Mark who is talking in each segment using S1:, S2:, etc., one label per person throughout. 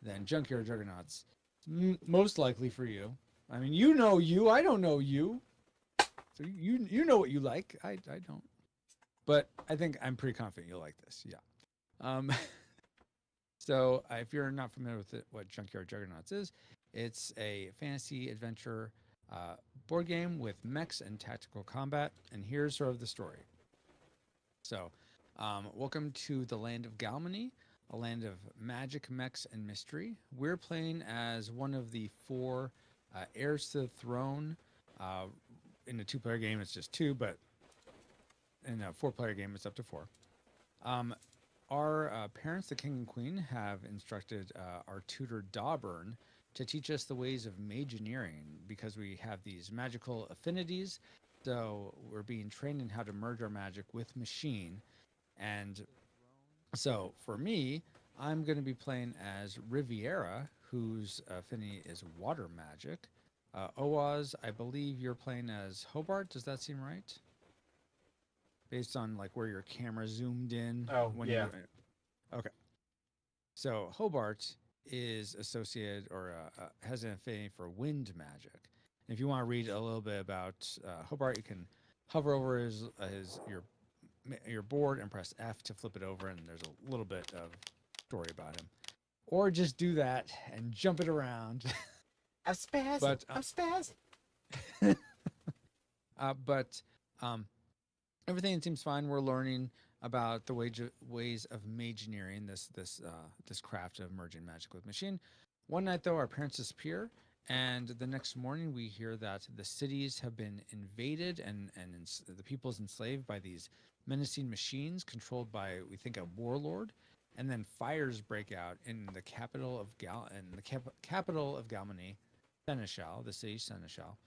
S1: then Junkyard Juggernauts, most likely for you. I mean, you know you. I don't know you. So you know what you like. I don't. But I think I'm pretty confident you'll like this. Yeah. Um, so if you're not familiar with what Junkyard Juggernauts is, it's a fantasy adventure board game with mechs and tactical combat. And here's sort of the story. So, welcome to the land of Galmany, a land of magic, mechs, and mystery. We're playing as one of the four heirs to the throne. In a two-player game, it's just two, but in a four-player game, it's up to four. Our parents, the king and queen, have instructed our tutor Dawburn to teach us the ways of mageneering because we have these magical affinities. So we're being trained in how to merge our magic with machine. And so for me, I'm going to be playing as Riviera, whose affinity is water magic. Oaz, I believe you're playing as Hobart. Does that seem right? Based on like where your camera zoomed in.
S2: Oh, yeah.
S1: Okay. So Hobart is associated or has an affinity for wind magic. And if you want to read a little bit about Hobart, you can hover over your board and press F to flip it over, and there's a little bit of story about him. Or just do that and jump it around.
S2: I'm spazzing. I'm spazzing.
S1: But everything seems fine. We're learning about the ways of mageneering, this craft of merging magic with machine. One night, though, our parents disappear, and the next morning we hear that the cities have been invaded and the people's enslaved by these menacing machines controlled by, we think, a warlord. And then fires break out in the capital of capital of Galmany, Seneschal, the city Seneschal,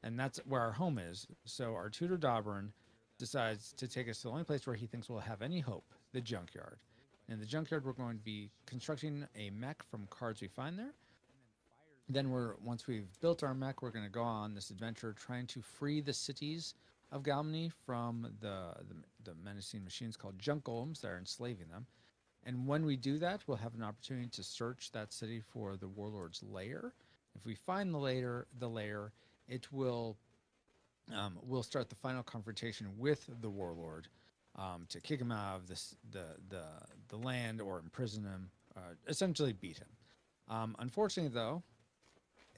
S1: and that's where our home is. So our tutor Dawburn decides to take us to the only place where he thinks we'll have any hope, the junkyard. In the junkyard, we're going to be constructing a mech from cards we find there. Then once we've built our mech, we're going to go on this adventure trying to free the cities of Galmany from the menacing machines called junk golems that are enslaving them. And when we do that, we'll have an opportunity to search that city for the warlord's lair. If we find the lair, it will we'll start the final confrontation with the warlord to kick him out of the land or imprison him, essentially beat him. Unfortunately, though,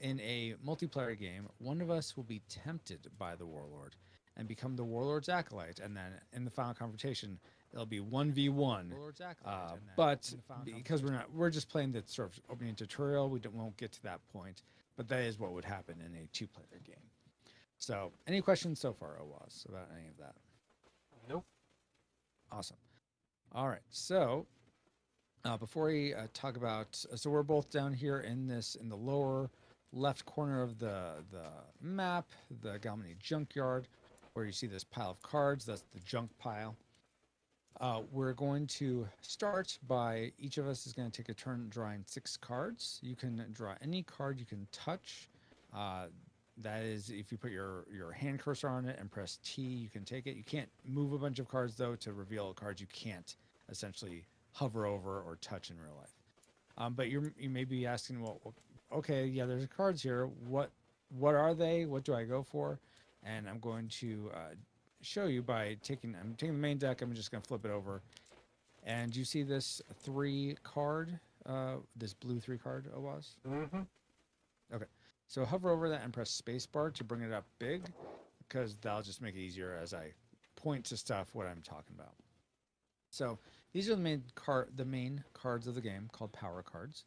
S1: in a multiplayer game, one of us will be tempted by the warlord and become the warlord's acolyte, and then in the final confrontation, it'll be 1v1. But because we're just playing the sort of opening tutorial, won't get to that point. But that is what would happen in a two-player game. So, any questions so far, Oaz, about any of that?
S2: Nope.
S1: Awesome. All right. So, before we talk about, so we're both down here in the lower left corner of the map, the Galmany junkyard, where you see this pile of cards. That's the junk pile. We're going to start by each of us is going to take a turn drawing 6 cards. You can draw any card you can touch. That is, if you put your hand cursor on it and press T, you can take it. You can't move a bunch of cards, though, to reveal cards you can't essentially hover over or touch in real life. But you may be asking, well, okay, yeah, there's cards here. What are they? What do I go for? And I'm going to show you by taking the main deck. I'm just going to flip it over. And you see this 3 card, this blue 3 card, Oaz?
S2: Mm-hmm.
S1: Okay. So hover over that and press spacebar to bring it up big, because that'll just make it easier as I point to stuff what I'm talking about. So these are the main cards of the game, called power cards.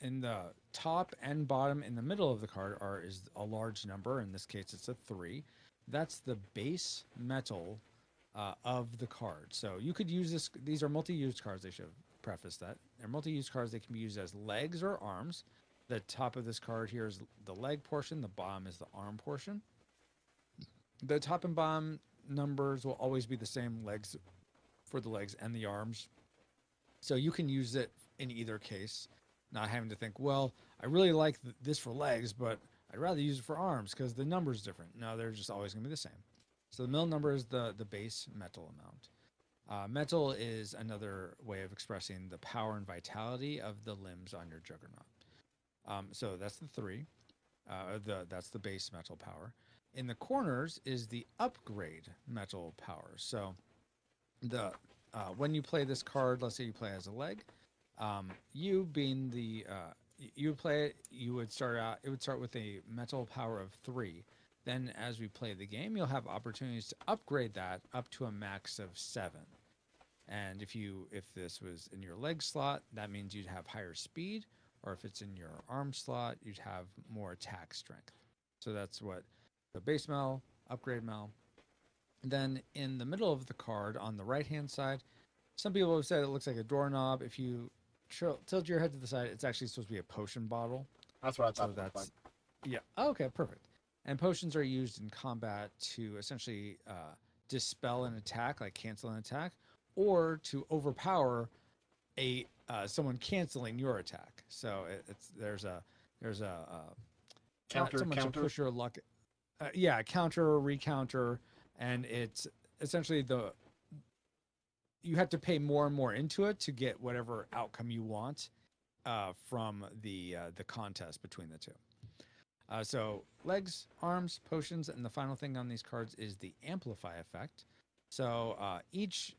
S1: In the top and bottom in the middle of the card is a large number. In this case, it's a 3. That's the base metal of the card. So you could use this. These are multi-use cards. They should have prefaced that. They're multi-use cards. They can be used as legs or arms. The top of this card here is the leg portion. The bottom is the arm portion. The top and bottom numbers will always be the same legs for the legs and the arms. So you can use it in either case, not having to think, well, I really like this for legs, but I'd rather use it for arms because the number's different. No, they're just always going to be the same. So the middle number is the base metal amount. Metal is another way of expressing the power and vitality of the limbs on your Juggernaut. So that's the three. That's the base metal power. In the corners is the upgrade metal power. So the when you play this card, let's say you play as a leg, you being the you would play it, you would start out. It would start with a metal power of 3. Then, as we play the game, you'll have opportunities to upgrade that up to a max of 7. And if this was in your leg slot, that means you'd have higher speed, or if it's in your arm slot, you'd have more attack strength. So that's what the base mel, upgrade mel. Then in the middle of the card on the right hand side, some people have said it looks like a doorknob. If you tilt your head to the side, it's actually supposed to be a potion bottle.
S3: That's what I thought.
S1: So that's yeah. Okay, perfect. And potions are used in combat to essentially dispel an attack, like cancel an attack, or to overpower a someone canceling your attack. So there's a
S3: counter,
S1: someone
S3: counter.
S1: to push your luck. Counter, recounter, and it's essentially you have to pay more and more into it to get whatever outcome you want from the contest between the two. So legs, arms, potions, and the final thing on these cards is the amplify effect. So each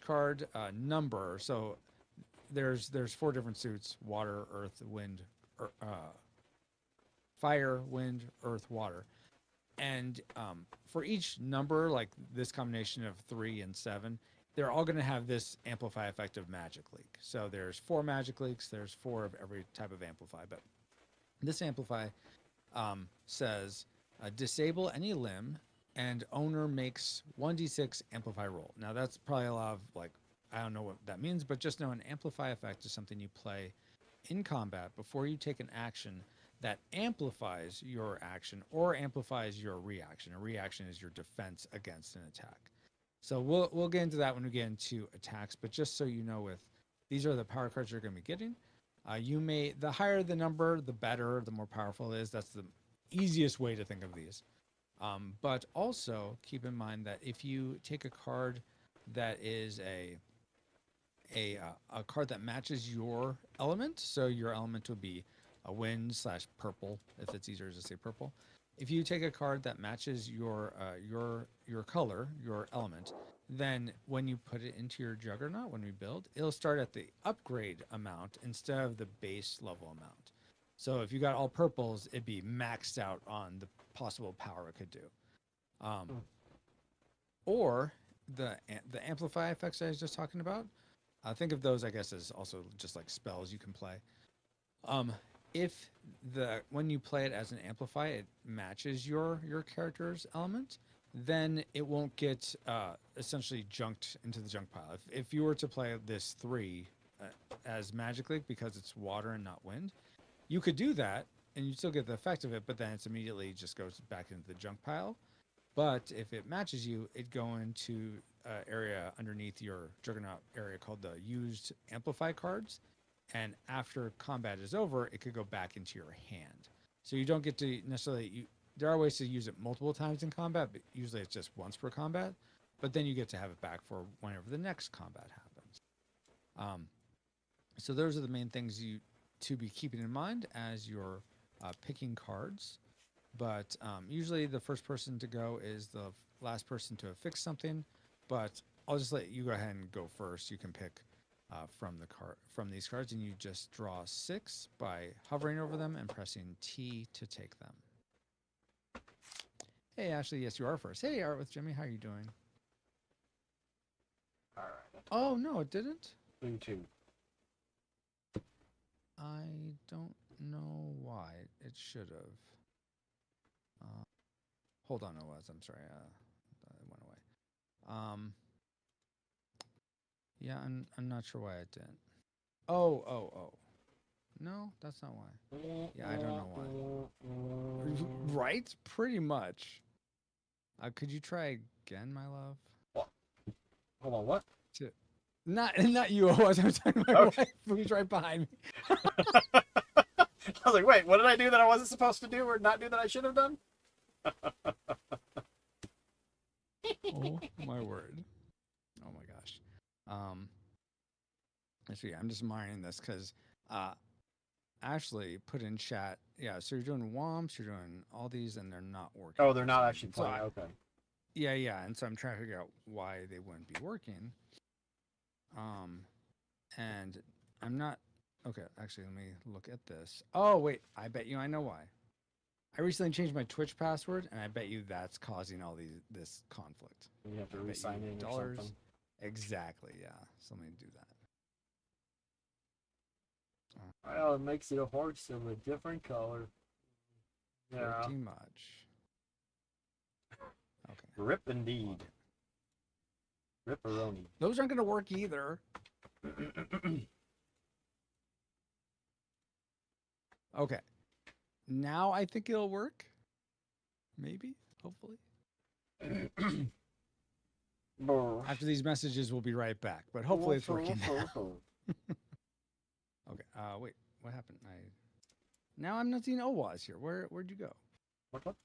S1: card number. So there's 4 different suits: water, earth, wind, fire, wind, earth, water. And for each number, like this combination of 3 and 7, they're all going to have this amplify effect of magic leak. So there's 4 magic leaks. There's 4 of every type of amplify. But this amplify says disable any limb and owner makes 1d6 amplify roll. Now that's probably a lot of I don't know what that means, but just know an amplify effect is something you play in combat before you take an action that amplifies your action or amplifies your reaction. A reaction is your defense against an attack. So we'll get into that when we get into attacks, but just so you know, these are the power cards you're going to be getting. The higher the number, the better, the more powerful it is. That's the easiest way to think of these. But also keep in mind that if you take a card that is a card that matches your element, so your element would be a wind / purple, if it's easier to say purple. If you take a card that matches your color, your element, then when you put it into your Juggernaut, when we build, it'll start at the upgrade amount instead of the base level amount. So if you got all purples, it'd be maxed out on the possible power it could do. Or the amplify effects I was just talking about, think of those, I guess, as also just like spells you can play. If when you play it as an amplify, it matches your character's element, then it won't get essentially junked into the junk pile. If you were to play this 3 as Magic League because it's water and not wind, you could do that and you still get the effect of it, but then it's immediately just goes back into the junk pile. But if it matches you, it'd go into an area underneath your Juggernaut area called the used amplify cards. And after combat is over, it could go back into your hand. So you don't get to necessarily... There are ways to use it multiple times in combat, but usually it's just once per combat. But then you get to have it back for whenever the next combat happens. So those are the main things to be keeping in mind as you're picking cards. But usually the first person to go is the last person to affix something. But I'll just let you go ahead and go first. You can pick from these cards, and you just draw 6 by hovering over them and pressing T to take them. Hey, Ashley, yes, you are first. Hey, Art with Jimmy, how are you doing?
S3: All right.
S1: Oh, no, it didn't?
S3: 2.
S1: I don't know why. It should have. Hold on, it was. I'm sorry. It went away. Yeah, I'm not sure why it didn't. Oh. No, that's not why. Yeah, I don't know why. Right? Pretty much. Could you try again, my love?
S3: What? Hold on, what?
S1: Not you. I was talking to my wife who's right behind me.
S3: I was like, wait, what did I do that I wasn't supposed to do or not do that I should have done?
S1: Oh, my word. Oh, my gosh. Let's see, I'm just mining this because Ashley put in chat. Yeah, so you're doing WOMPs, you're doing all these, and they're not working.
S3: Oh, they're not actually
S1: So
S3: playing. Okay.
S1: yeah, and so I'm trying to figure out why they wouldn't be working. And I'm not. Okay, actually, let me look at this. Oh wait, I bet you I know why. I recently changed my Twitch password, and I bet you that's causing all this conflict.
S3: You have to
S1: I bet
S3: re-sign
S1: you
S3: in or
S1: dollars.
S3: something.
S1: Exactly, yeah. So let me do that.
S3: Well, it makes it a horse of a different color. Yeah.
S1: Pretty much. Okay.
S3: Rip indeed. Ripperoni.
S1: Those aren't going to work either. Okay. Now I think it'll work. Maybe. Hopefully. After these messages, we'll be right back. But hopefully it's working now. Okay. Wait. What happened? Now I'm not seeing Owaz here. Where'd you go?
S3: What? What?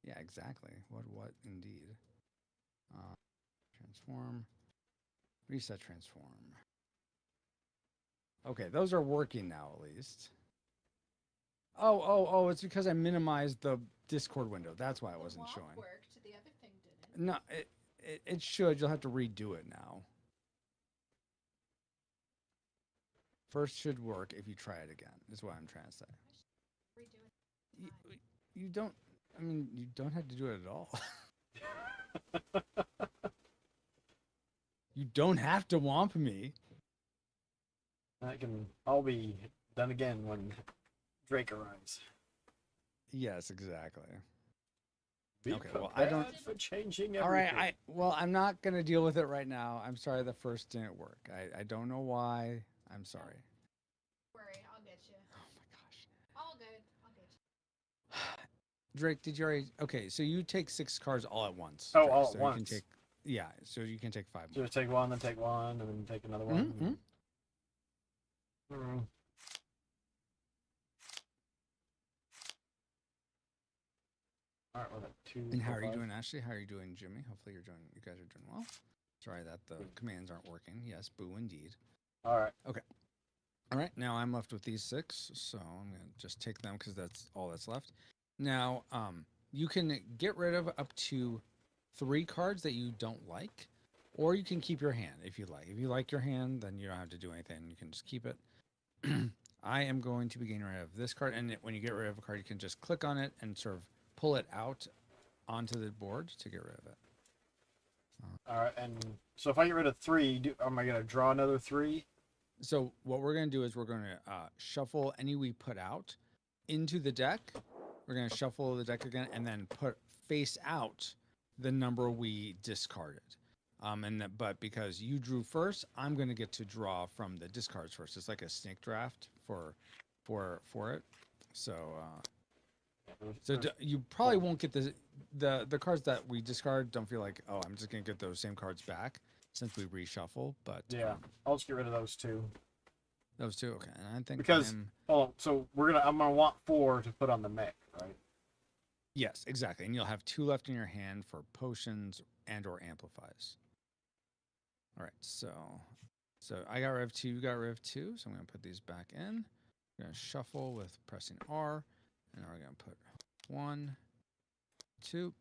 S1: Yeah, exactly. What indeed. Transform. Reset transform. Okay, those are working now at least. Oh, it's because I minimized the Discord window. That's why it wasn't showing.
S4: Worked, the other thing didn't.
S1: No, it should. You'll have to redo it now. First should work if you try it again, is what I'm trying to say.
S4: Redo it.
S1: You don't, I mean, you don't have to do it at all. You don't have to womp me.
S3: That can all be done again when Drake arrives.
S1: Yes, exactly.
S3: Be
S1: Okay, well, I don't.
S3: for changing everything.
S1: All right, I'm not gonna deal with it right now. I'm sorry, the first didn't work. I don't know why. I'm sorry.
S4: Don't worry, I'll get you.
S1: Oh my gosh.
S4: All good. I'll get you.
S1: Drake, did you already? Okay, so you take 6 cards all at once.
S3: Oh,
S1: Drake,
S3: all
S1: so
S3: at
S1: you
S3: once.
S1: Can take, yeah, so you can take 5 more.
S3: Just take one, then take one, and then take another one.
S1: Mhm.
S3: All right, we're at 2.
S1: And how
S3: 4,
S1: are you
S3: 5.
S1: doing, Ashley? How are you doing, Jimmy? Hopefully you guys are doing well. Sorry that the commands aren't working. Yes, boo indeed.
S3: All right.
S1: All right, now I'm left with these 6, so I'm gonna just take them because that's all that's left. Now, you can get rid of up to 3 cards that you don't like, or you can keep your hand if you like. If you like your hand, then you don't have to do anything. You can just keep it. I am going to be getting rid of this card, and when you get rid of a card, you can just click on it and sort of pull it out onto the board to get rid of it.
S3: All right, and so if I get rid of 3, am I gonna draw another 3?
S1: So what we're going to do is we're going to shuffle any we put out into the deck. We're going to shuffle the deck again and then put face out the number we discarded. But because you drew first, I'm going to get to draw from the discards first. It's like a snake draft for it. So you probably won't get the cards that we discard. Don't feel like, oh, I'm just going to get those same cards back since we reshuffle. But
S3: Yeah, I'll just get rid of those 2.
S1: those 2, okay. And I think
S3: Because so I'm gonna want 4 to put on the mech, right?
S1: yes, exactly. And you'll have 2 left in your hand for potions and or amplifies. All right, so I got rid of 2, you got rid of 2, so I'm gonna put these back in. We're gonna shuffle with pressing R, and we're gonna put 1, 2,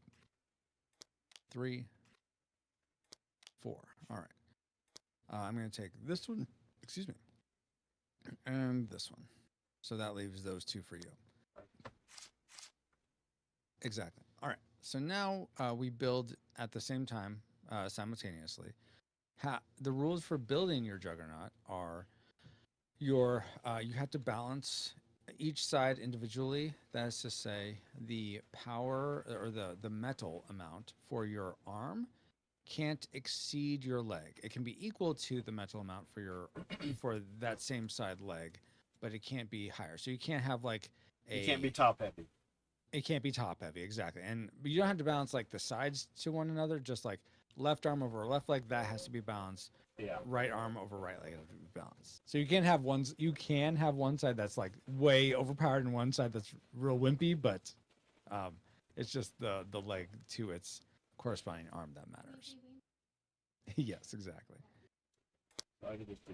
S1: 3, 4. All right. I'm gonna take this one, excuse me, and this one. So that leaves those 2 for you. Exactly. All right. So now we build at the same time, simultaneously. The rules for building your Juggernaut are you have to balance each side individually. That is to say, the power or the metal amount for your arm can't exceed your leg. It can be equal to the metal amount for that same side leg, but it can't be higher. So you can't have like
S3: You can't be top heavy.
S1: It can't be top heavy, exactly. But you don't have to balance like the sides to one another, just like left arm over left leg, that has to be balanced.
S3: Yeah.
S1: Right arm over right leg has to be balanced. So you can have one side that's like way overpowered and one side that's real wimpy, but It's just the leg to its corresponding arm that matters. Yes, exactly.
S3: So I could just do.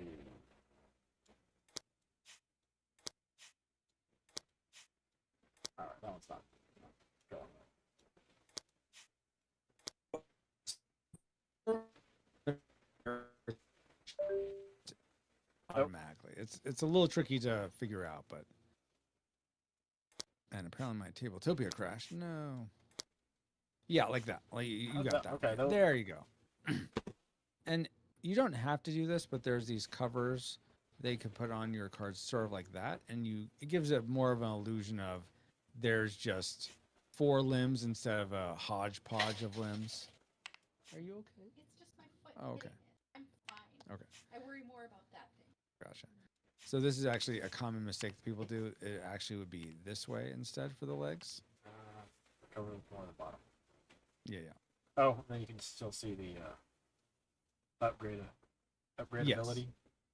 S3: All right, that one's not. Go
S1: Automatically. It's a little tricky to figure out, but and apparently my Tabletopia crashed. No. Yeah, like that. Like you got that.
S3: Okay,
S1: Right. There you go. And you don't have to do this, but there's these covers they could put on your cards sort of like that, and it gives it more of an illusion of there's just 4 limbs instead of a hodgepodge of limbs. Are you okay?
S4: It's just my foot.
S1: Oh, okay.
S4: I'm fine.
S1: Okay.
S4: I worry more about that thing.
S1: Gotcha. So this is actually a common mistake that people do. It actually would be this way instead for the legs.
S3: cover more of the bottom.
S1: Yeah, yeah.
S3: Oh, then you can still see the upgradability.
S1: Yes,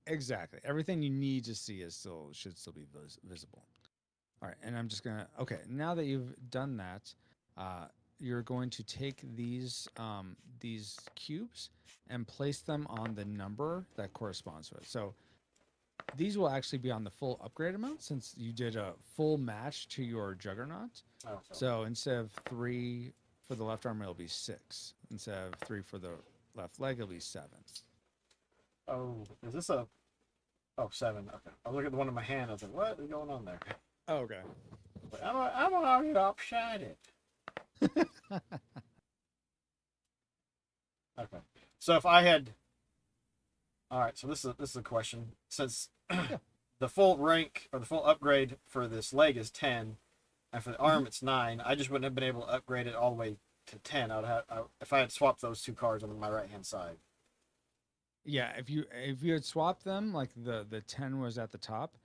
S1: exactly. Everything you need to see should still be visible. All right, and I'm just gonna. Okay, now that you've done that, you're going to take these cubes and place them on the number that corresponds to it. So these will actually be on the full upgrade amount since you did a full match to your Juggernaut.
S3: Oh,
S1: So instead of 3 for the left arm, it'll be 6. Instead of 3 for the left leg, it'll be 7.
S3: oh, is this a? Oh, 7. Okay. I look at the one in my hand. I was like, what is going on there?
S1: Oh, okay.
S3: But I'm gonna get offsided. Okay. So if I had, all right. So this is a question. Since the full rank or the full upgrade for this leg is 10, and for the arm it's 9, I just wouldn't have been able to upgrade it all the way to 10. If I had swapped those 2 cards on my right hand side.
S1: Yeah, if you had swapped them, like the 10 was at the top,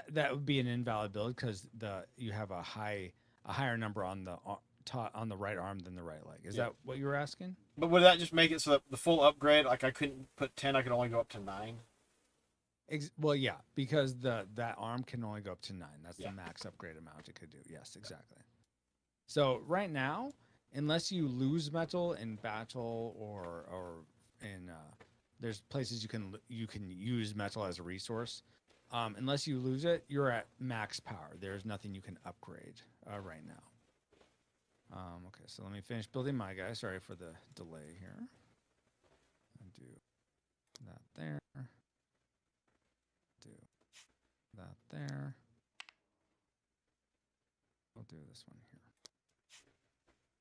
S1: that would be an invalid build because you have a higher number on the right arm than the right leg. Is that what you were asking?
S3: But would that just make it so that the full upgrade, like I couldn't put 10, I could only go up to 9?
S1: Well, yeah, because that arm can only go up to 9. That's
S3: Yeah.
S1: the max upgrade amount it could do. Yes, exactly. So right now, unless you lose metal in battle or in there's places you can use metal as a resource. Unless you lose it, you're at max power. There's nothing you can upgrade right now. Okay, so let me finish building my guy. Sorry for the delay here. I'll do that there. Do that there. I'll do this one here.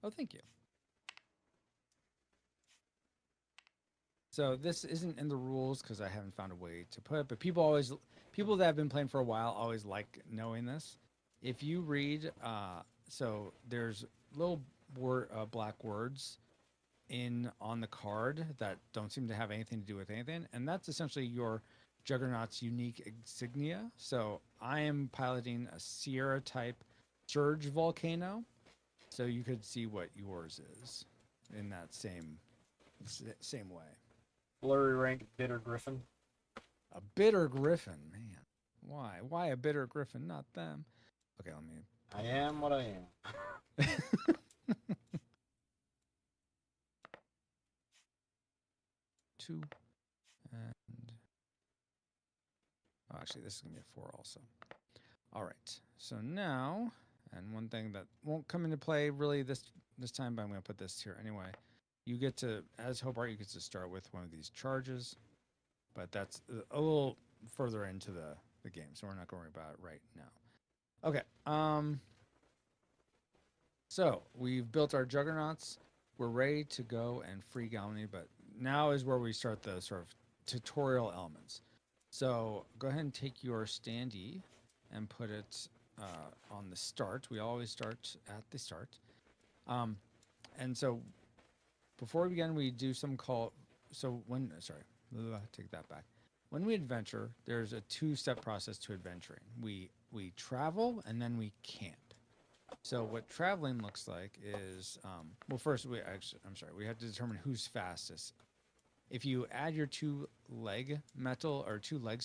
S1: Oh, thank you. So this isn't in the rules because I haven't found a way to put it, but people that have been playing for a while always like knowing this. If you read, so there's little black words on the card that don't seem to have anything to do with anything, and that's essentially your Juggernaut's unique insignia. So I am piloting a Sierra type Surge Volcano, so you could see what yours is in that same way.
S3: Blurry rank bitter griffin.
S1: A bitter griffin, man. Why? Why a bitter griffin, not them? Okay, let me.
S3: I am what I am.
S1: 2 and actually, this is gonna be a 4 also. All right. So now, and one thing that won't come into play really this time, but I'm gonna put this here anyway. You get to, as Hobart, you get to start with one of these charges, but that's a little further into the game, so we're not going to worry about it right now. Okay. So we've built our Juggernauts. We're ready to go and free Galmany, but now is where we start the sort of tutorial elements. So go ahead and take your standee and put it on the start. We always start at the start. And so before we begin, we do some call. So take that back. When we adventure, there's a 2-step process to adventuring. We travel and then we camp. So what traveling looks like is, well, first we have to determine who's fastest. If you add your 2 legs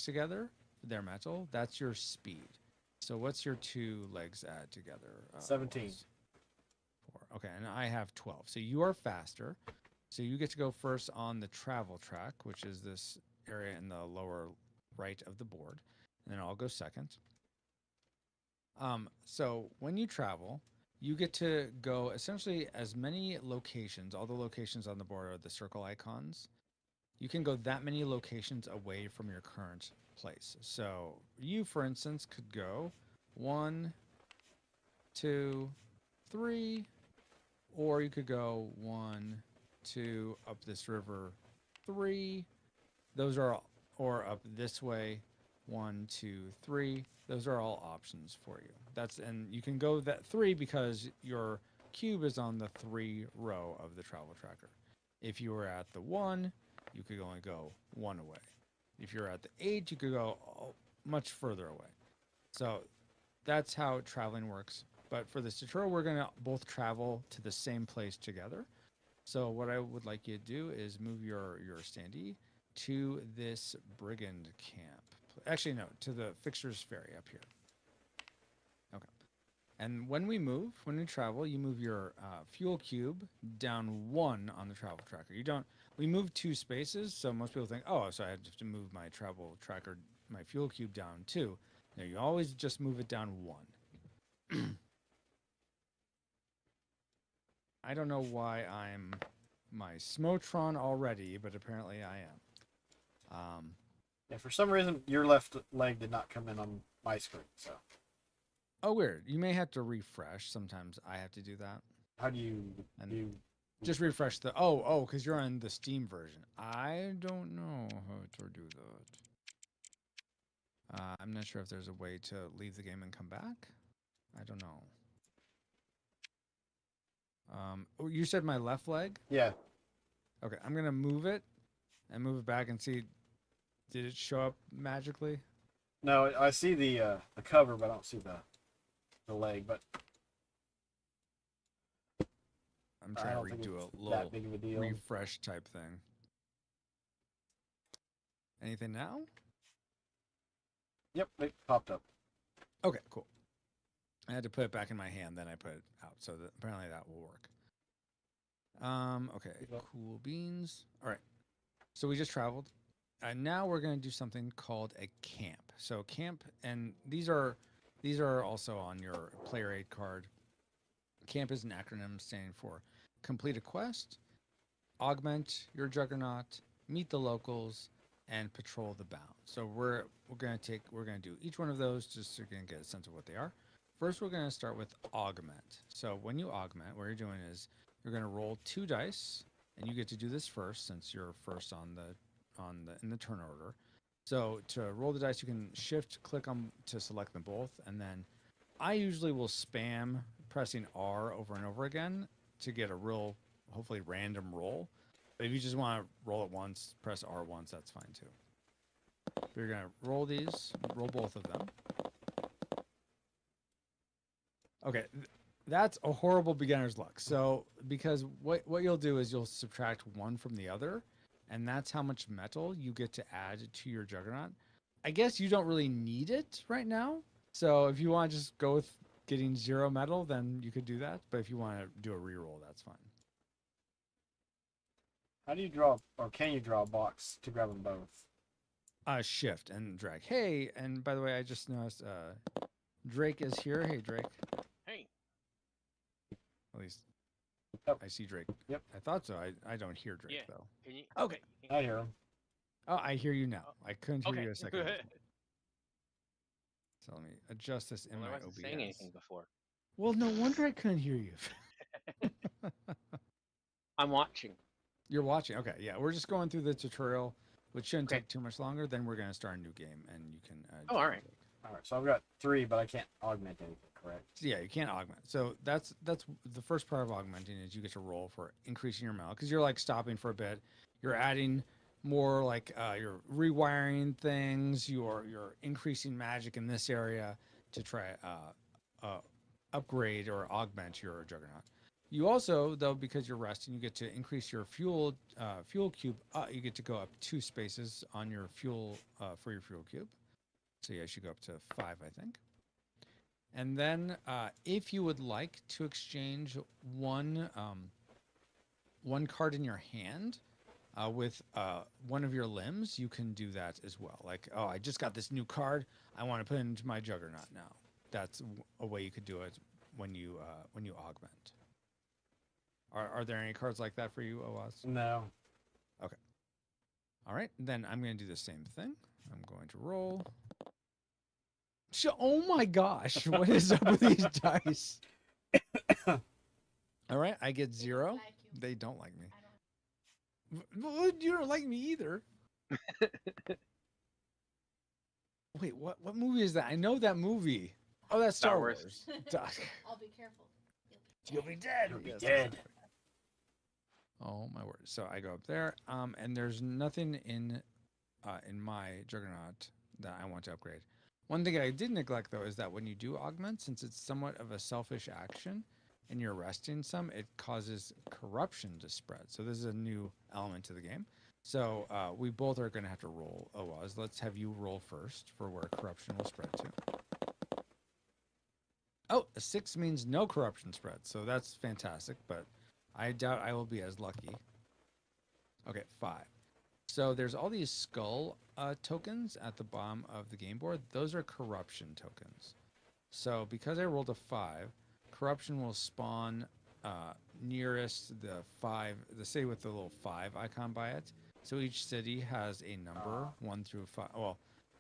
S1: together, their metal, that's your speed. So what's your 2 legs add together?
S3: 17.
S1: 4, Okay, and I have 12. So you are faster. So you get to go first on the travel track, which is this area in the lower right of the board. And then I'll go second. So when you travel, you get to go essentially as many locations. All the locations on the board are the circle icons. You can go that many locations away from your current place. So you, for instance, could go 1, 2, 3, or you could go 1, 2 up this river, 3. Those are all, or up this way, 1, 2, 3. Those are all options for you. And you can go that 3 because your cube is on the 3 row of the travel tracker. If you were at the 1, you could only go 1 away. If you're at the 8, you could go much further away. So that's how traveling works. But for this tutorial, we're going to both travel to the same place together. So what I would like you to do is move your standee to this brigand camp. Actually, no, to the Fixer's Ferry up here. Okay. And when we travel, you move your fuel cube down 1 on the travel tracker. We move 2 spaces, so most people think, oh, so I have to move my travel tracker, my fuel cube down 2. No, you always just move it down 1. I don't know why I'm my Smotron already, but apparently I am.
S3: Yeah, for some reason, your left leg did not come in on my screen, so.
S1: Oh, weird. You may have to refresh. Sometimes I have to do that.
S3: How do you do?
S1: Just refresh because you're on the Steam version. I don't know how to do that. I'm not sure if there's a way to leave the game and come back. I don't know. You said my left leg?
S3: Yeah.
S1: Okay, I'm going to move it and move it back and see. Did it show up magically?
S3: No, I see the cover, but I don't see the leg. But
S1: I'm trying to redo a little
S3: that big of a deal.
S1: refresh type thing. Anything now?
S3: Yep, it popped up.
S1: Okay, cool. I had to put it back in my hand, then I put it out. So apparently that will work. Okay, cool beans. All right. So we just traveled. Now we're going to do something called a camp. So camp, and these are also on your player aid card. Camp is an acronym standing for complete a quest, augment your juggernaut, meet the locals, and patrol the bound. So we're going to do each one of those just so you can get a sense of what they are. First, we're going to start with augment. So when you augment, what you're doing is you're going to roll 2 dice, and you get to do this first since you're first in the turn order. So to roll the dice, you can click on to select them both, and then I usually will spam pressing R over and over again to get a real, hopefully random roll. But if you just want to roll it once, press R once, that's fine too. But you're going to roll both of them. Okay, that's a horrible beginner's luck. So because what you'll do is you'll subtract 1 from the other, and that's how much metal you get to add to your juggernaut. I guess you don't really need it right now. So if you want to just go with getting 0 metal, then you could do that. But if you want to do a reroll, that's fine.
S3: How do you draw, or can you draw a box to grab them both?
S1: Shift and drag. Hey, and by the way, I just noticed Drake is here. Hey, Drake.
S5: Hey.
S1: At least
S3: Yep.
S1: I see Drake.
S3: Yep.
S1: I thought so. I don't hear Drake, though.
S5: Can you?
S1: Okay.
S3: I hear him.
S1: Oh, I hear you now. I couldn't hear
S5: Okay.
S1: you a second ago. So let me adjust this in
S5: Well, I
S1: my
S5: wasn't
S1: OBS.
S5: saying anything before.
S1: Well, no wonder I couldn't hear you.
S5: I'm watching.
S1: You're watching. Okay, yeah. We're just going through the tutorial, which shouldn't
S5: Okay.
S1: take too much longer. Then we're going to start a new game, and you can...
S5: Oh, all right.
S3: All right, so I've got 3, but I can't augment anything, correct?
S1: So yeah, you can't augment. So that's the first part of augmenting is you get to roll for increasing your metal because you're like stopping for a bit. You're adding more like you're rewiring things. You're increasing magic in this area to try upgrade or augment your juggernaut. You also, though, because you're resting, you get to increase your fuel cube. You get to go up 2 spaces on your fuel for your fuel cube. So yeah, you should go up to 5, I think. And then if you would like to exchange one card in your hand with one of your limbs, you can do that as well. Like, oh, I just got this new card. I want to put it into my Juggernaut now. That's a way you could do it when you augment. Are there any cards like that for you, Oaz?
S3: No.
S1: Okay. All right, then I'm going to do the same thing. I'm going to roll. Oh my gosh, what is up with these dice? All right, I get 0.
S4: Like you.
S1: They don't like me.
S4: I don't.
S1: Well, you don't like me either. Wait, what movie is that? I know that movie. Oh, that's Star
S5: Star
S1: Wars.
S5: Wars.
S4: I'll be careful.
S1: You'll be dead.
S3: You'll be
S1: Yes,
S3: dead.
S1: that's right. Oh my word! So I go up there, and there's nothing in my Juggernaut that I want to upgrade. One thing I did neglect though is that when you do augment, since it's somewhat of a selfish action, and you're resting some, it causes corruption to spread. So this is a new element to the game. So we both are going to have to roll. Oaz, let's have you roll first for where corruption will spread to. Oh, a 6 means no corruption spread. So that's fantastic, but I doubt I will be as lucky. Okay, 5. So there's all these skull tokens at the bottom of the game board. Those are corruption tokens. So because I rolled a 5, corruption will spawn nearest the 5, the city with the little 5 icon by it. So each city has a number 1 through 5. Well,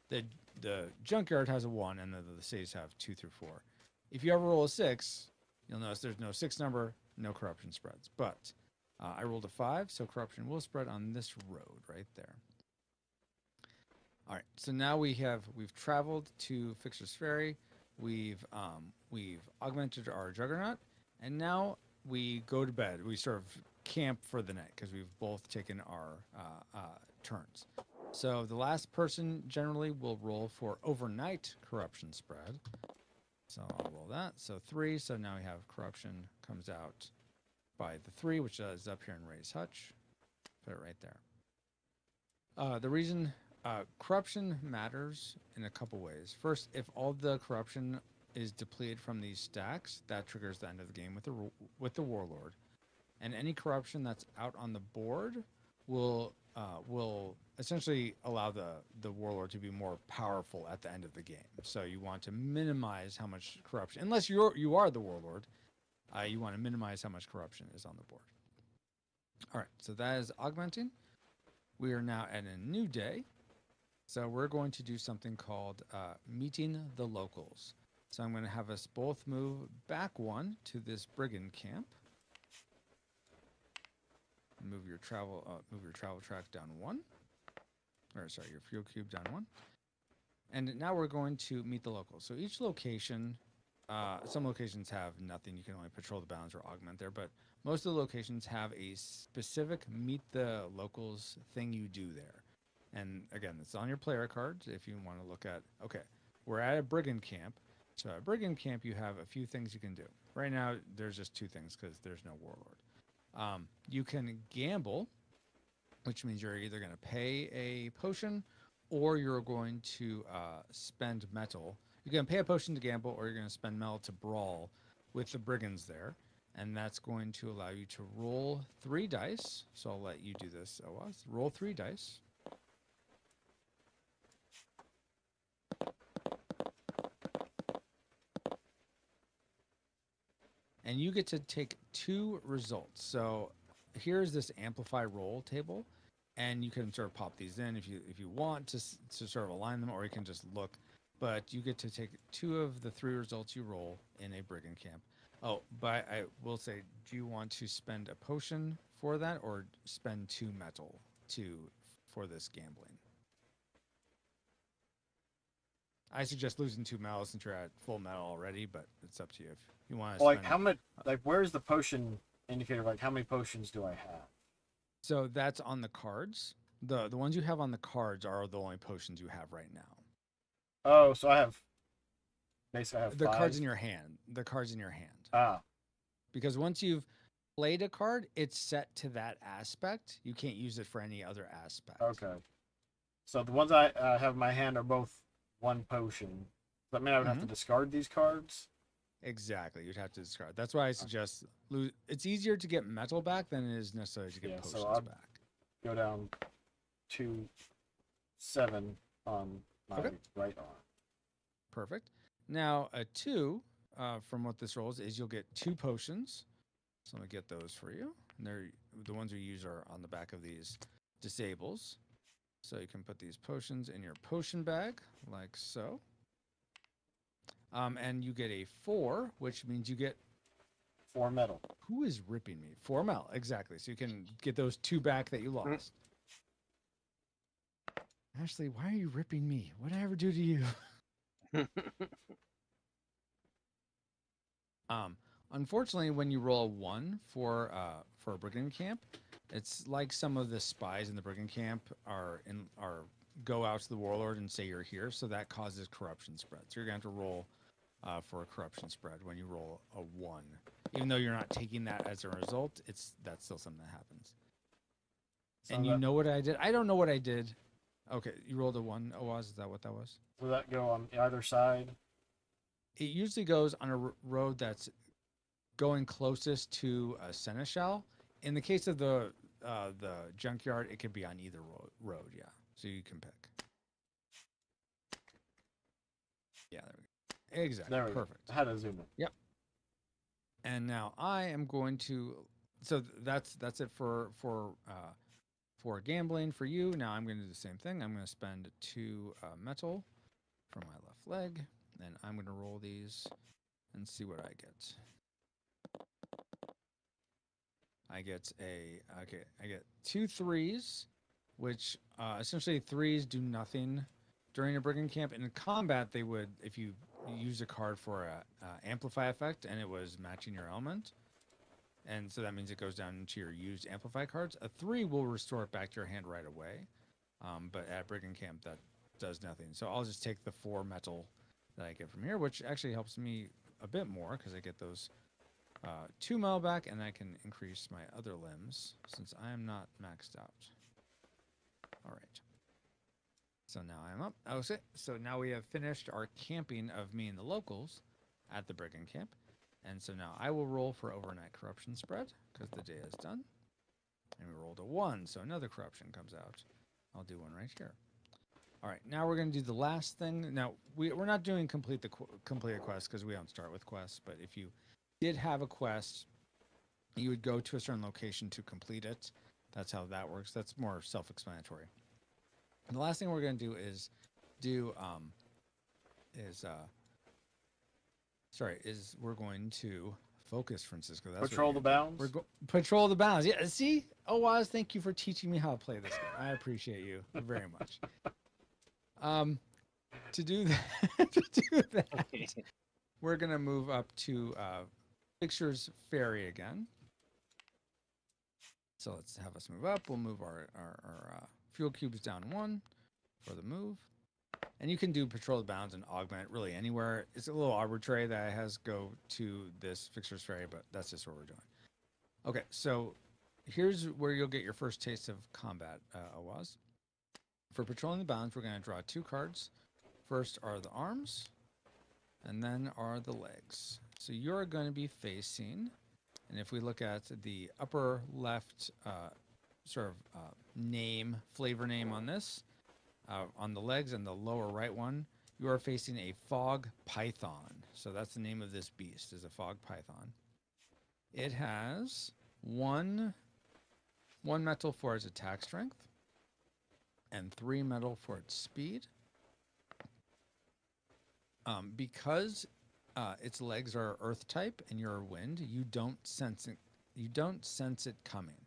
S1: the junkyard has a 1, and the cities have 2 through 4. If you ever roll a 6, you'll notice there's no 6 number, no corruption spreads. But I rolled a 5, so corruption will spread on this road right there. All right, so now we've traveled to Fixer's Ferry. We've augmented our Juggernaut, and now we go to bed. We sort of camp for the night because we've both taken our turns. So the last person generally will roll for overnight corruption spread. So I'll roll that. So 3. So now we have corruption comes out by the 3, which is up here in Ray's Hutch. Put it right there. The reason corruption matters in a couple ways. First, if all the corruption is depleted from these stacks, that triggers the end of the game with the warlord, and any corruption that's out on the board will essentially allow the warlord to be more powerful at the end of the game. So you want to minimize how much corruption, unless you are the warlord, you want to minimize how much corruption is on the board. All right, so that is augmenting. We are now at a new day. So we're going to do something called meeting the locals. So I'm going to have us both move back 1 to this brigand camp. Move your travel track down 1. Or sorry, your fuel cube down 1. And now we're going to meet the locals. So each location, some locations have nothing. You can only patrol the bounds or augment there, but most of the locations have a specific meet the locals thing you do there. And again, it's on your player cards if you want to look at, okay, we're at a brigand camp. So at brigand camp, you have a few things you can do. Right now, there's just 2 things because there's no warlord. You can gamble, which means you're either going to pay a potion or you're going to spend metal. You're going to pay a potion to gamble, or you're going to spend metal to brawl with the brigands there. And that's going to allow you to roll 3 dice. So I'll let you do this, Oaz. Roll 3 dice. And you get to take 2 results. So here's this amplify roll table, and you can sort of pop these in if you want to sort of align them, or you can just look. But you get to take 2 of the 3 results you roll in a brigand camp. Oh, but I will say, do you want to spend a potion for that, or spend 2 metal for this gambling? I suggest losing 2 metal since you're at full metal already, but it's up to you if you want to.
S3: Like how much? Like where's the potion indicator? Like how many potions do I have?
S1: So that's on the cards. The ones you have on the cards are the only potions you have right now.
S3: Oh, so I have. Basically, I have
S1: the
S3: 5.
S1: cards in your hand. The cards in your hand.
S3: Ah.
S1: Because once you've played a card, it's set to that aspect. You can't use it for any other aspect.
S3: Okay. So the ones I have in my hand are both 1 potion. that mean I would have to discard these cards?
S1: Exactly. You'd have to discard. That's why I suggest lose. It's easier to get metal back than it is necessarily to get
S3: Yeah,
S1: potions
S3: so I'll
S1: back.
S3: go down to 7 on my right arm.
S1: Perfect. Now, a 2, from what this rolls, is you'll get 2 potions. So I'm going to get those for you. And they're, the ones we use are on the back of these disables. So you can put these potions in your potion bag, like so. And you get a 4, which means you get
S3: 4 metal.
S1: Who is ripping me? 4 mel, exactly. So you can get those 2 back that you lost. Ashley, why are you ripping me? What did I ever do to you? Unfortunately, when you roll a 1 for a brigand camp, it's like some of the spies in the brigand camp are go out to the warlord and say you're here, so that causes corruption spread. So you're gonna have to roll for a corruption spread when you roll a 1. Even though you're not taking that as a result, that's still something that happens.
S3: So
S1: and you know what I did? I don't know what I did. Okay, you rolled a 1, Oaz, is that what that was?
S3: Will that go on either side?
S1: It usually goes on a road that's going closest to a seneschal. In the case of the junkyard, it could be on either road, yeah. So you can pick. Yeah, there we go. Exactly.
S3: There we
S1: Perfect.
S3: go. I had to zoom in.
S1: Yep. And now I am going to. So that's it for gambling for you. Now I'm going to do the same thing. I'm going to spend 2 metal for my left leg, and I'm going to roll these and see what I get. I get 2 3s, which essentially 3s do nothing during a brigand camp. In combat, they would, if you use a card for a amplify effect and it was matching your element, and so that means it goes down into your used amplify cards. A 3 will restore it back to your hand right away, but at brigand camp that does nothing. So I'll just take the 4 metal that I get from here, which actually helps me a bit more because I get those 2 mel back, and I can increase my other limbs since I am not maxed out. All right. So now I'm up. Okay. So now we have finished our camping of me and the locals at the brigand camp. And so now I will roll for overnight corruption spread because the day is done. And we rolled a 1, so another corruption comes out. I'll do one right here. All right, now we're going to do the last thing. Now, we're not doing complete a quest because we don't start with quests, but if you did have a quest, you would go to a certain location to complete it. That's how that works. That's more self-explanatory. And the last thing we're going to do is we're going to focus, Francisco. That's
S3: Patrol the bounds?
S1: Patrol the bounds. Yeah, see? Oaz, thank you for teaching me how to play this game. I appreciate you very much. To do that, we're going to move up to Fixture's Ferry again. So let's have us move up. We'll move our fuel cubes down 1 for the move. And you can do Patrol the Bounds and augment really anywhere. It's a little arbitrary that it has go to this Fixture's Ferry, but that's just what we're doing. Okay, so here's where you'll get your first taste of combat, Oaz. For Patrolling the Bounds, we're going to draw 2 cards. First are the arms, and then are the legs. So you're going to be facing, and if we look at the upper left flavor name on this, on the legs and the lower right one, you are facing a fog python. So that's the name of this beast, is a fog python. It has 1 metal for its attack strength and 3 metal for its speed. Because its legs are earth type and you're wind, you don't sense it coming.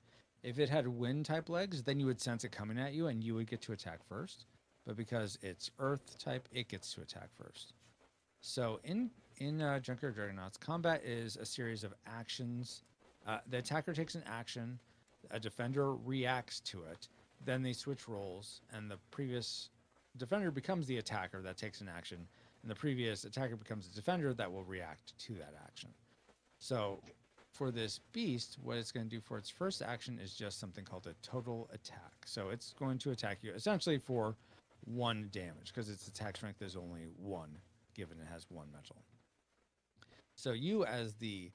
S1: If it had wind type legs, then you would sense it coming at you and you would get to attack first. But because it's earth type, it gets to attack first. So in Junkyard Juggernauts, combat is a series of actions. The attacker takes an action, a defender reacts to it, then they switch roles, and the previous defender becomes the attacker that takes an action, and the previous attacker becomes the defender that will react to that action. So for this beast, what it's going to do for its first action is just something called a total attack. So it's going to attack you essentially for 1 damage because its attack strength is only 1. given it has 1 metal. So you, as the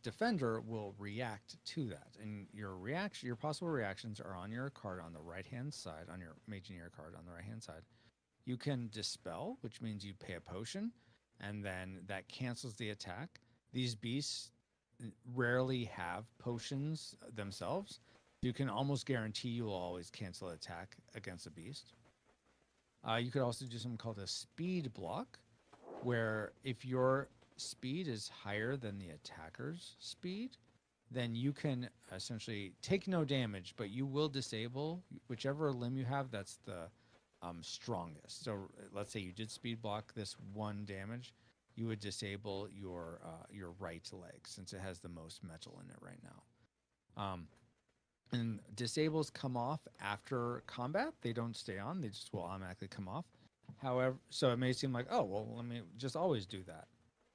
S1: defender, will react to that, and your possible reactions are on your card on the right-hand side, on your Mageneer card on the right-hand side. You can dispel, which means you pay a potion, and then that cancels the attack. These beasts rarely have potions themselves. You can almost guarantee you will always cancel attack against a beast. You could also do something called a speed block, where if your speed is higher than the attacker's speed, then you can essentially take no damage, but you will disable whichever limb you have that's the strongest. So let's say you did speed block this 1 damage, you would disable your right leg since it has the most metal in it right now. And disables come off after combat. They don't stay on. They just will automatically come off. However, so it may seem like, oh, well, let me just always do that.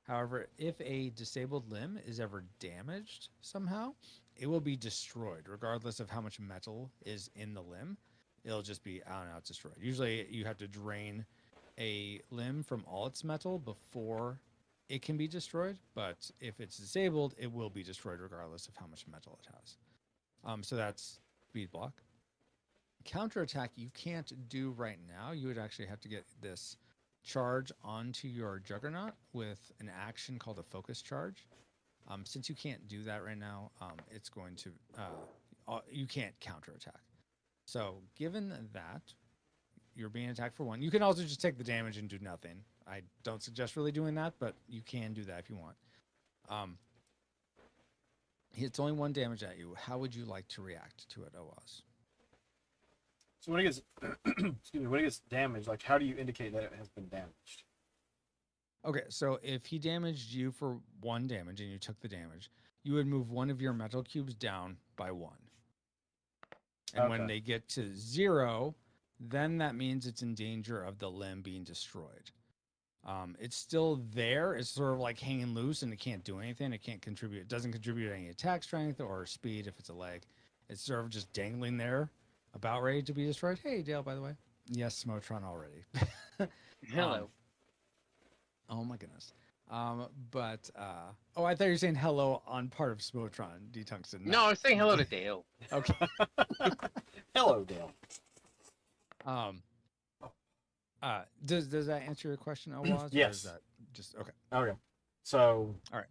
S1: However, if a disabled limb is ever damaged somehow, it will be destroyed regardless of how much metal is in the limb. It'll just be out and out destroyed. Usually you have to drain a limb from all its metal before it can be destroyed, but if it's disabled, it will be destroyed regardless of how much metal it has. So that's speed block. Counterattack you can't do right now. You would actually have to get this charge onto your Juggernaut with an action called a focus charge. Since you can't do that right now, it's going to you can't counterattack. So given that you're being attacked for 1, you can also just take the damage and do nothing. I don't suggest really doing that, but you can do that if you want. It's only 1 damage at you. How would you like to react to it, Oaz?
S3: So when it gets, excuse me, when it gets damaged, like how do you indicate that it has been damaged?
S1: Okay, so if he damaged you for 1 damage and you took the damage, you would move 1 of your metal cubes down by 1. And when they get to 0, then that means it's in danger of the limb being destroyed. It's still there. It's sort of like hanging loose and it can't do anything. It can't contribute. It doesn't contribute any attack strength or speed if it's a leg. It's sort of just dangling there, about ready to be destroyed. Hey, Dale, by the way. Yes, Smotron already.
S5: Hello.
S1: Oh, my goodness. Oh, I thought you were saying hello on part of Smotron, D-Tungsten.
S5: No, I was saying hello to Dale.
S1: Okay.
S3: Hello, Dale.
S1: Does that answer your question, Owaz?
S3: Yes.
S1: Or is that just okay?
S3: Okay. So.
S1: All right.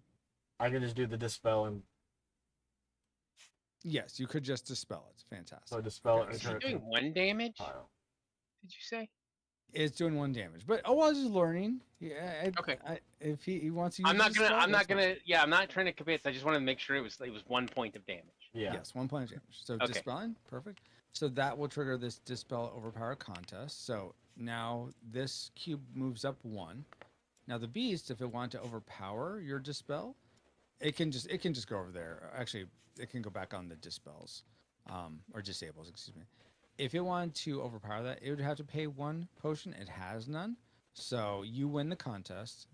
S3: I can just do the dispel and.
S1: Yes, you could just dispel it. Fantastic.
S3: So dispel it.
S5: Is he doing 1 damage? Did you say?
S1: It's doing 1 damage, but Owaz is learning. Yeah.
S5: Okay.
S1: If he wants to use
S5: I'm not
S1: dispel,
S5: gonna.
S1: that's fine.
S5: Yeah, I'm not trying to convince. I just wanted to make sure it was 1 point of damage.
S3: Yeah.
S1: Yes, 1 point of damage. So
S5: Okay.
S1: dispelling, perfect. So that will trigger this dispel overpower contest. So now this cube moves up 1. Now the beast, if it wanted to overpower your dispel, it can just go over there. Actually, it can go back on the dispels, or disables, excuse me. If it wanted to overpower that, it would have to pay 1 potion. It has none, so you win the contest.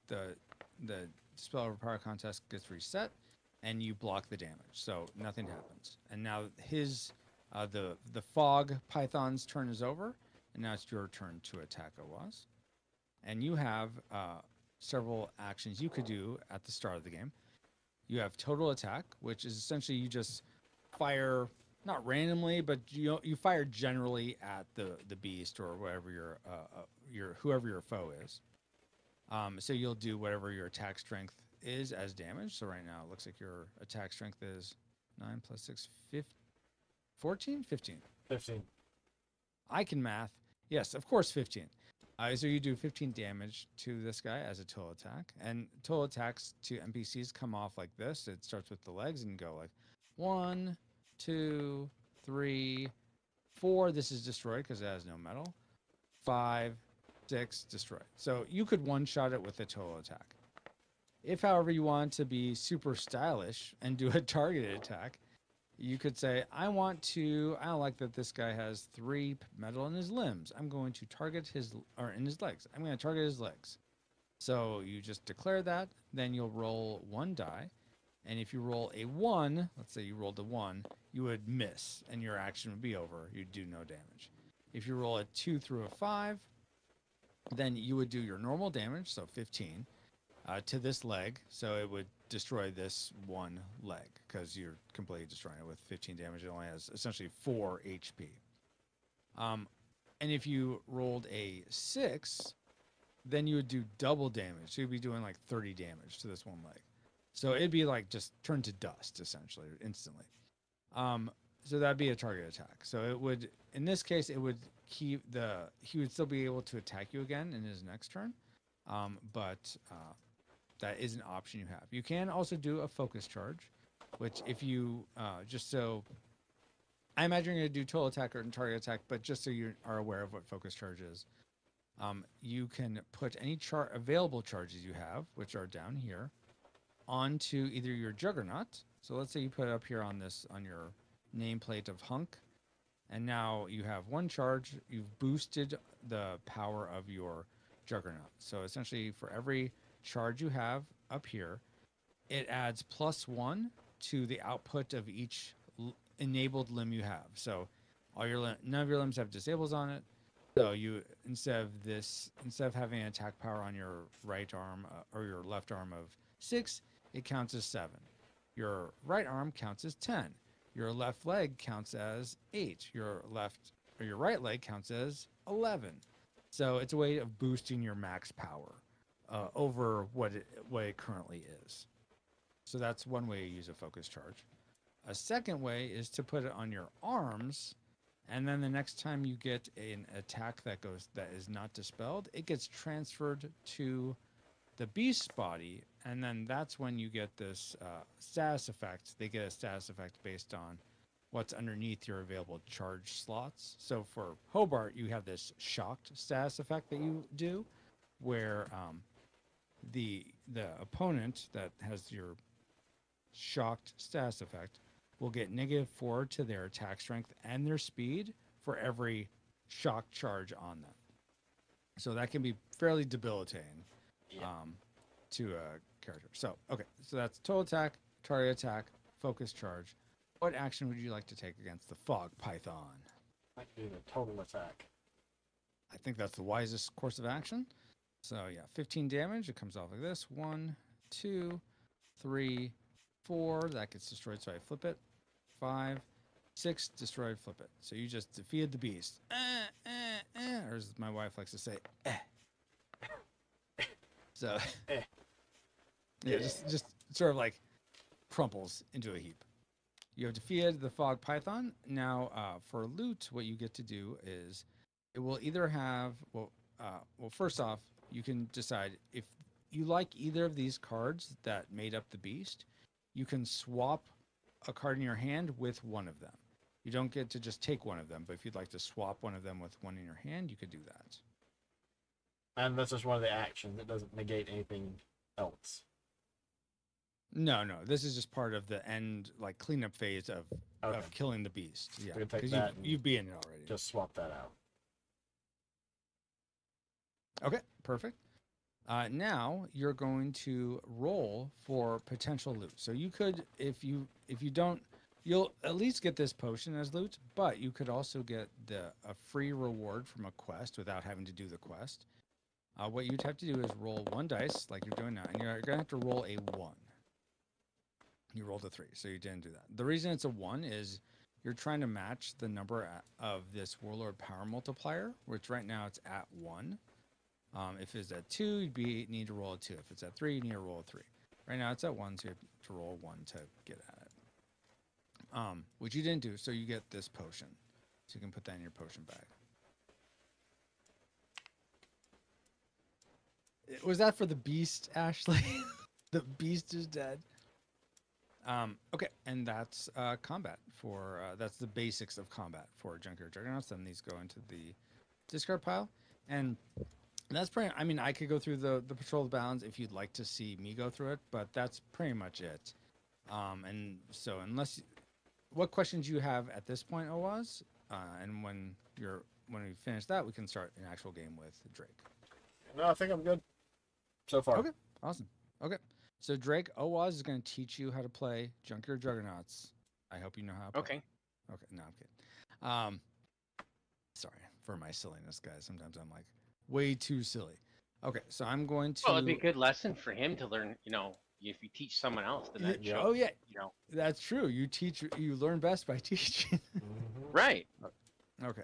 S1: The dispel overpower contest gets reset, and you block the damage, so nothing happens. And now his the fog python's turn is over, and now it's your turn to attack Owaz. And you have several actions you could do at the start of the game. You have total attack, which is essentially you just fire, not randomly, but you fire generally at the beast or whatever whoever your foe is. So you'll do whatever your attack strength is as damage. So right now it looks like your attack strength is 9 plus 6, 14? 15.
S3: 15.
S1: I can math. Yes, of course, 15. So you do 15 damage to this guy as a total attack. And total attacks to NPCs come off like this. It starts with the legs and go like 1, 2, 3, 4. This is destroyed because it has no metal. 5, 6, destroyed. So you could one-shot it with a total attack. If, however, you want to be super stylish and do a targeted attack, you could say, I don't like that this guy has 3 metal in his limbs. I'm going to target in his legs. I'm going to target his legs. So you just declare that, then you'll roll 1 die. And if you roll a 1, let's say you rolled a 1, you would miss and your action would be over. You'd do no damage. If you roll a 2 through a 5, then you would do your normal damage, so 15, to this leg. So it would destroy this one leg because you're completely destroying it with 15 damage. It only has essentially 4 HP. And if you rolled a 6, then you would do double damage. So you'd be doing like 30 damage to this one leg. So it'd be like just turned to dust essentially instantly. So that'd be a target attack. So it would, in this case, it would he would still be able to attack you again in his next turn. But that is an option you have. You can also do a focus charge, which if you just so I imagine you're going to do total attack or target attack, but just so you are aware of what focus charge is, you can put any available charges you have, which are down here, onto either your Juggernaut. So let's say you put it up here on your nameplate of Hunk, and now you have one charge. You've boosted the power of your Juggernaut. So essentially, for every charge you have up here, it adds +1 to the output of each enabled limb you have. So none of your limbs have disables on it. So you instead of having an attack power on your right arm or your left arm of 6, it counts as 7. Your right arm counts as 10. Your left leg counts as 8. Your right leg counts as 11. So it's a way of boosting your max power over what it currently is. So that's one way to use a focus charge. A second way is to put it on your arms, and then the next time you get an attack that is not dispelled, it gets transferred to the beast's body, and then that's when you get this status effect. They get a status effect based on what's underneath your available charge slots. So for Hobart, you have this shocked status effect that you do, where the opponent that has your shocked status effect will get -4 to their attack strength and their speed for every shock charge on them. So that can be fairly debilitating to a character. So, okay, so that's total attack, target attack, focus charge. What action would you like to take against the Fog Python?
S3: I can do the total attack.
S1: I think that's the wisest course of action. So, yeah, 15 damage. It comes off like this. 1, 2, 3, 4. That gets destroyed, so I flip it. 5, 6, destroyed, flip it. So you just defeated the beast. Or as my wife likes to say, So, yeah, just sort of like crumples into a heap. You have defeated the Fog Python. Now, for loot, what you get to do is it will either have, well, first off, you can decide if you like either of these cards that made up the beast, you can swap a card in your hand with one of them. You don't get to just take one of them, but if you'd like to swap one of them with one in your hand, you could do that.
S3: And that's just one of the actions. It doesn't negate anything else.
S1: No. This is just part of the end, like cleanup phase of killing the beast. Yeah,
S3: So you take
S1: because
S3: that
S1: you've been it already.
S3: Just swap that out.
S1: Okay, perfect. Now you're going to roll for potential loot. So you could, if you don't, you'll at least get this potion as loot, but you could also get a free reward from a quest without having to do the quest. What you'd have to do is roll 1 dice like you're doing now, and you're going to have to roll a 1. You rolled a 3, so you didn't do that. The reason it's a 1 is you're trying to match the number of this Warlord power multiplier, which right now it's at 1. If it's at 2, you'd need to roll a 2. If it's at 3, you need to roll a 3. Right now it's at 1, so you have to roll 1 to get at it. Which you didn't do, so you get this potion. So you can put that in your potion bag. Was that for the beast, Ashley? The beast is dead. Okay, and that's combat for that's the basics of combat for Junkyard Juggernauts. Then these go into the discard pile, and that's pretty. I mean, I could go through the patrol of bounds if you'd like to see me go through it, but that's pretty much it. And so what questions you have at this point, Owaz, and when we finish that, we can start an actual game with Drake.
S3: No, I think I'm good so far.
S1: Okay, awesome. Okay, so Drake, Owaz is going to teach you how to play Junkyard Juggernauts. I hope you know how to play. Okay, no, I'm kidding. Sorry for my silliness, guys. Sometimes I'm like way too silly. Okay, so I'm going to.
S5: Well, it'd be a good lesson for him to learn. If you teach someone else, then that
S3: Yeah.
S1: Oh yeah,
S5: shows,
S1: that's true. You learn best by teaching.
S3: Mhm.
S5: Right.
S1: Okay,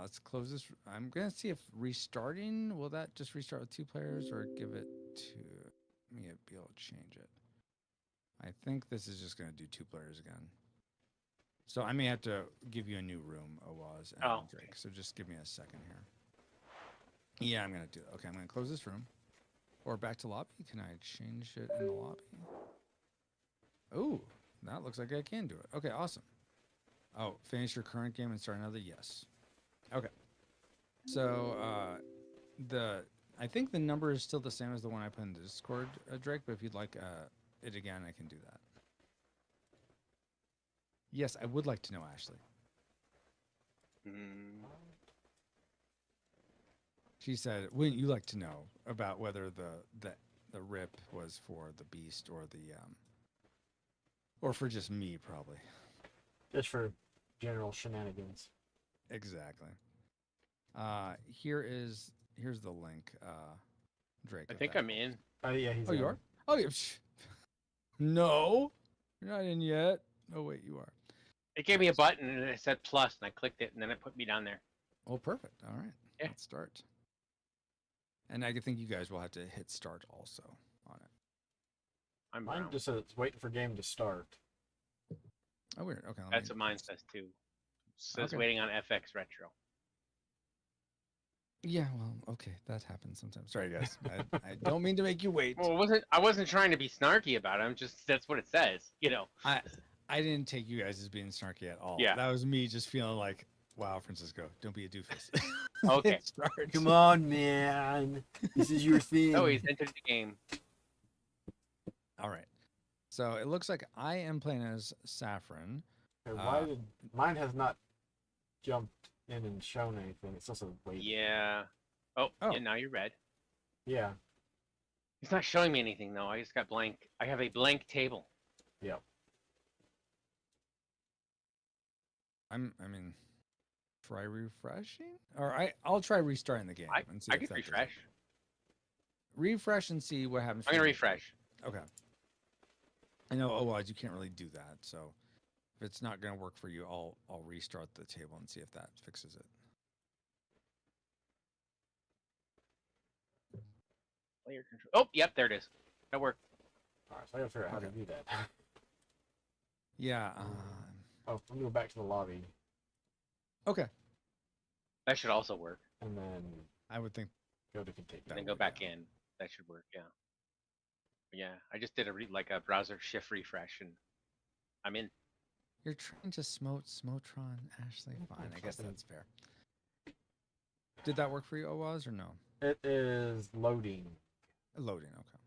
S1: let's close this. I'm gonna see if restarting will that just restart with 2 players or give it to me be able to change it. I think this is just gonna do 2 players again. So I may have to give you a new room, Owaz and
S5: Oh,
S1: Drake. So just give me a second here. Yeah, I'm gonna do it. Okay, I'm gonna close this room. Or back to lobby. Can I change it in the lobby? Oh, that looks like I can do it. Okay, awesome. Oh, finish your current game and start another? Yes. Okay. So I think the number is still the same as the one I put in the Discord, Drake, but if you'd like it again, I can do that. Yes, I would like to know, Ashley.
S5: Mm,
S1: She said, wouldn't you like to know about whether the rip was for the beast or for just me, probably.
S3: Just for general shenanigans.
S1: Exactly. Here's the link, Drake.
S5: I
S1: of
S5: think
S1: that.
S5: I'm in.
S3: Oh yeah, he's
S1: Oh, you
S3: in.
S1: are? Oh, yeah. No, you're not in yet. Oh, wait, you are.
S5: It gave me a button and it said plus, and I clicked it, and then it put me down there.
S1: Oh, perfect. All right.
S5: Yeah.
S1: Let's start. And I think you guys will have to hit start also on it.
S5: I'm
S3: Mine
S5: brown.
S3: just says it's waiting for game to start.
S1: Oh, weird. Okay.
S5: That's what mine says too. It says
S1: Okay.
S5: waiting on FX Retro.
S1: Yeah, well, okay. That happens sometimes. Sorry, guys. I don't mean to make you wait.
S5: Well, I wasn't trying to be snarky about it. I'm just that's what it says.
S1: I didn't take you guys as being snarky at all.
S5: Yeah.
S1: That was me just feeling like, wow, Francisco, don't be a doofus.
S5: Okay.
S1: Hit start.
S3: Come on, man. This is your thing.
S5: Oh, he's entered the game.
S1: All right. So it looks like I am playing as Saffron.
S3: Okay, why did mine has not jumped in and shown anything? It's also wait.
S5: Yeah. Oh,
S1: Oh.
S5: yeah, now you're red.
S3: Yeah.
S5: It's not showing me anything though. I just got blank. I have a blank table.
S3: Yep.
S1: I mean, try refreshing? Or I'll try restarting the game and see
S5: I
S1: if
S5: could
S1: that does it.
S5: refresh.
S1: Refresh and see what happens.
S5: I'm
S1: for
S5: gonna
S1: you.
S5: refresh.
S1: Okay. I know otherwise you can't really do that. So if it's not gonna work for you, I'll restart the table and see if that fixes it.
S5: Player control. Oh, yep, there it is. That worked.
S3: Alright, so I gotta figure out how to
S1: Okay.
S3: do that.
S1: Yeah.
S3: Oh, let me go back to the lobby
S1: Okay.
S5: That should also work.
S3: and then
S1: I would think.
S3: go to continue.
S1: That
S5: Then
S1: would
S5: go
S1: be
S5: back
S1: fine.
S5: in. That should work. Yeah. Yeah. I just did a browser shift refresh and I'm in.
S1: You're trying to Smotron, Ashley.
S3: I'm
S1: Fine, I guess
S3: fucking-
S1: that's fair. Did that work for you, Owaz, or no?
S3: It is loading.
S1: Loading, okay.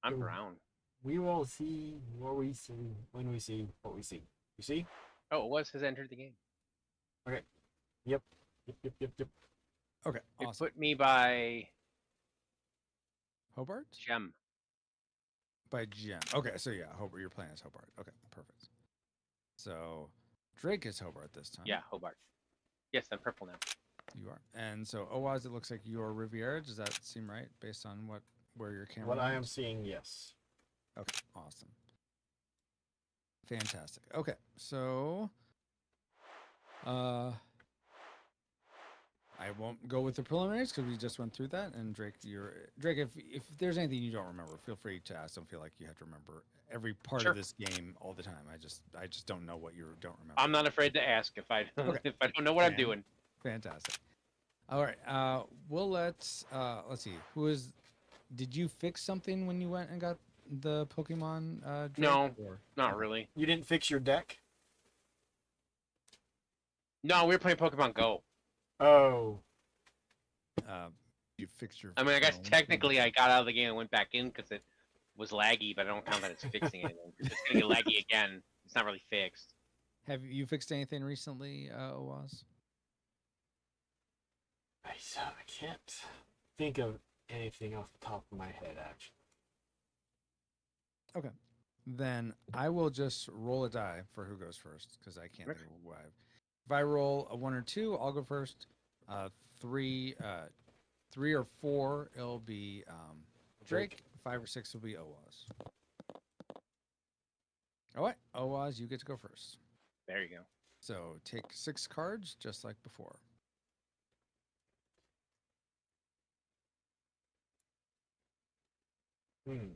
S5: I'm
S3: Ooh.
S5: brown.
S3: We will see what we see when we see what we see. You see?
S5: Oh, it has entered the game.
S3: Yep.
S1: Okay,
S5: It
S1: awesome.
S5: put me by
S1: Hobart?
S5: Gem.
S1: By Gem. Okay, so yeah, Hobart. You're playing as Hobart. Okay, perfect. So Drake is Hobart this time.
S5: Yeah, Hobart. Yes, I'm purple now.
S1: You are. And so Owaz, it looks like you're Riviera. Does that seem right based on where your camera
S3: What I am
S1: went?
S3: seeing, yes.
S1: Okay, awesome. Fantastic. Okay, so I won't go with the preliminaries because we just went through that. And Drake, if there's anything you don't remember, feel free to ask. Don't feel like you have to remember every part
S5: Sure.
S1: of this game all the time. I just don't know what you don't remember.
S5: I'm not afraid to ask if I
S1: Okay.
S5: if I don't know what I'm
S1: Man.
S5: doing.
S1: Fantastic. All right. We'll let's see. Did you fix something when you went and got the Pokemon? Drake,
S5: No.
S1: or-
S5: Not really.
S3: You didn't fix your deck?
S5: No, we were playing Pokemon Go.
S3: Oh.
S1: You fixed your.
S5: I mean, I guess
S1: phone?
S5: technically I got out of the game and went back in because it was laggy, but I don't count that as fixing anything. If it's gonna get laggy again, it's not really fixed.
S1: Have you fixed anything recently, Owaz?
S3: I can't think of anything off the top of my head, actually.
S1: Okay. Then I will just roll a die for who goes first because I can't
S5: Okay.
S1: think of why. If I roll a 1 or 2, I'll go first. 3, 3 or 4, it'll be Drake. 5 or 6 will be Oaz. All right, Oaz, you get to go first.
S5: There you go.
S1: So take 6 cards, just like before. And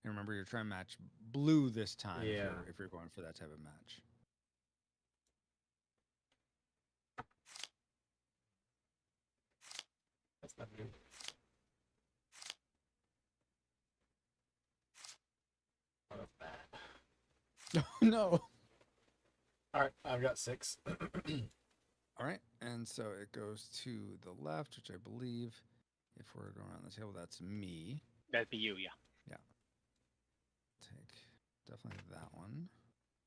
S1: remember, you're trying to match blue this time
S3: Yeah.
S1: if you're going for that type of match.
S3: That's not good. What a bad.
S1: No.
S3: All right, I've got 6.
S1: All right, and so it goes to the left, which I believe, if we're going around the table, that's me.
S5: That'd be you, yeah.
S1: Take definitely that one.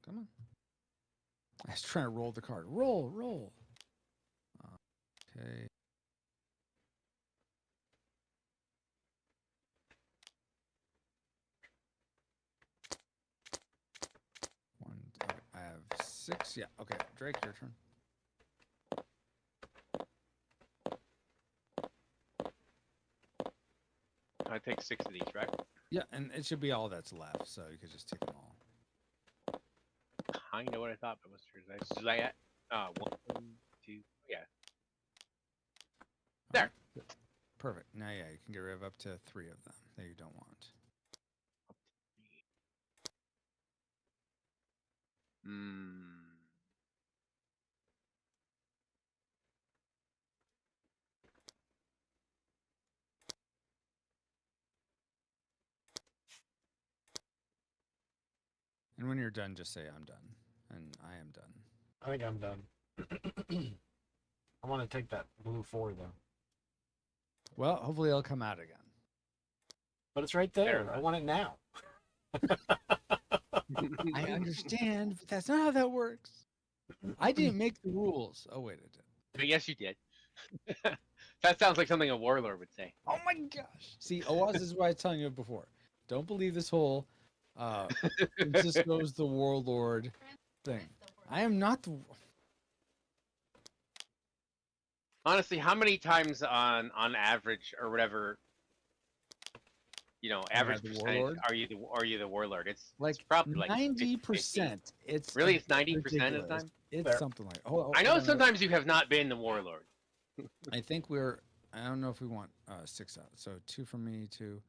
S1: Come on. I was trying to roll the card. Roll, roll. Okay. One. Okay, I have 6. Yeah. Okay, Drake, your turn.
S5: I take 6 of these, right?
S1: Yeah, and it should be all that's left, so you could just take them all.
S5: Kind of what I thought, but what's yours? Is that 1, 2, yeah. There.
S1: Perfect. Now, yeah, you can get rid of up to 3 of them that you don't want. And when you're done, just say, I'm done. And I am done.
S3: I think I'm done. I want to take that blue 4, though.
S1: Well, hopefully it'll come out again.
S3: But it's right there. I want it now.
S1: I understand, but that's not how that works. I didn't make the rules. Oh, wait, I did.
S5: But yes, you did. That sounds like something a warlord would say.
S1: Oh, my gosh. See, Oaz, this is what I was telling you before. Don't believe this whole Francisco's the warlord thing. I am not the...
S5: Honestly, how many times on average or whatever, average
S1: the
S5: percentage
S1: warlord?
S5: are you the warlord? It's
S1: Like
S5: probably like
S1: 90%.
S5: 50-50.
S1: It's
S5: Really, it's 90% of the
S1: ridiculous.
S5: time.
S1: It's
S3: Fair.
S1: something like. Oh,
S5: I know sometimes you have not been the warlord.
S1: I think we're. I don't know if we want 6 out. So 2 from me, 2.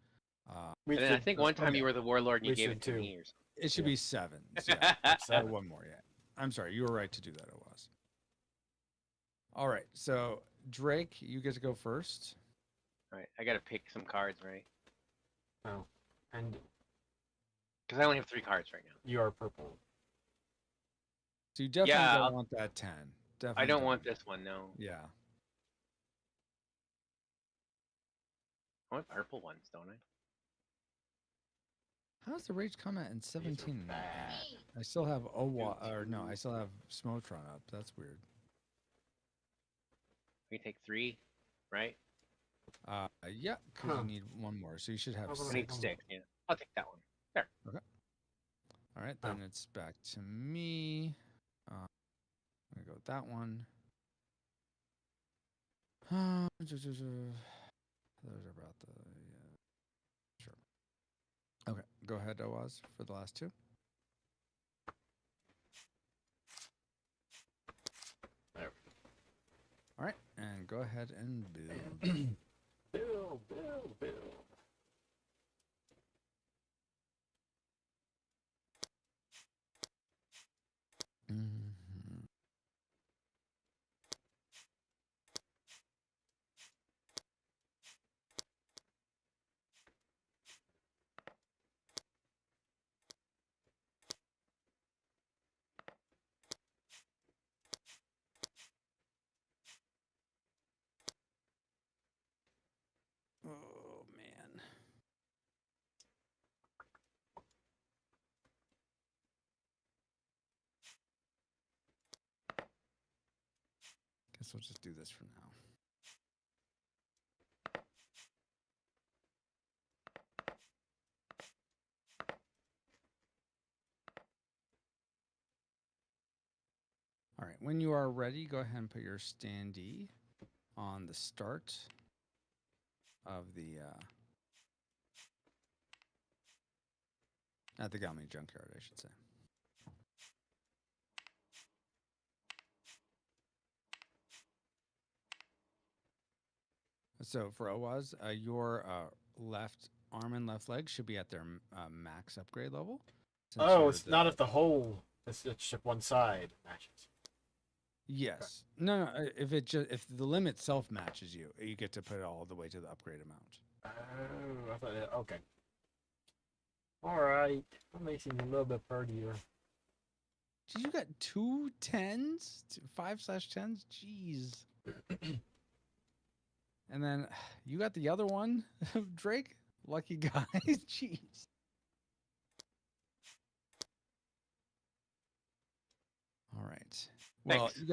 S5: And then I think one time you were the warlord and you
S3: We
S5: gave
S3: should
S5: it to
S3: too.
S5: me or something.
S1: It should
S3: Yeah.
S1: be 7. Yeah.
S3: Seven.
S1: One more yet. I'm sorry. You were right to do that. It was. All right. So Drake, you get to go first.
S5: All right, I gotta pick some cards, right?
S3: Oh. And
S5: Because I only have 3 cards right now.
S3: you are purple.
S1: So you definitely
S5: Yeah,
S1: don't want that 10. Definitely
S5: I don't want this one, no.
S1: Yeah.
S5: I want purple ones, don't I?
S1: How's the Rage Combat in 17?
S3: bad.
S1: I still have I still have Smotron up. That's weird.
S5: We take 3, right?
S1: Yeah, because
S3: Huh.
S1: you need 1 more, so you should have
S3: How about
S5: I
S1: 6.
S5: need 6. Yeah, I'll take that one. There.
S1: All right, then it's back to me. I'm gonna go with that one. Those are about the sure. Okay, go ahead, Oaz, for the last 2.
S3: There.
S1: All right, and go ahead and build.
S3: Bill.
S1: Mhm. Oh man. Guess we'll just do this for now. All right, when you are ready, go ahead and put your standee on the start of the at the Galmi junkyard, I should say. So for OWAS, your left arm and left leg should be at their max upgrade level.
S3: Oh, it's not at the whole. It's just one side matches.
S1: Yes. No. If if the limit itself matches you, you get to put it all the way to the upgrade amount.
S3: Oh, I thought okay. All right, that makes it a little bit prettier.
S1: Geez, you got 2 10s, 5/10s. Jeez. And then you got the other one, Drake. Lucky guy. Jeez. All right. Well,
S5: Thanks.
S1: you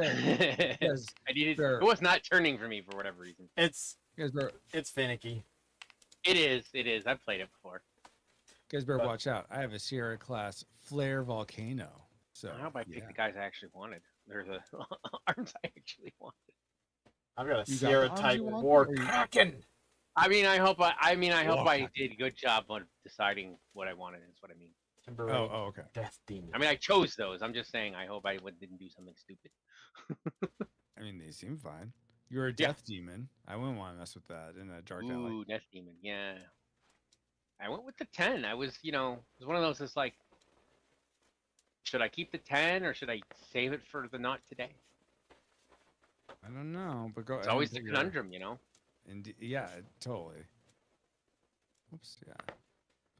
S1: guys
S5: I needed.
S1: Fair.
S5: It was not turning for me for whatever reason.
S3: It's
S1: better
S3: finicky.
S5: It is. It is. I've played it before.
S3: But-
S1: watch out. I have a Sierra class flare volcano. So
S5: I hope I picked
S1: yeah.
S5: the guys I actually wanted. They're the arms I actually wanted.
S3: I've got a
S1: You got
S3: Sierra
S1: the arms
S3: type
S1: you want,
S3: war
S1: or you-
S3: kraken.
S5: I mean, I hope I
S1: Whoa.
S5: did a good job of deciding what I wanted. Is what I mean.
S3: Timber
S1: Oh, okay.
S3: Death Demon.
S5: I mean, I chose those. I'm just saying. I hope I didn't do something stupid.
S1: I mean, they seem fine. You're a
S5: Yeah.
S1: death demon. I wouldn't want to mess with that in a dark alley.
S5: Ooh, Death Demon. Yeah. I went with the 10. I was, it was one of those. It's like, should I keep the 10 or should I save it for the not today?
S1: I don't know, but go.
S5: It's
S1: ahead
S5: always
S1: and
S5: the
S1: put your-
S5: conundrum.
S1: Yeah, totally. Oops. Yeah.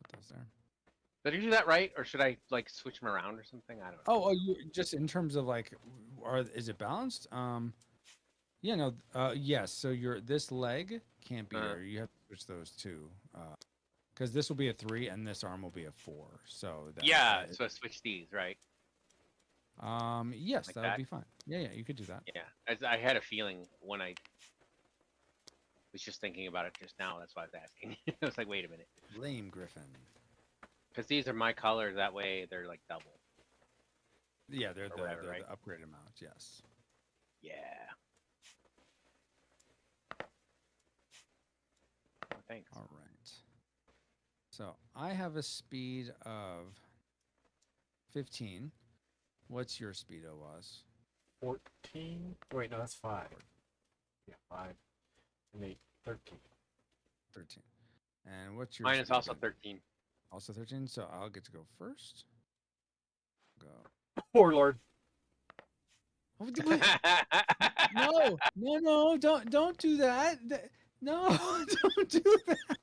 S1: Put those there.
S5: Did I do that right, or should I like switch them around or something? I don't know.
S1: Oh, you just in terms of like, is it balanced? Yeah, no, yes. So this leg can't be there. You have to switch those two, because this will be a 3 and this arm will be a 4. So
S5: Yeah, so I switch these, right?
S1: yes,
S5: Like
S1: that would
S5: that?
S1: be fine. Yeah, you could do that.
S5: Yeah, as I had a feeling when I was just thinking about it just now. That's why I was asking. I was like, wait a minute,
S1: Lame Griffin.
S5: because these are my colors. That way, they're like double.
S1: Yeah, they're
S5: Or
S1: the,
S5: whatever,
S1: they're
S5: right?
S1: the upgrade amount. Yes.
S5: Yeah. Oh, thanks.
S1: All right. So I have a speed of 15. What's your speed, OWAS?
S3: 14. Wait, no, that's 5. Yeah, 5 and 8. 13.
S1: 13. And what's your
S5: Mine is
S1: speed
S5: also
S1: again?
S5: 13.
S1: Also 13, so I'll get to go first. Go.
S3: Warlord.
S1: Oh, wait, no, don't do that. No, don't do that.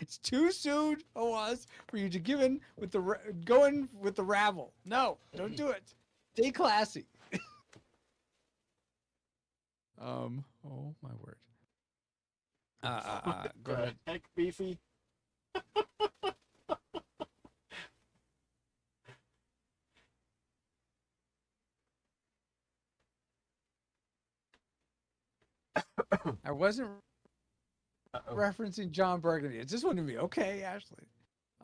S1: It's too soon, OWAS, for you to go in with the rabble. No, don't do it. Stay classy. Oh my word. Go ahead.
S3: Heck, Beefy.
S1: I wasn't
S3: Uh-oh.
S1: referencing John Burgundy. It just wouldn't be okay, Ashley.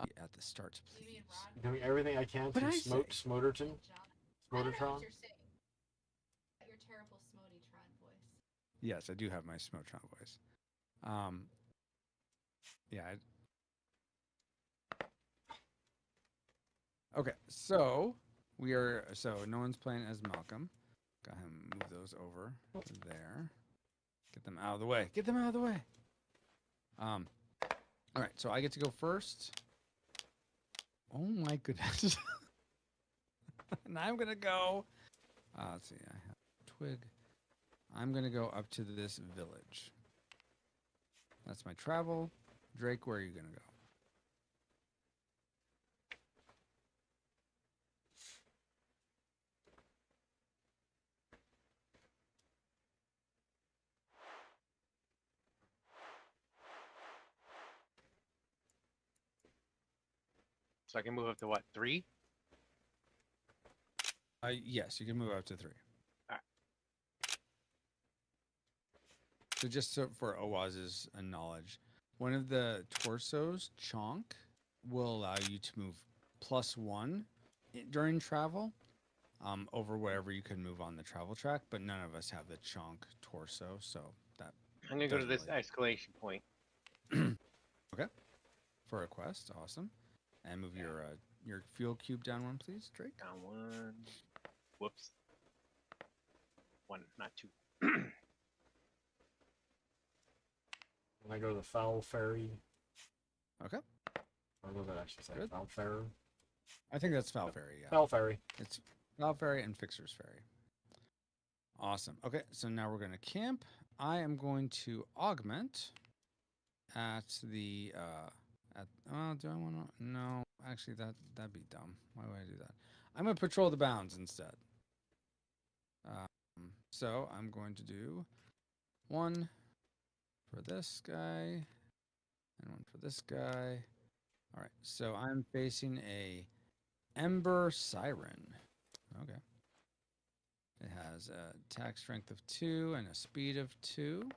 S1: At the start,
S4: You mean
S1: please.
S4: Ron?
S3: Doing everything I can
S1: What'd
S3: to
S1: I
S3: smoke
S1: say?
S3: Smoderton.
S4: John. I don't know
S3: Smototron.
S4: what you're saying. Your terrible Smotitron voice.
S1: Yes, I do have my Smotron voice. Yeah. Okay, so no one's playing as Malcolm. Got him move those over there. Get them out of the way. Get them out of the way. All right, so I get to go first. Oh my goodness. And I'm gonna go. Let's see. I have twig. I'm gonna go up to this village. That's my travel. Drake, where are you gonna go?
S5: So I can move up to what, 3?
S1: Yes, you can move up to 3.
S5: Alright.
S1: So just for OWAS's knowledge, one of the torsos, Chonk, will allow you to move +1 during travel. over wherever you can move on the travel track, but none of us have the chonk torso, so that
S5: I'm gonna go to
S1: doesn't
S5: this escalation point.
S1: okay. For a quest, awesome. And move your fuel cube down one, please, Drake.
S5: Down one. Whoops. One, not two.
S3: And I go to the Foul Ferry.
S1: Okay.
S3: Or what did that actually say?
S1: Good.
S3: Foul Ferry?
S1: I think that's Foul Ferry, yeah.
S3: Foul Ferry.
S1: It's Foul Ferry and Fixer's Ferry. Awesome. Okay, so now we're going to camp. I am going to augment at the do I want to? No, actually that'd be dumb. Why would I do that? I'm going to patrol the bounds instead. So I'm going to do one for this guy and one for this guy. All right, so I'm facing a Ember Siren. Okay. It has a attack strength of 2 and a speed of 2.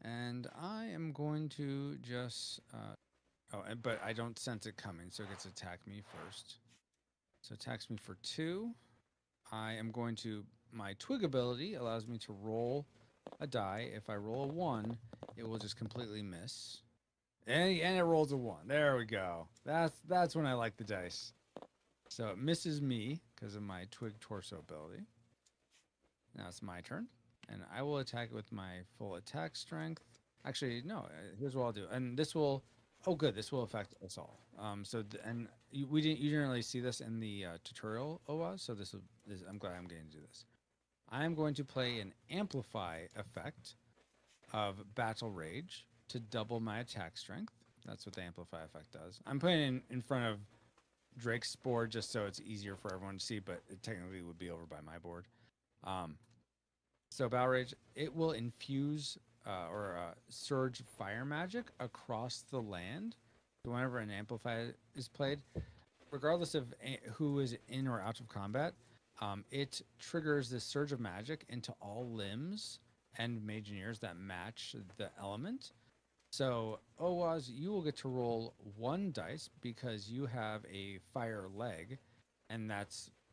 S1: And I am going to just... but I don't sense it coming, so it gets to attack me first. So it attacks me for 2. I am going to... My Twig ability allows me to roll a die. If I roll a 1, it will just completely miss. And it rolls a 1. There we go. That's when I like the dice. So it misses me because of my Twig Torso ability. Now it's my turn. And I will attack it with my full attack strength. Actually, no. Here's what I'll do. And this will... Oh, good. This will affect us all. You didn't really see this in the tutorial, OWASP, so I'm glad I'm getting to do this. I'm going to play an Amplify effect of Battle Rage to double my attack strength. That's what the Amplify effect does. I'm putting it in front of Drake's board just so it's easier for everyone to see, but it technically would be over by my board. So Battle Rage, it will infuse surge fire magic across the land. So whenever an Amplify is played, regardless of who is in or out of combat, it triggers this surge of magic into all limbs and Mageneers that match the element. So, Owaz, you will get to roll 1 dice because you have a fire leg, and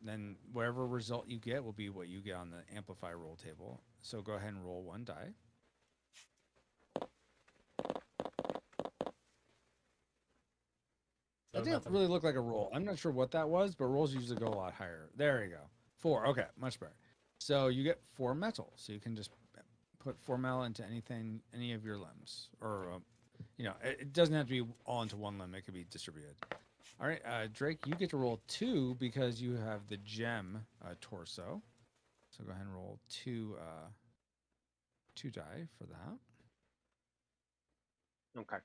S1: then whatever result you get will be what you get on the Amplify roll table. So go ahead and roll 1 die. That didn't really look like a roll. I'm not sure what that was, but rolls usually go a lot higher. There you go. 4. Okay, much better. So you get 4 metal. So you can just put 4 metal into any of your limbs. Or, it doesn't have to be all into one limb. It could be distributed. All right, Drake, you get to roll 2 because you have the gem torso. So go ahead and roll 2 die for that.
S5: Okay.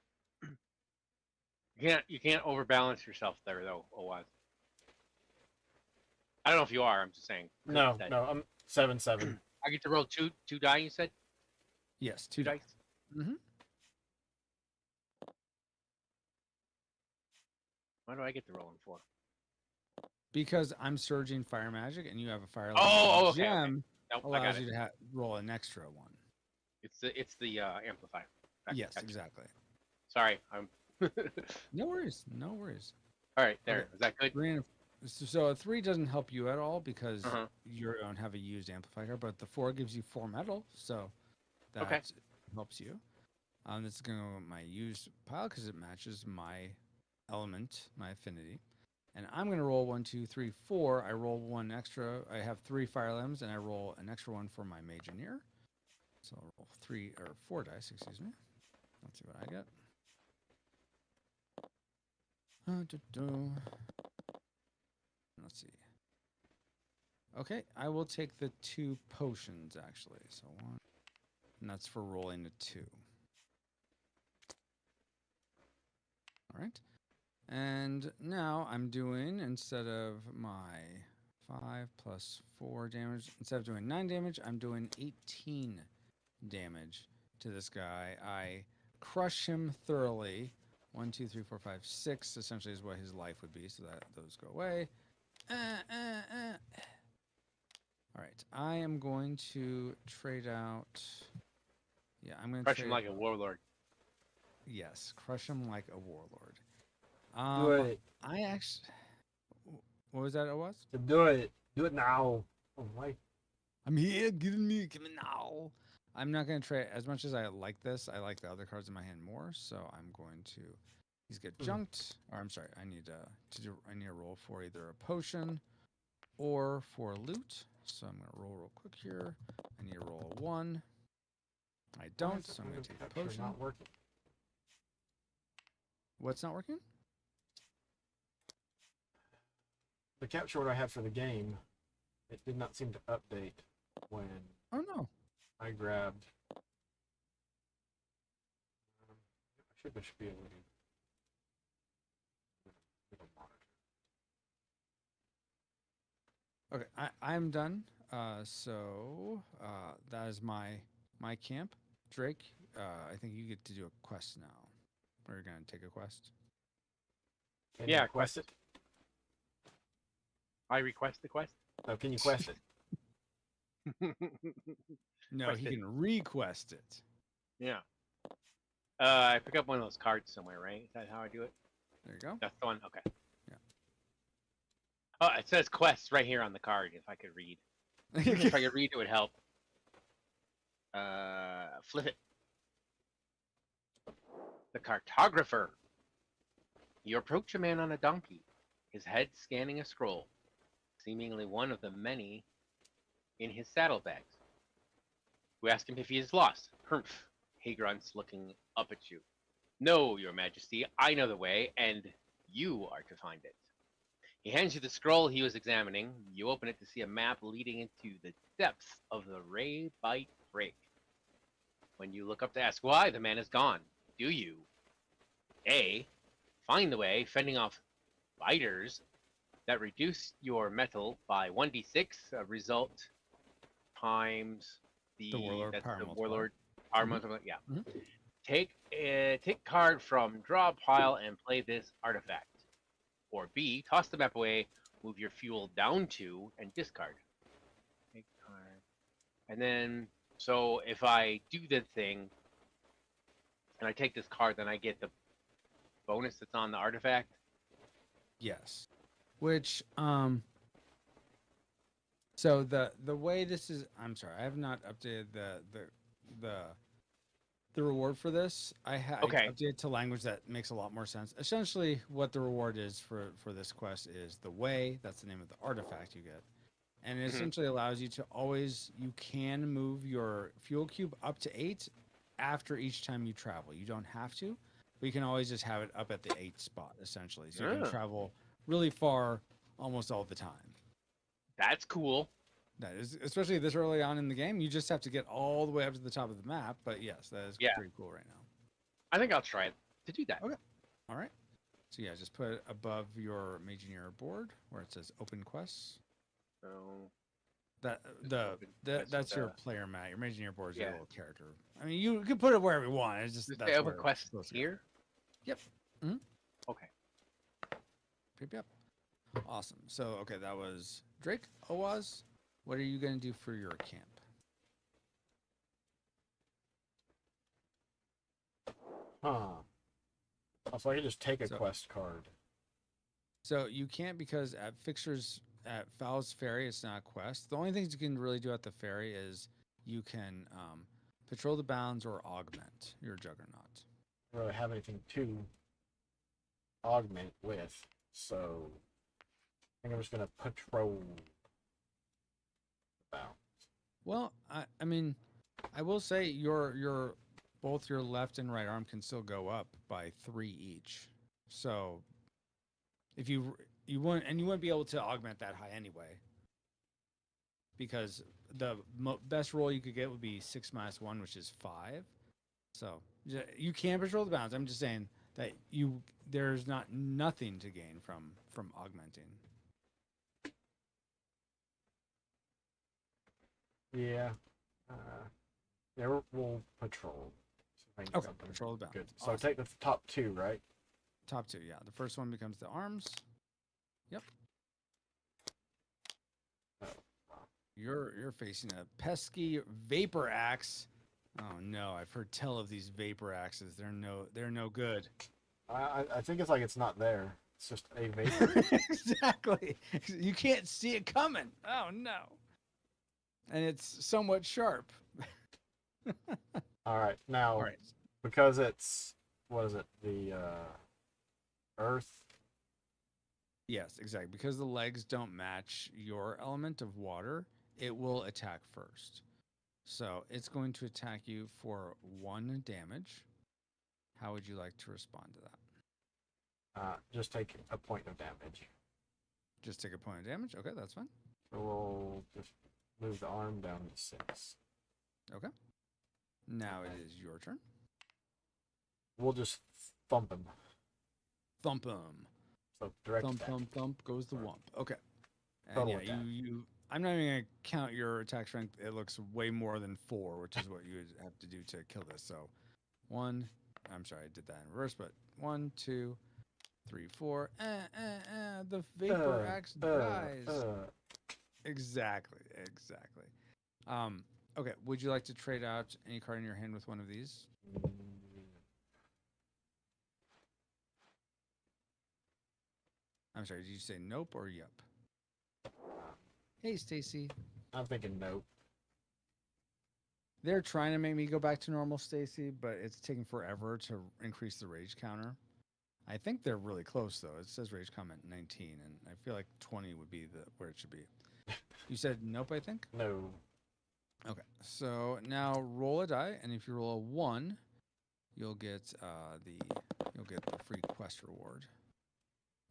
S5: You can't overbalance yourself there though, Owaz. I don't know if you are. I'm just saying.
S3: No, I'm 7/7.
S5: I get to roll two die. You said
S1: yes,
S5: 2 dice.
S1: Mm-hmm.
S5: Why do I get to roll in 4?
S1: Because I'm surging fire magic, and you have a fire
S5: okay,
S1: gem.
S5: Nope,
S1: allows you to roll an extra 1.
S5: It's the amplify.
S1: Yes,
S5: Gotcha.
S1: exactly.
S5: Sorry, I'm.
S1: No worries.
S5: All right, there.
S1: Okay.
S5: Is that good?
S1: So a 3 doesn't help you at all because you don't have a used amplifier, but the 4 gives you 4 metal, so that helps you. This is going to go with my used pile because it matches my element, my affinity. And I'm going to roll 1, 2, 3, 4. I roll 1 extra. I have 3 fire limbs, and I roll an extra 1 for my Mageneer. So I'll roll 4 dice, excuse me. Let's see what I get. Let's see. Okay, I will take the 2 potions, actually. So 1, and that's for rolling a 2. All right. And now I'm doing, instead of my 5 plus 4 damage, instead of doing 9 damage, I'm doing 18 damage to this guy. I crush him thoroughly. 1, 2, 3, 4, 5, 6 essentially is what his life would be, so that those go away. All right, I am going to trade out. Yeah, I'm going to
S5: crush him like a warlord.
S1: Yes, crush him like a warlord.
S3: Wait.
S1: I actually. What was that? It was.
S3: To do it. Do it now. Oh my.
S1: I'm here. Give me now. I'm not gonna trade as much as I like this. I like the other cards in my hand more, so I'm going to. These get junked. Or I'm sorry. I need to do. I need to roll for either a potion or for loot. So I'm gonna roll real quick here. I need to roll a 1. I don't, so I'm gonna take the potion.
S3: Not working.
S1: What's not working?
S3: The capture order I had for the game, it did not seem to update when
S1: Oh no.
S3: I grabbed. I should be able to.
S1: Okay, I'm done. So that is my camp. Drake, I think you get to do a quest now. We're gonna take a quest.
S3: Can you quest it?
S5: I request the quest.
S3: No, can you quest it?
S1: No,
S5: Quest
S1: he
S5: it.
S1: can request it.
S5: Yeah. I pick up one of those cards somewhere, right? Is that how I do it?
S1: There you go.
S5: That's the one. Okay.
S1: Yeah.
S5: Oh, it says quests right here on the card. If I could read, if I could read, it would help. Flip it. The cartographer. You approach a man on a donkey, his head scanning a scroll, seemingly one of the many in his saddlebags. You ask him if he is lost. Humph, he grunts, looking up at you. No, your majesty, I know the way, and you are to find it. He hands you the scroll he was examining. You open it to see a map leading into the depths of the Ray Bite Break. When you look up to ask why, the man is gone. Do you? A. Find the way, fending off biters that reduce your metal by 1d6, result times the
S1: warlord power multiplier.
S5: warlord power multiplier. Yeah.
S1: Mhm.
S5: Take card from draw pile and play this artifact. Or B, toss the map away, move your fuel down 2, and discard. Take card. And then, so if I do the thing, and I take this card, then I get the bonus that's on the artifact.
S1: Yes. Which so the way this is, I'm sorry, I have not updated the reward for this. I
S5: Okay.
S1: updated to language that makes a lot more sense. Essentially, what the reward is for this quest is the way. That's the name of the artifact you get, and it essentially allows you to always, you can move your fuel cube up to 8 after each time you travel. You don't have to, but you can always just have it up at the 8th spot essentially, so you can travel really far almost all the time.
S5: That's cool.
S1: That is, especially this early on in the game, you just have to get all the way up to the top of the map. But yes, that is pretty cool right now.
S5: I think I'll try to do that.
S1: Okay. All right. So yeah, just put it above your Mageneer board where it says open quests.
S5: So
S1: That's your player mat. Your Mageneer board is your little character. I mean, you can put it wherever you want. It's just that's
S5: open quest here.
S1: Yep. Mm-hmm.
S5: Okay.
S1: Yep. Awesome. So okay, that was Drake. Oaz, what are you gonna do for your camp?
S3: Huh. Oh, so I can just take a quest card.
S1: So you can't, because at fixtures at Fowl's Ferry, it's not a quest. The only things you can really do at the ferry is you can patrol the bounds or augment your Juggernaut.
S3: I don't really have anything to augment with, so I think I'm just gonna patrol the bounds.
S1: Well, I mean, I will say your both your left and right arm can still go up by 3 each. So if you wouldn't be able to augment that high anyway, because the best roll you could get would be 6 - 1, which is 5. So you can patrol the bounds. I'm just saying that there's nothing to gain from augmenting.
S3: Yeah. Yeah, we'll patrol.
S1: Okay, patrol the bounds.
S3: Good. So
S1: Awesome.
S3: take the top 2, right?
S1: Top 2, yeah. The first one becomes the arms. Yep.
S3: Oh.
S1: You're facing a pesky vapor axe. Oh no, I've heard tell of these vapor axes. They're no good.
S3: I think it's like it's not there. It's just a vapor.
S1: Exactly. You can't see it coming. Oh no. And it's somewhat sharp.
S3: All right, now
S1: All right.
S3: because it's what is it? The earth.
S1: Yes, exactly. Because the legs don't match your element of water, it will attack first. So it's going to attack you for 1 damage. How would you like to respond to that?
S3: Just take a point of damage.
S1: Just take a point of damage? Okay, that's fine.
S3: So we'll just move the arm down to 6.
S1: Okay. Now it is your turn.
S3: We'll just thump him.
S1: Thump him.
S3: So direct
S1: Thump,
S3: attack.
S1: thump, thump goes the wump. Okay. And
S3: Total
S1: yeah,
S3: attack.
S1: I'm not even gonna count your attack strength. It looks way more than 4, which is what you would have to do to kill this. So 1, I'm sorry, I did that in reverse, but 1, 2, 3, 4. The vapor axe dies. Exactly. Okay. Would you like to trade out any card in your hand with one of these? I'm sorry. Did you say nope or yep? Hey, Stacy.
S3: I'm thinking nope.
S1: They're trying to make me go back to normal, Stacy, but it's taking forever to increase the rage counter. I think they're really close though. It says rage comment 19, and I feel like 20 would be where it should be. You said nope, I think.
S3: No.
S1: Okay, so now roll a die, and if you roll a 1, you'll get the free quest reward.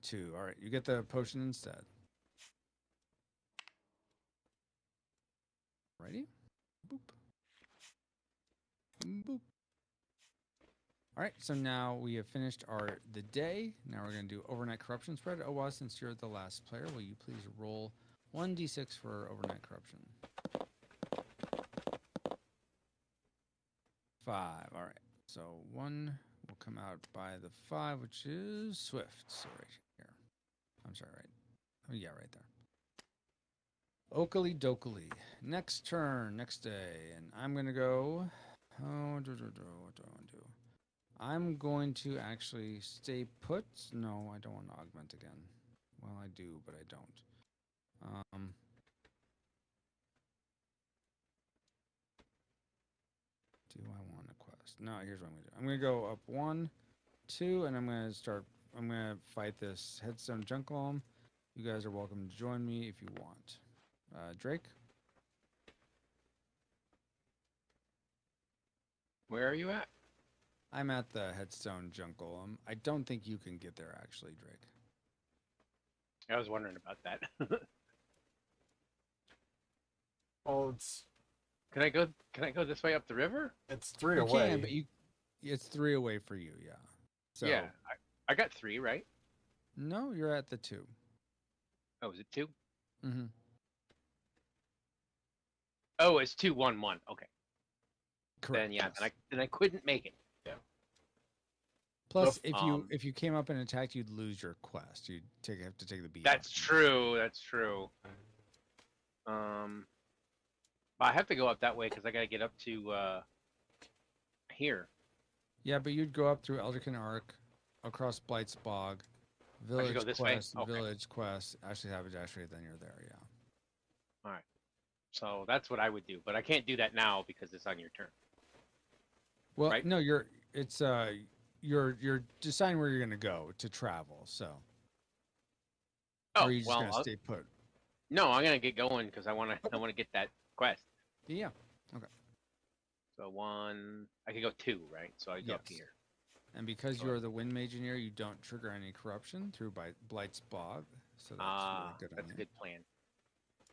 S1: 2. All right, you get the potion instead. Ready? Boop. Boop. All right, so now we have finished the day. Now we're going to do overnight corruption spread. Owa, since you're the last player, will you please roll 1d6 for overnight corruption? 5. All right, so 1 will come out by the 5, which is Swift. So right here. I'm sorry, right? Oh, yeah, right there. Oakley dokley. Next turn, next day, and I'm going to go. What do I want to do? I'm going to actually stay put. No, I don't want to augment again. Well, I do, but I don't. Do I want a quest? No, here's what I'm going to do. I'm going to go up 1, 2, and I'm going to fight this headstone junk golem. You guys are welcome to join me if you want. Drake?
S5: Where are you at?
S1: I'm at the headstone junk golem. I don't think you can get there, actually, Drake.
S5: I was wondering about that.
S3: Well, it's
S5: Can I go this way up the river?
S3: 3
S1: You
S3: away.
S1: can, but it's 3 away for you, yeah. So,
S5: Yeah, I got 3, right?
S1: No, you're at the 2.
S5: Oh, is it 2?
S1: Mm-hmm.
S5: Oh, it's 2, 1, 1. Okay.
S1: Correct.
S5: Then yeah,
S1: yes.
S5: then I couldn't make it.
S1: Plus,
S5: So,
S1: if you came up and attacked, you'd lose your quest. You'd have to take the beat.
S5: That's true. That's true. But I have to go up that way because I gotta get up to here.
S1: Yeah, but you'd go up through Eldrican Arc, across Blight's Bog, Village
S5: go this way?
S1: Quest,
S5: Okay.
S1: Village Quest, Ashley Haberdashery, then you're there, yeah.
S5: All right. So that's what I would do, but I can't do that now because it's on your turn.
S1: Well,
S5: Right?
S1: no, you're deciding where you're gonna go to travel, so.
S5: Oh,
S1: or are you just
S5: well,
S1: gonna stay put?
S5: no, I'm gonna get going because I wanna get that quest.
S1: Yeah.
S5: So 1, I could go 2, right? So I go up
S1: Yes.
S5: here.
S1: And because
S5: Sure.
S1: you're the Wind Mageneer, you don't trigger any corruption through Blight's Bog, so that's really good on
S5: That's a
S1: you.
S5: good plan.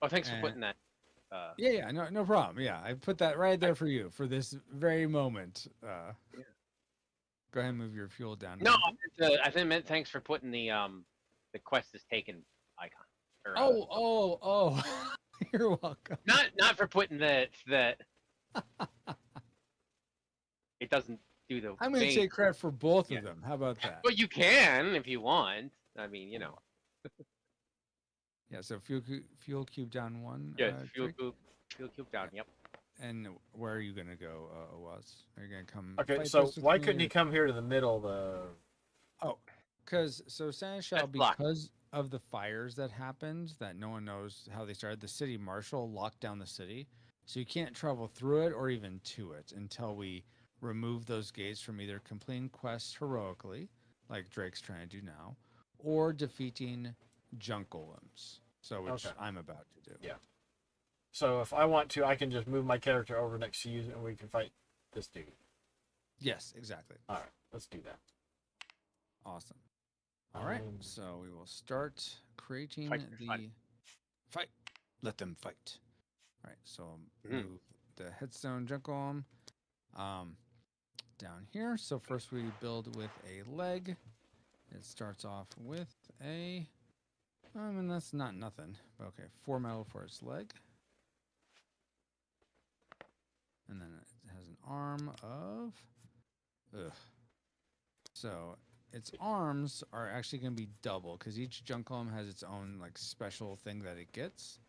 S5: Oh, thanks for
S1: And-
S5: putting that.
S1: Yeah, no problem. Yeah, I put that right there for you for this very moment.
S5: Yeah.
S1: Go ahead and move your fuel down.
S5: No, I meant thanks for putting the quest is taken icon. Or,
S1: Oh! You're welcome.
S5: not for putting the it doesn't do the.
S1: I'm going to
S5: main-
S1: take credit for both
S5: Yeah.
S1: of them. How about that?
S5: Well, you can if you want. I mean, you know.
S1: Yeah. So fuel cube down 1.
S5: Yeah, fuel
S1: Drake?
S5: cube down. Yep.
S1: And where are you going to go, Oaz? Are you going to come?
S3: Okay,
S1: fight
S3: so
S1: this with
S3: why
S1: me,
S3: couldn't
S1: or-
S3: he come here to the middle?
S1: Because so Seneschal,
S5: That's blocked.
S1: because of the fires that happened, that no one knows how they started, the city marshal locked down the city, so you can't travel through it or even to it until we remove those gates from either completing quests heroically, like Drake's trying to do now, or defeating junk golems. So which
S3: Okay.
S1: I'm about to do.
S3: Yeah. So if I want to, I can just move my character over next to you, and we can fight this dude.
S1: Yes, exactly.
S3: All right, let's do that.
S1: Awesome. All right,
S3: Um,
S1: so we will start creating
S5: Fight for
S1: the
S5: fun.
S1: fight. Let them fight. All right, so
S5: Mhm.
S1: move the headstone junk golem down here. So first we build with a leg. It starts off with a, and that's not nothing. But okay, 4 metal for its leg, and then it has an arm of, ugh. So its arms are actually going to be double because each junk golem has its own like special thing that it gets.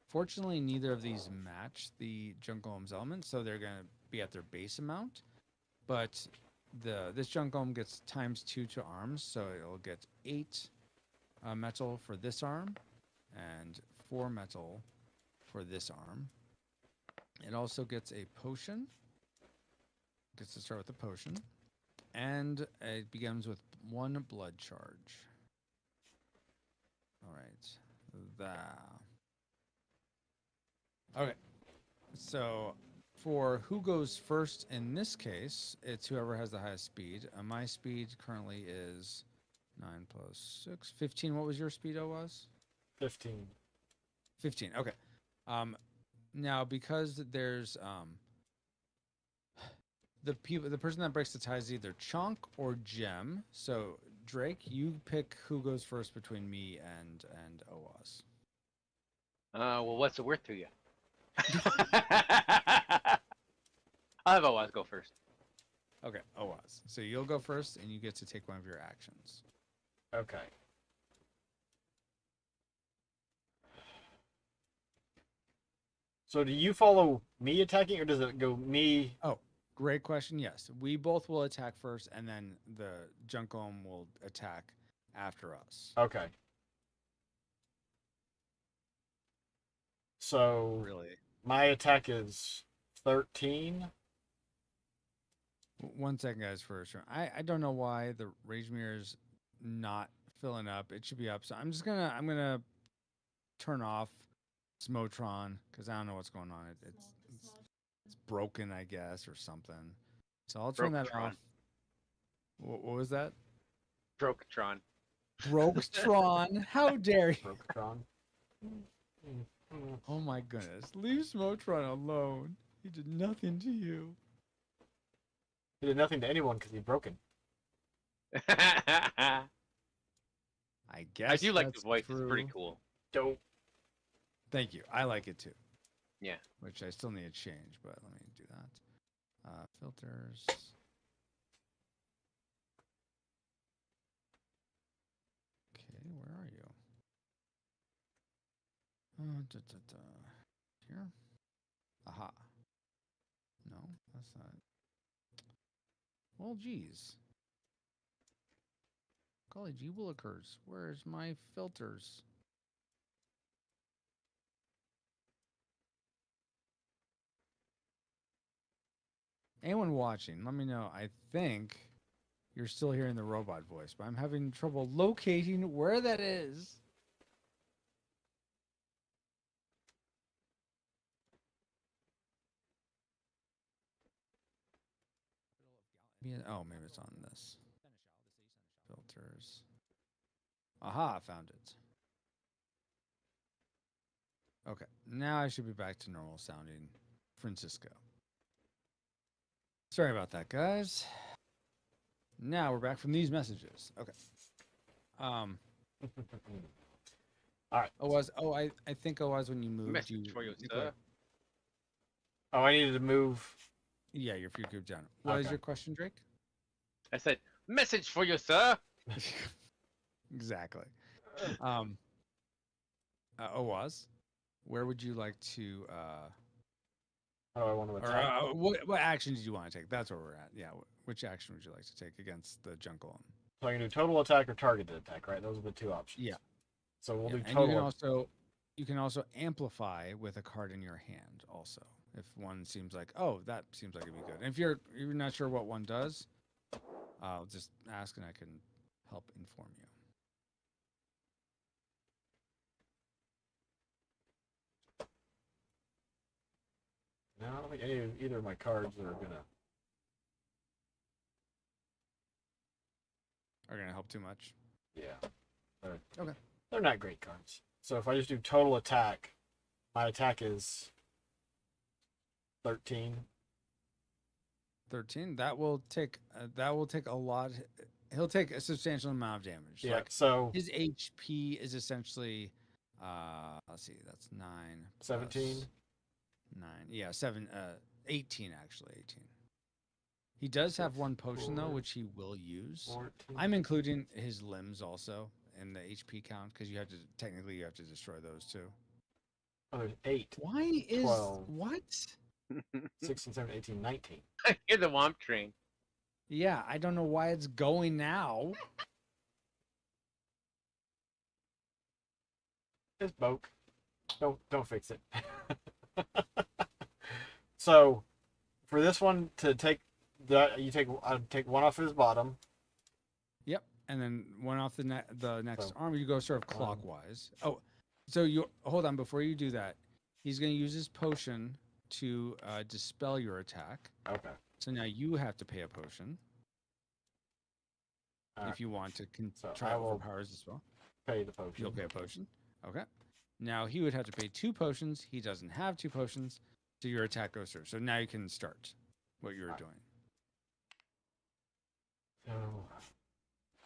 S1: Fortunately, neither of these match the junk golem's elements, so they're going to be at their base amount. But this junk golem gets ×2 to arms, so it'll get 8 metal for this arm and 4 metal for this arm. It also gets a potion. Gets to start with a potion. And it begins with 1 blood charge. All right. Okay. So for who goes first in this case, it's whoever has the highest speed. My speed currently is 9 plus 6. 15. What was your speed, was?
S3: 15.
S1: 15. Okay. Now because there's the person that breaks the tie is either Chunk or Gem. So Drake, you pick who goes first between me and Oaz.
S5: Well, what's it worth to you? I'll have Oaz go first.
S1: Okay, Oaz. So you'll go first, and you get to take one of your actions.
S3: Okay. So do you follow me attacking, or does it go me?
S1: Oh, great question. Yes, we both will attack first, and then the junk golem will attack after us.
S3: Okay. So
S1: Really?
S3: my attack is 13.
S1: 1 second, guys. First, I don't know why the rage mirror is not filling up. It should be up. So I'm gonna turn off Smotron because I don't know what's going on. It's broken, I guess, or something. So I'll turn that
S5: Broketron.
S1: off. What was that?
S5: Broketron.
S1: Broketron. How dare you?
S3: Broketron.
S1: Oh my goodness. Leave Smotron alone. He did nothing to you.
S3: He did nothing to anyone because he's broken.
S1: I guess
S5: I do like the
S1: that's
S5: voice. It's pretty
S1: true.
S5: cool.
S3: Dope.
S1: Thank you. I like it too.
S5: Yeah.
S1: Which I still need to change, but let me do that. Filters. Okay, where are you? Here? Aha. No, that's not. Well, geez. Golly gee willikers. Where's my filters? Anyone watching, let me know. I think you're still hearing the robot voice, but I'm having trouble locating where that is. Oh, maybe it's on this. Filters. Aha, I found it. Okay, now I should be back to normal sounding Francisco. Sorry about that, guys. Now we're back from these messages. Okay.
S3: All right.
S1: I think when you moved,
S5: Message for you, sir.
S3: Oh, I needed to move.
S1: Yeah, your few group down. What is
S3: Okay.
S1: your question, Drake?
S5: I said, message for you, sir.
S1: Exactly. Oaz, where would you like to
S3: How do I want to
S1: or
S3: attack?
S1: what action did you want to take? That's where we're at. Yeah, which action would you like to take against the junk golem?
S3: So I can do total attack or targeted attack, right? Those are the two options.
S1: Yeah.
S3: So we'll
S1: Yeah,
S3: do
S1: and
S3: total.
S1: you can also amplify with a card in your hand also. If one seems like, oh, that seems like it'd be good. And if you're not sure what one does, I'll just ask and I can help inform you.
S3: No, I don't think either of my cards are gonna.
S1: Are gonna help too much.
S3: Yeah.
S1: Okay.
S3: They're not great cards. So if I just do total attack, my attack is 13.
S1: 13. That will take a lot. He'll take a substantial amount of damage.
S3: Yeah.
S1: Like
S3: So
S1: his HP is essentially let's see, that's 9 plus
S3: 17.
S1: 9. Yeah, 18 actually, 18. He does have one potion though, which he will use.
S3: 14.
S1: I'm including his limbs also in the HP count because you have to destroy those too.
S3: Oh, there's 8.
S1: Why is
S3: 12.
S1: what?
S3: 16, 17, 18, 19.
S5: You're the Womp Train.
S1: Yeah, I don't know why it's going now.
S3: It's broke. Don't fix it. So for this one to take I take one off his bottom.
S1: Yep, and then one off the next
S3: So,
S1: arm. You go sort of clockwise. Oh, so you hold on before you do that. He's going to use his potion to dispel your attack.
S3: Okay.
S1: So now you have to pay a potion if you want to try
S3: I will
S1: overpower as well.
S3: pay the potion.
S1: You'll pay a potion. Okay. Now he would have to pay 2 potions. He doesn't have 2 potions, so your attack goes through. So now you can start what you were doing.
S3: So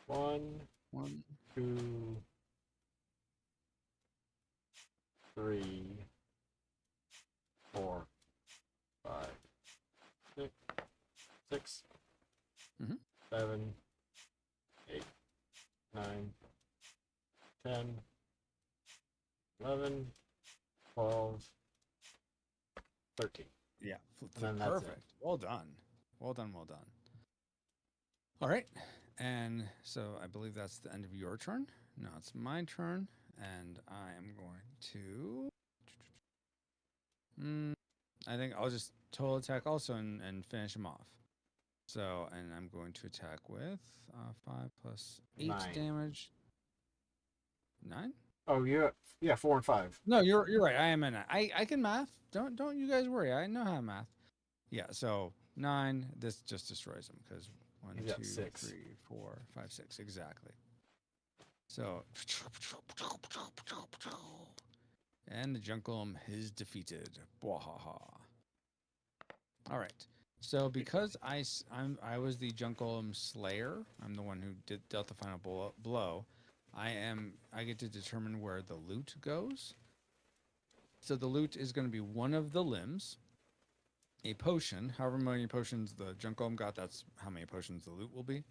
S3: 1,
S1: 1,
S3: 2, 3, 4, 5, 6,
S1: Mhm.
S3: 7, 8, 9, 10, 11, 12, 13.
S1: Yeah,
S3: then that's it.
S1: perfect. Well done. Well done. Well done. All right. And so I believe that's the end of your turn. Now it's my turn, and I am going to. I think I'll just total attack also and finish him off. So, and I'm going to attack with 5 plus 8
S3: 9.
S1: damage. 9?
S3: Oh, yeah, 4 and 5.
S1: No, you're right. I am in it. I can math. Don't you guys worry. I know how to math. Yeah. So 9. This just destroys him because 1,
S3: He's got
S1: 2,
S3: 6.
S1: 3, 4, 5, 6. Exactly. So, and the Junkolum is defeated. Bwahaha. All right. So because I was the Junkolum Slayer, I'm the one who dealt the final blow. I get to determine where the loot goes. So the loot is going to be one of the limbs, a potion, however many potions the Junkolum got, that's how many potions the loot will be,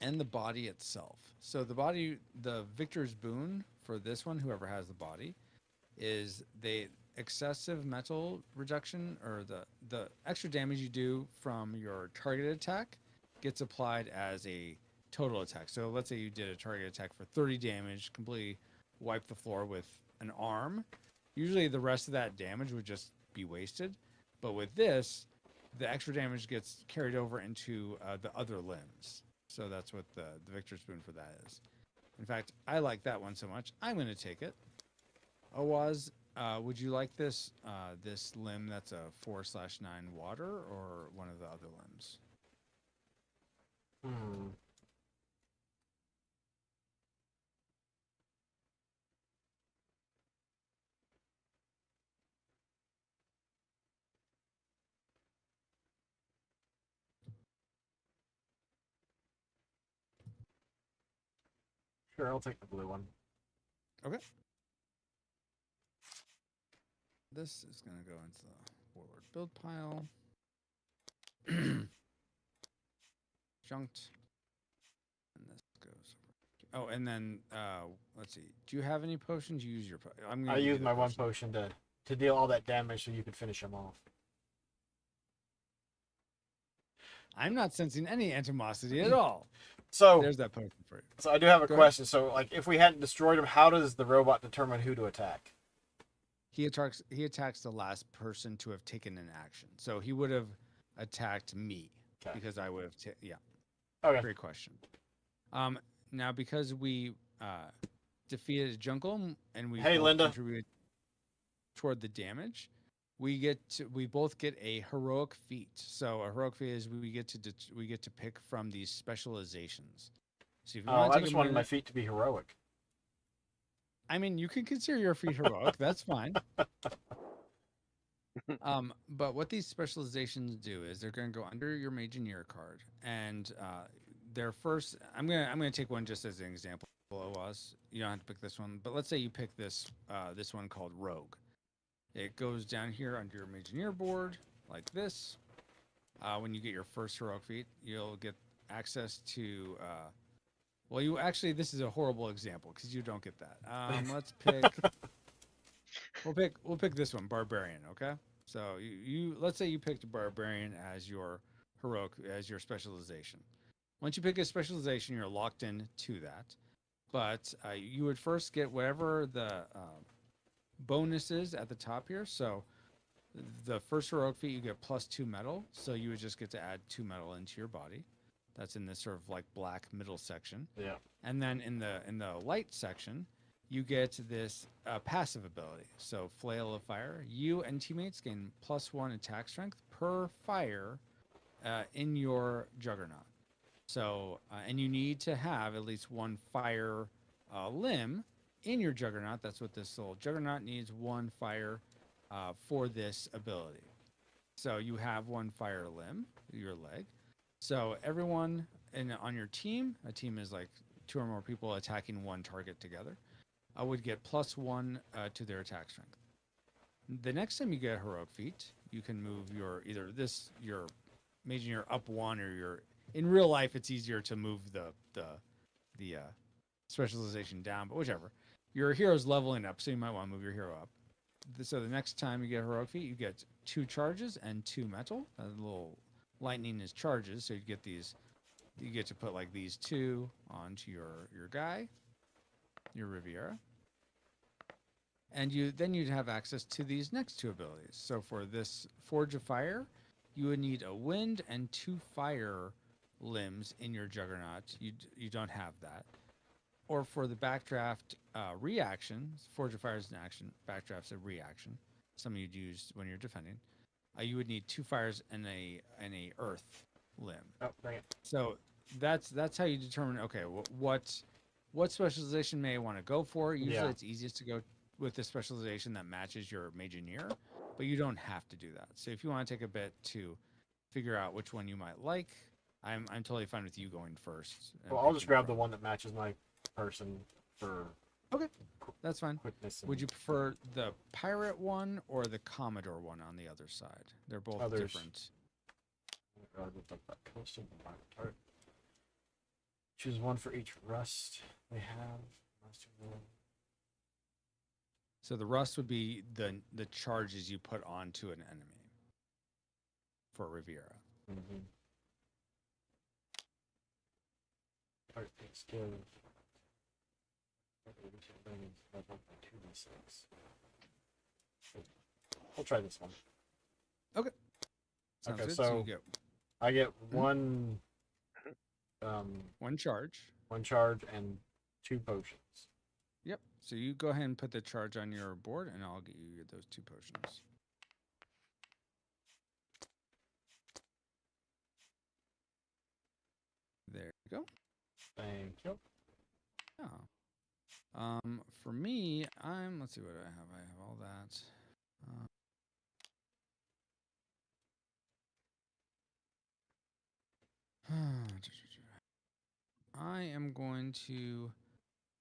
S1: and the body itself. So the victor's boon for this one, whoever has the body, is the excessive metal reduction, or the extra damage you do from your targeted attack gets applied as a total attack. So let's say you did a target attack for 30 damage, completely wipe the floor with an arm. Usually the rest of that damage would just be wasted. But with this, the extra damage gets carried over into the other limbs. So that's what the victor's boon for that is. In fact, I like that one so much, I'm going to take it. Awaz, would you like this limb that's a 4/9 water, or one of the other limbs?
S3: Sure, I'll take the blue one.
S1: Okay. This is going to go into the forward build pile. Junked. And this goes. Oh, and then let's see. Do you have any potions? You use your.
S3: I used my one potion to deal all that damage so you could finish him off.
S1: I'm not sensing any animosity at all.
S3: So,
S1: There's that potion for you.
S3: so I do have a
S1: Go ahead.
S3: question. So, like, if we hadn't destroyed him, how does the robot determine who to attack?
S1: He attacks the last person to have taken an action. So he would have attacked me
S3: Okay.
S1: because I would have. Yeah,
S3: Okay.
S1: great question. Now because we defeated Jungle and we
S3: Hey,
S1: both
S3: Linda.
S1: contributed toward the damage, we both get a heroic feat. So a heroic feat is we get to pick from these specializations. So if you want to
S3: I
S1: take
S3: just
S1: a
S3: wanted my
S1: minute,
S3: feet to be heroic.
S1: I mean, you can consider your feat heroic. That's fine. But what these specializations do is they're going to go under your Mageneer card, and their first. I'm gonna take one just as an example. Was you don't have to pick this one, but let's say you pick this one called Rogue. It goes down here under your Mageneer board like this. When you get your first heroic feat, you'll get access to. Well, you actually, this is a horrible example because you don't get that. Let's pick. We'll pick this one, Barbarian. Okay, so you let's say you picked Barbarian as your heroic as your specialization. Once you pick a specialization, you're locked in to that. But you would first get whatever the bonuses at the top here. So the first heroic feat, you get +2 metal. So you would just get to add 2 metal into your body. That's in this sort of like black middle section.
S3: Yeah.
S1: And then in the light section, you get this passive ability. So Flail of Fire. You and teammates gain +1 attack strength per fire in your Juggernaut. So and you need to have at least one fire limb in your Juggernaut. That's what this little Juggernaut needs, one fire for this ability. So you have one fire limb, your leg. So everyone on your team, a team is like 2 or more people attacking one target together, would get +1 to their attack strength. The next time you get a heroic feat, you can move your Mageneer up 1, or your in real life it's easier to move the specialization down, but whichever. Your hero's leveling up, so you might want to move your hero up. So the next time you get a heroic feat, you get 2 charges and 2 metal. A little lightning is charges, so you get these. You get to put like these 2 onto your guy, your Riviera, and you'd have access to these next 2 abilities. So for this Forge of Fire, you would need a wind and 2 fire limbs in your Juggernaut. You don't have that. Or for the backdraft reaction, Forge of Fire is an action, backdraft's a reaction. Some you'd use when you're defending. You would need 2 fires and a earth limb.
S3: Oh, bring it.
S1: So that's how you determine. Okay, what specialization may I want to go for? Usually, it's easiest to go with the specialization that matches your Mageneer, but you don't have to do that. So if you want to take a bit to figure out which one you might like, I'm totally fine with you going first.
S3: Well, I'll just grab the one that matches my person for.
S1: Okay, that's fine.
S3: Quickness.
S1: Would you prefer the pirate one or the Commodore one on the other side? They're both different.
S3: Choose one for each rust they have.
S1: So the rust would be the charges you put onto an enemy for Riviera.
S3: Mm-hmm. Let's give. We'll try this one.
S1: Okay. Sounds
S3: Okay,
S1: good.
S3: so
S1: you get
S3: I get one.
S1: one charge.
S3: One charge and 2 potions.
S1: Yep. So you go ahead and put the charge on your board, and I'll get you those 2 potions. There you go.
S3: Thank you.
S1: Oh. For me, let's see what I have. I have all that.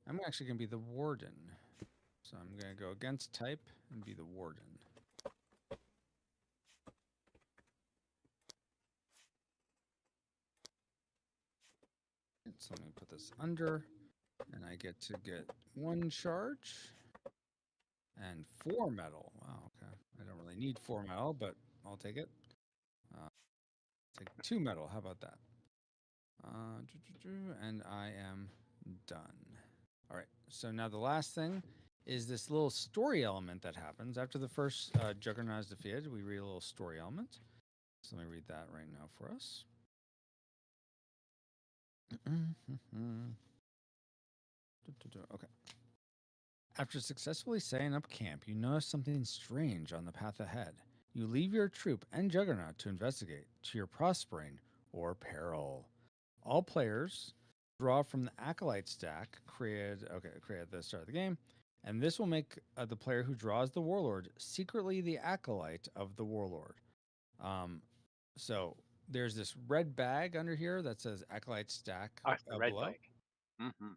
S1: I'm actually going to be the Warden. So I'm going to go against type and be the Warden. So let me put this under, and I get to get 1 charge and 4 metal. Wow, okay. I don't really need 4 metal, but I'll take it. Take 2 metal. How about that? And I am done. All right. So now the last thing is this little story element that happens after the first Juggernaut is defeated. We read a little story element. So let me read that right now for us. Okay. After successfully setting up camp, you notice something strange on the path ahead. You leave your troop and Juggernaut to investigate, to your prospering or peril. All players draw from the Acolyte stack created at the start of the game, and this will make the player who draws the Warlord secretly the Acolyte of the Warlord. So there's this red bag under here that says Acolyte stack
S5: Oh, it's the red
S1: below.
S5: bike. Mm-hmm.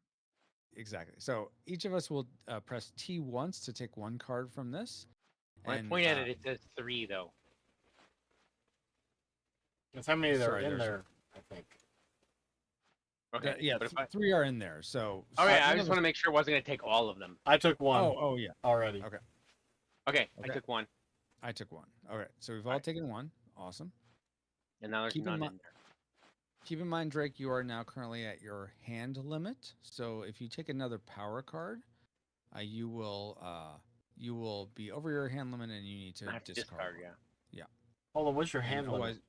S1: Exactly. So each of us will press T once to take 1 card from this.
S5: When I
S1: And,
S5: point at it, it says 3 though.
S3: That's how many there are
S1: Sorry,
S3: in
S1: there's-
S3: there, I think.
S5: Okay.
S1: yeah,
S5: But if I...
S1: 3 are in there. So
S5: All right,
S1: one
S5: I
S1: of
S5: just
S1: us-
S5: want to make sure I wasn't going to take all of them.
S3: I took one
S1: Oh yeah.
S3: already.
S1: Okay.
S5: Okay, I
S1: Okay.
S5: took 1,
S1: I took 1. All right. So we've all
S5: Alright.
S1: taken 1. Awesome.
S5: and now there's
S1: Keep in
S5: none
S1: mi-
S5: in there.
S1: Keep in mind, Drake, you are now currently at your hand limit. So if you take another power card, you will be over your hand limit, and you need to
S5: I have to
S1: discard.
S5: discard, yeah.
S3: Hold on, what's your
S1: And
S3: hand limit?
S1: otherwise-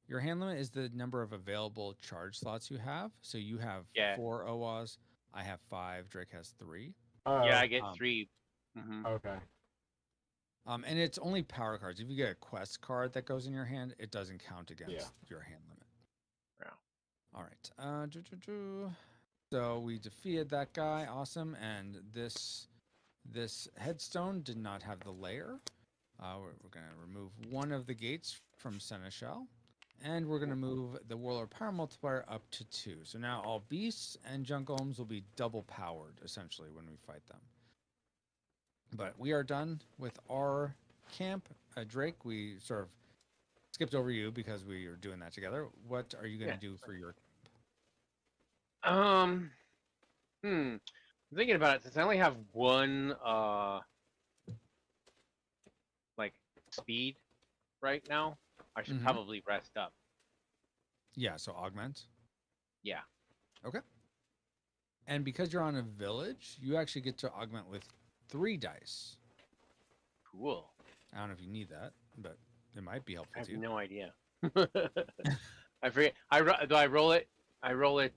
S1: Your hand limit is the number of available charge slots you have. So you have
S5: Yeah.
S1: 4 OWAs. I have 5. Drake has 3.
S3: Oh,
S5: Yeah, I get
S1: um,
S5: 3. Mm-hmm.
S3: okay.
S1: And it's only power cards. If you get a quest card that goes in your hand, it doesn't count against
S3: Yeah.
S1: your hand limit.
S5: Yeah.
S1: All right. So we defeated that guy. Awesome. And this headstone did not have the layer. We're going to remove 1 of the gates from Seneschal. And we're going to move the Warlord Power Multiplier up to 2. So now all beasts and Junkomes will be double powered, essentially, when we fight them. But we are done with our camp. Drake, we sort of skipped over you because we are doing that together. What are you going to
S5: Yeah.
S1: do for your...
S5: I'm thinking about it. Since I only have 1, like, speed right now, I should
S1: Mhm.
S5: probably rest up.
S1: Yeah, so augment.
S5: Yeah.
S1: Okay. And because you're on a village, you actually get to augment with 3 dice.
S5: Cool.
S1: I don't know if you need that, but it might be
S5: I
S1: helpful
S5: have
S1: to you.
S5: no idea. I forget. Do I roll it? I roll it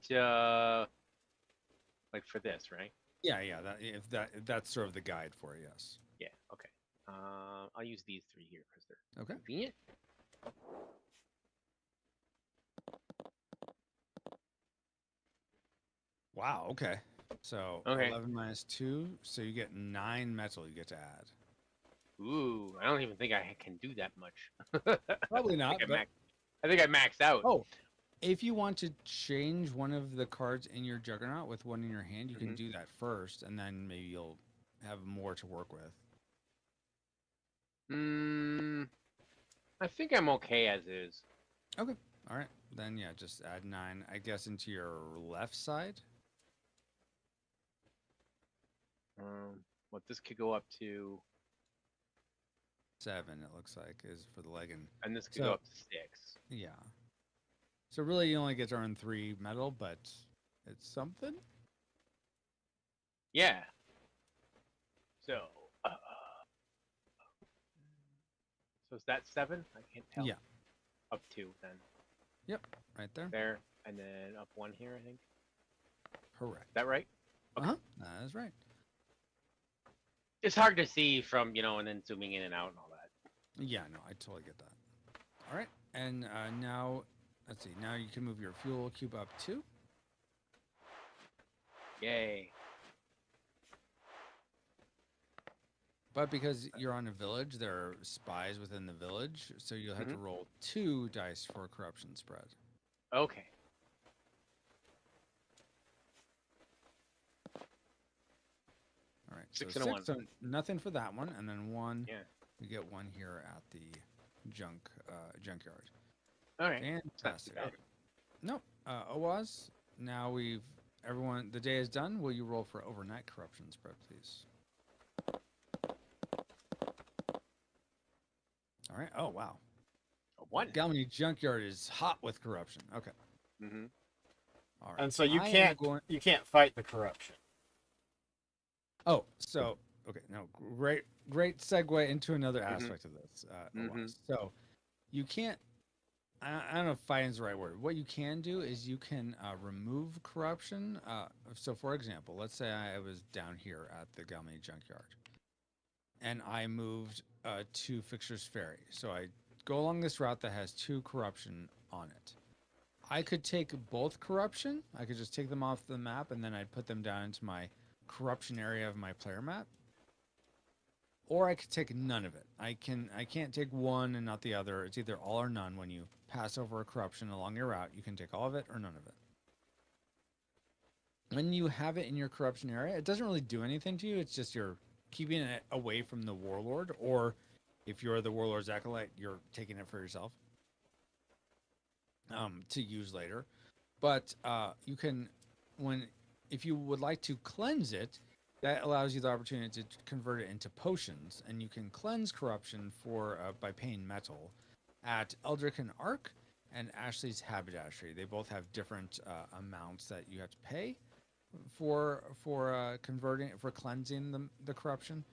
S5: like for this, right?
S1: Yeah. If that's sort of the guide for it, yes.
S5: Yeah. Okay. I'll use these 3 here because they're
S1: Okay.
S5: convenient.
S1: Wow. Okay. So
S5: Okay.
S1: 11 minus 2, so you get 9 metal you get to add.
S5: Ooh, I don't even think I can do that much.
S1: Probably not.
S5: I think I maxed out.
S1: Oh, if you want to change one of the cards in your Juggernaut with 1 in your hand, you can
S5: Mhm.
S1: do that first, and then maybe you'll have more to work with.
S5: I think I'm okay as is.
S1: Okay. All right. Then yeah, just add 9, I guess, into your left side.
S5: What this could go up to,
S1: 7, it looks like, is for the leg,
S5: and this could
S1: So-
S5: go up to 6.
S1: yeah. So really, you only get to earn 3 metal, but it's something.
S5: Yeah. So, so is that 7? I can't tell.
S1: Yeah.
S5: Up 2 then.
S1: Right there.
S5: There, and then up 1 here, I think.
S1: Correct.
S5: Is that right? Okay.
S1: Uh-huh. That is right.
S5: It's hard to see from, and then zooming in and out and all that.
S1: Yeah, no, I totally get that. All right, and now, let's see. Now you can move your fuel cube up 2.
S5: Yay.
S1: But because you're on a village, there are spies within the village, so you'll have to roll 2 dice for corruption spread.
S5: Okay.
S1: All right,
S5: 6
S1: so
S5: and a
S1: 6, so nothing for that one, and then 1.
S5: Yeah.
S1: We get 1 here at the junkyard.
S5: All right.
S1: Fantastic.
S5: bad.
S1: Okay. Nope. OWAS. Now everyone. The day is done. Will you roll for overnight corruption spread, please? All right. Oh wow.
S5: A 1.
S1: Galmany Junkyard is hot with corruption. Okay.
S5: Mm-hmm.
S1: All right.
S3: And so you
S1: I am
S3: can't
S1: going-
S3: you can't fight the corruption.
S1: Oh, so okay. No, great segue into another
S5: Mhm.
S1: aspect of this.
S5: Mhm.
S1: So you can't. I don't know if fighting is the right word. What you can do is you can remove corruption. So, for example, let's say I was down here at the Galmany Junkyard, and I moved to Fixer's Ferry. So I go along this route that has 2 corruption on it. I could take both corruption. I could just take them off the map, and then I'd put them down into my corruption area of my player map. Or I could take none of it. I can't take one and not the other. It's either all or none. When you pass over a corruption along your route, you can take all of it or none of it. When you have it in your corruption area, it doesn't really do anything to you. It's just you're keeping it away from the warlord, or if you're the warlord's acolyte, you're taking it for yourself to use later. But you can, if you would like to cleanse it, that allows you the opportunity to convert it into potions, and you can cleanse corruption by paying metal at Eldrick and Ark and Ashley's Haberdashery. They both have different amounts that you have to pay for cleansing the corruption,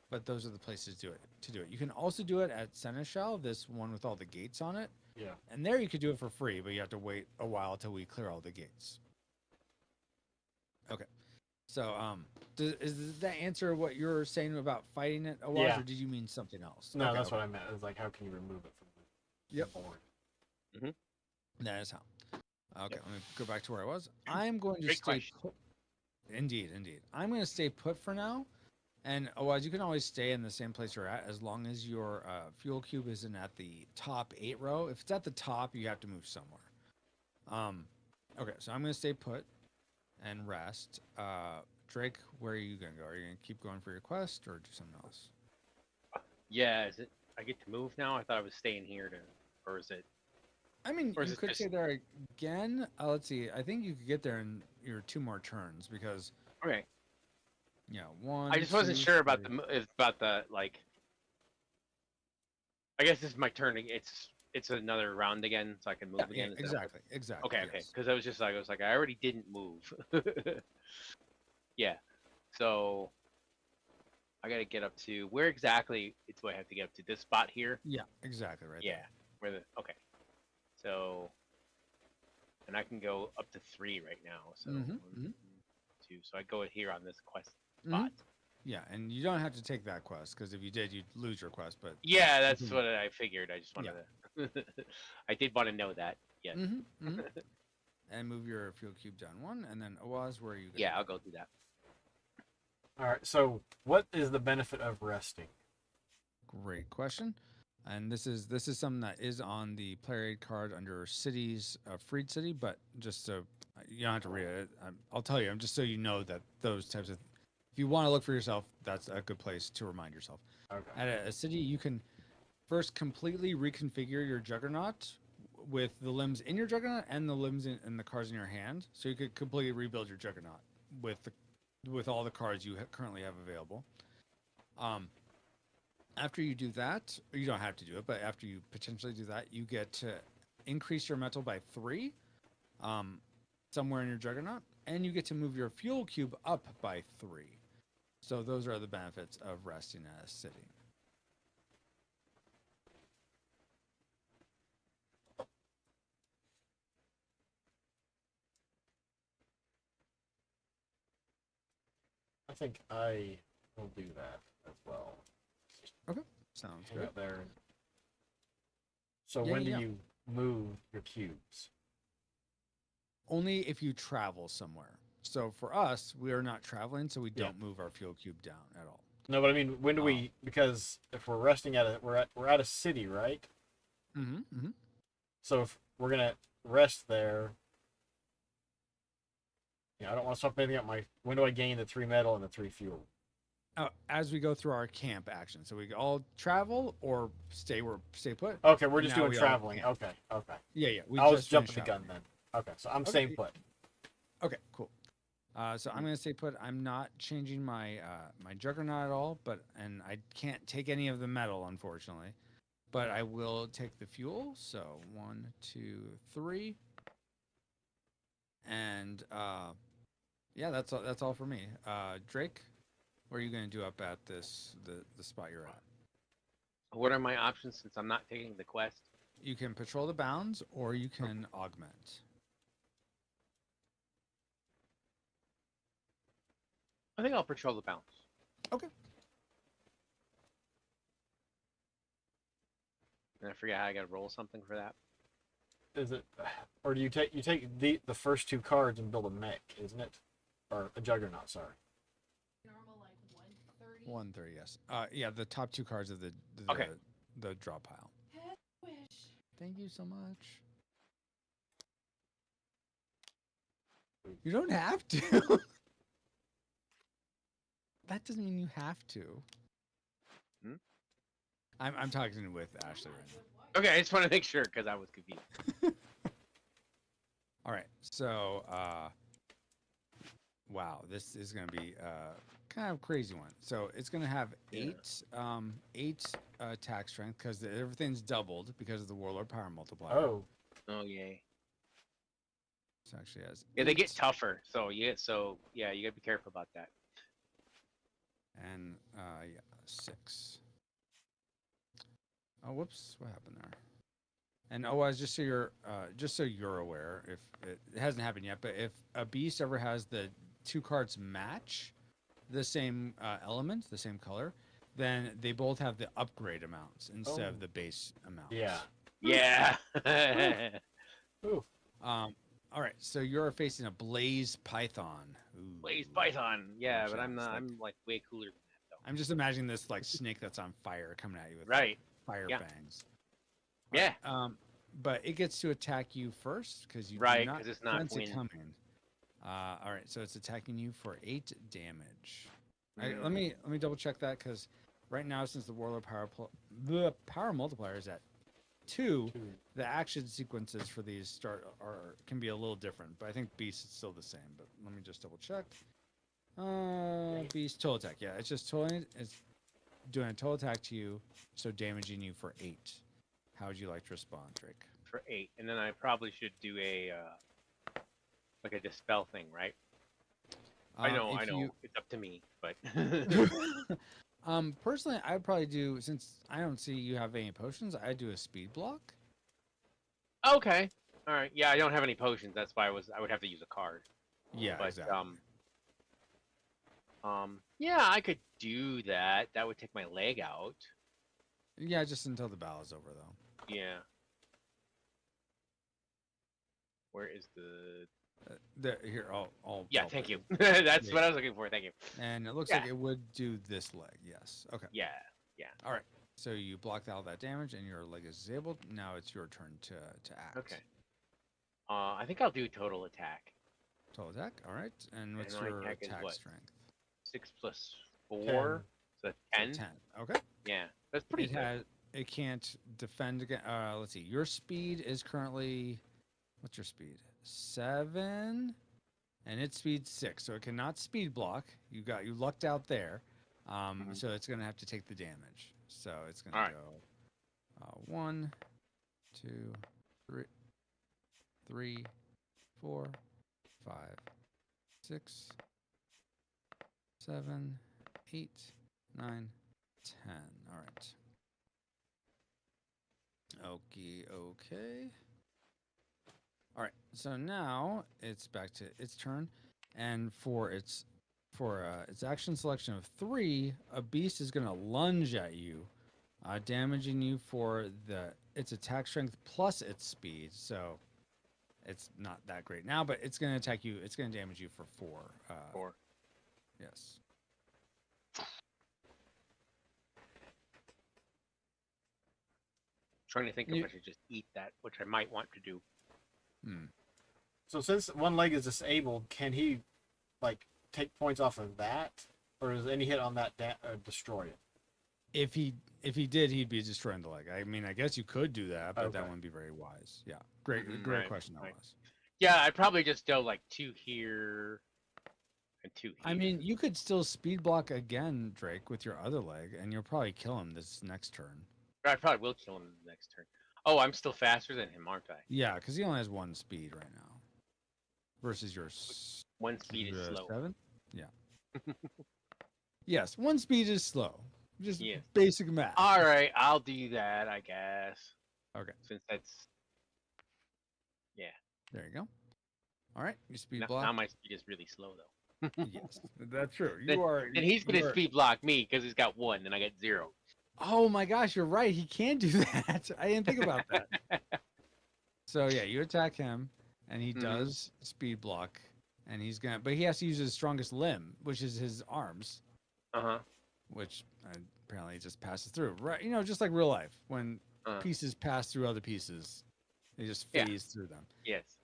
S1: but those are the places to do it. You can also do it at Seneschal, this one with all the gates on it.
S3: Yeah.
S1: And there you could do it for free, but you have to wait a while till we clear all the gates. Okay. So, does that answer what you're saying about fighting it, Awaz,
S3: Yeah.
S1: or did you mean something else?
S3: No,
S1: Okay,
S3: that's
S1: okay.
S3: what I meant. It was like, how can you remove it from the
S1: Yep.
S3: board?
S1: That is how. Okay,
S5: Yep.
S1: let me go back to where I was. I'm going to
S5: Great
S1: stay
S5: question.
S1: put. Indeed. I'm going to stay put for now. And Awaz, you can always stay in the same place you're at as long as your fuel cube isn't at the top 8 row. If it's at the top, you have to move somewhere. Okay, so I'm going to stay put and rest. Drake, where are you going to go? Are you going to keep going for your quest or do something else?
S5: Yeah, is it? I get to move now. I thought I was staying here or is it?
S1: I mean,
S5: Or is
S1: you
S5: it
S1: could
S5: just-
S1: stay there again. Let's see. I think you could get there in your 2 more turns because,
S5: Okay.
S1: yeah, 1.
S5: I just wasn't
S1: 2,
S5: sure about
S1: 3.
S5: the like. I guess this is my turn. It's another round again, so I can move
S1: Yeah,
S5: again. Is that-
S1: exactly.
S5: Okay.
S1: Yes.
S5: Because I was like, I already didn't move. Yeah. So I got to get up to where exactly do I have to get up to? This spot here?
S1: Yeah, exactly right.
S5: Yeah. Okay. So, and I can go up to 3 right now. So
S1: Mhm,
S5: 1,
S1: mhm.
S5: 2. So I go here on this quest
S1: Mhm.
S5: spot.
S1: Yeah, and you don't have to take that quest because if you did, you'd lose your quest. But
S5: Yeah, that's
S1: Mhm.
S5: what I figured. I just wanted to. I did want to know that. Yes.
S1: And move your fuel cube down 1, and then Awaz, where are you?
S5: Yeah, I'll go do that.
S3: All right. So, what is the benefit of resting?
S1: Great question. And this is something that is on the player aid card under cities, freed city. But just so you don't have to read it, I'll tell you. Just so you know that those types of, if you want to look for yourself, that's a good place to remind yourself.
S3: Okay.
S1: At a city, you can first completely reconfigure your Juggernaut with the limbs in your Juggernaut and the limbs in the cards in your hand. So you could completely rebuild your Juggernaut with all the cards you currently have available. After you do that, or you don't have to do it, but after you potentially do that, you get to increase your metal by 3 somewhere in your Juggernaut, and you get to move your fuel cube up by 3. So those are the benefits of resting at a city.
S3: I think I will do that as well.
S1: Sounds
S3: Go
S1: good.
S3: out there. So
S1: Yeah,
S3: when
S1: yeah.
S3: do you move your cubes?
S1: Only if you travel somewhere. So for us, we are not traveling, so we
S3: Yeah.
S1: don't move our fuel cube down at all.
S3: No, but I mean, when do we? Because if we're resting at we're at a city, right?
S1: Mm-hmm.
S3: So if we're gonna rest there, I don't want to swap anything up. When do I gain the 3 metal and the 3 fuel?
S1: As we go through our camp action, so we all travel or stay put.
S3: Okay, we're just
S1: Now
S3: doing
S1: we all
S3: traveling.
S1: camp.
S3: Okay.
S1: Yeah. We
S3: I was
S1: just
S3: jumping the
S1: finished
S3: gun
S1: traveling.
S3: then. Okay, so I'm
S1: Okay.
S3: staying put.
S1: Okay, cool. So I'm gonna stay put. I'm not changing my my Juggernaut at all, and I can't take any of the metal, unfortunately. but I will take the fuel. So 1, 2, 3, and yeah, that's all. That's all for me. Drake, what are you gonna do up at the spot you're at?
S5: What are my options since I'm not taking the quest?
S1: You can patrol the bounds, or you can augment.
S5: I think I'll patrol the bounce.
S1: Okay.
S5: And I forget how I gotta roll something for that.
S3: Is it, or do you take the first 2 cards and build a mech, isn't it? Or a juggernaut, sorry.
S4: Normal like 130.
S1: 130, yes. Yeah, the top 2 cards of the
S5: Okay.
S1: the draw pile.
S4: Head wish.
S1: Thank you so much. You don't have to. That doesn't mean you have to.
S5: Hmm?
S1: I'm talking with Ashley right now.
S5: Okay, I just want to make sure because I was confused.
S1: All right, so wow, this is gonna be kind of a crazy one. So it's gonna have eight attack strength because everything's doubled because of the Warlord power multiplier.
S3: Oh.
S5: Oh yay.
S1: So actually has
S5: Yeah, they get
S1: 8,
S5: tougher. So yeah, you gotta be careful about that.
S1: and yeah, 6. Oh, whoops, what happened there? And just so you're aware, if it hasn't happened yet, but if a beast ever has the 2 cards match the same element, the same color, then they both have the upgrade amounts instead of the base amounts.
S3: Yeah.
S5: Yeah.
S3: Ooh.
S1: All right, so you're facing a Blaze Python. Ooh.
S5: Blaze Python. Yeah,
S1: Watch
S5: but
S1: out,
S5: I'm
S1: it's
S5: not.
S1: like-
S5: I'm like way cooler than that though.
S1: I'm just imagining this like snake that's on fire coming at you with
S5: Right.
S1: fire
S5: Yeah.
S1: bangs.
S5: Yeah.
S1: But it gets to attack you first because you
S5: Right,
S1: do not
S5: 'cause it's not
S1: sense it
S5: wind.
S1: coming. All right, so it's attacking you for 8 damage.
S5: Mm.
S1: Let me double check that because right now, since the Warlord the power multiplier is at 2, the action sequences for these can be a little different. But I think Beast is still the same. But let me just double check. Beast total attack. Yeah, it's just it's doing a total attack to you, so damaging you for 8. How would you like to respond, Drake?
S5: For 8, and then I probably should do a like a dispel thing, right? I know. It's up to me, but
S1: Personally, I'd probably do, since I don't see you have any potions, I'd do a speed block.
S5: okay. All right. Yeah, I don't have any potions. That's why I would have to use a card.
S1: Yeah,
S5: But
S1: exactly.
S5: yeah, I could do that. That would take my leg out.
S1: Yeah, just until the battle is over, though.
S5: Yeah. Where is the?
S1: Here, I'll
S5: Yeah,
S1: I'll
S5: thank
S1: put
S5: you.
S1: it.
S5: That's
S1: Yeah.
S5: what I was looking for. Thank you.
S1: And it looks
S5: Yeah.
S1: like it would do this leg. Yes. Okay.
S5: Yeah.
S1: All right. So you blocked out that damage, and your leg is disabled. Now it's your turn to act.
S5: Okay. I think I'll do total attack.
S1: Total attack. All right. And what's
S5: my
S1: your
S5: attack is
S1: attack
S5: what?
S1: strength?
S5: 6 plus 4, so 10.
S1: 10. Okay.
S5: Yeah, that's pretty good.
S1: It can't defend again. Let's see. Your speed is currently, what's your speed? 7, and its speed 6. So it cannot speed block. You lucked out there. So it's gonna have to take the damage. So it's gonna
S5: Alright.
S1: go 1, 2, 3, 4, 5, 6, 7, 8, 9, 10. All right. Okay. All right. So now it's back to its turn, and for its action selection of 3, a beast is going to lunge at you, damaging you for its attack strength plus its speed. So it's not that great now, but it's going to attack you. It's going to damage you for 4.
S5: 4.
S1: Yes.
S5: Trying to think if I should just eat that, which I might want to do.
S3: So since one leg is disabled, can he like take points off of that, or does any hit on that destroy it?
S1: If he did, he'd be destroying the leg. I mean, I guess you could do that, but that
S3: Okay.
S1: wouldn't be very wise. Yeah. Great
S5: Right,
S1: question that
S5: right.
S1: was.
S5: Yeah, I'd probably just go like 2 here and 2 here.
S1: I mean, you could still speed block again, Drake, with your other leg, and you'll probably kill him this next turn.
S5: I probably will kill him the next turn. Oh, I'm still faster than him, aren't I?
S1: Yeah, because he only has 1 speed right now. Versus your
S5: 1 speed is slow.
S1: 7? Yeah. Yes, 1 speed is slow. Just
S5: Yes.
S1: basic math.
S5: All right, I'll do that, I guess.
S1: Okay.
S5: Since that's
S1: There you go. All right, your speed
S5: now
S1: block.
S5: my speed is really slow though.
S1: Yes, that's true.
S5: Then,
S1: You are.
S5: then he's gonna
S1: you are-
S5: speed block me because he's got 1, and I got 0.
S1: Oh my gosh, you're right. He can do that. I didn't think about that. So yeah, you attack him, and he
S5: Mhm.
S1: does speed block, and he's gonna. But he has to use his strongest limb, which is his arms,
S5: Uh-huh.
S1: which apparently just passes through. Right, just like real life, when
S5: Uh-huh.
S1: pieces pass through other pieces, they just
S5: Yeah.
S1: phase through them.
S5: Yes.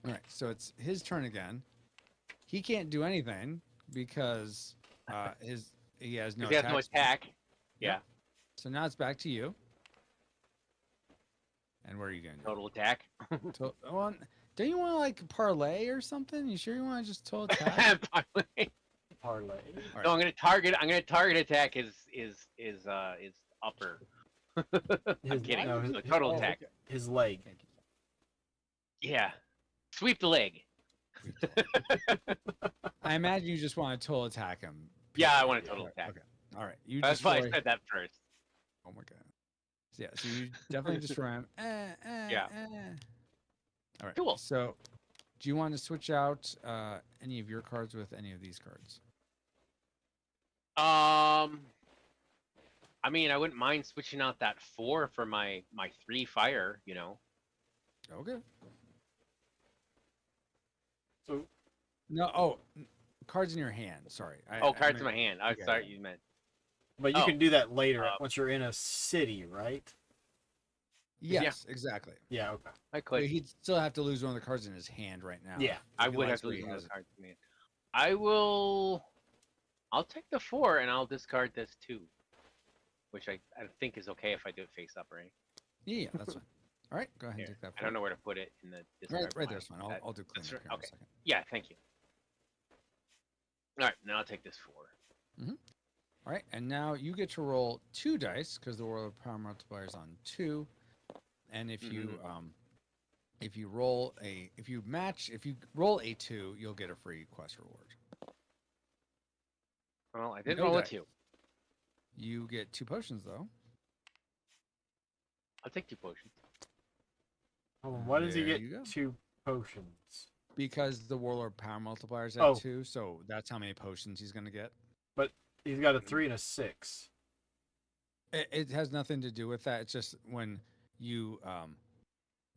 S1: All right, so it's his turn again. He can't do anything because he has no
S5: Because he has no
S1: attack.
S5: attack. Yeah.
S1: So now it's back to you. And where are you going to do?
S5: Total attack.
S1: Well, don't you want to like parlay or something? You sure you want to just total attack?
S3: Parlay.
S1: All
S5: No,
S1: right.
S5: I'm gonna target attack his upper. I'm kidding.
S3: no,
S5: So total
S1: oh,
S5: attack.
S1: okay.
S3: His leg.
S5: Yeah. Sweep the leg.
S1: I imagine you just want to total attack him.
S5: Yeah, I want a total attack.
S1: Okay. All right. You
S5: That's why I
S1: destroy-
S5: said that first.
S1: Oh my god. So, yeah. So you definitely destroy him.
S5: Yeah.
S1: All right.
S5: Cool.
S1: So, do you want to switch out any of your cards with any of these cards?
S5: I mean, I wouldn't mind switching out that 4 for my 3 fire.
S1: Okay.
S3: So
S1: No. Oh, cards in your hand. Sorry.
S5: Cards in my hand. I
S1: yeah,
S5: thought
S1: yeah.
S5: you meant.
S3: but you
S5: Oh.
S3: can do that later
S5: Uh,
S3: once you're in a city, right?
S1: Yes, exactly.
S3: Yeah, okay.
S5: I
S1: But
S5: could.
S1: he'd still have to lose one of the cards in his hand right now.
S3: Yeah.
S5: I
S1: If he
S5: would have
S1: likes
S5: to
S1: what
S5: lose
S1: he
S5: one of
S1: has.
S5: the cards in my hand. I will. I'll take the 4 and I'll discard this 2, which I think is okay if I do it face up, right?
S1: Yeah, that's fine. All right, go ahead and
S5: Here,
S1: take that.
S5: I don't know where to put it in the discard.
S1: Right
S5: pile.
S1: there's fine. I'll do clean
S5: that's
S1: up
S5: right,
S1: here in a
S5: okay.
S1: second.
S5: Yeah, thank you. All right, now I'll take this 4.
S1: All right, and now you get to roll 2 dice because the world of power multiplier is on 2, and if you roll if you roll a 2, you'll get a free quest reward.
S5: Well, I did
S1: No
S5: roll a
S1: dice.
S5: 2.
S1: You get 2 potions though.
S5: I'll take 2 potions.
S3: Why does he
S1: There
S3: get
S1: you go.
S3: 2 potions?
S1: Because the Warlord power multiplier is at
S3: Oh.
S1: 2, so that's how many potions he's going to get.
S3: He's got a 3 and a 6.
S1: It has nothing to do with that. It's just when you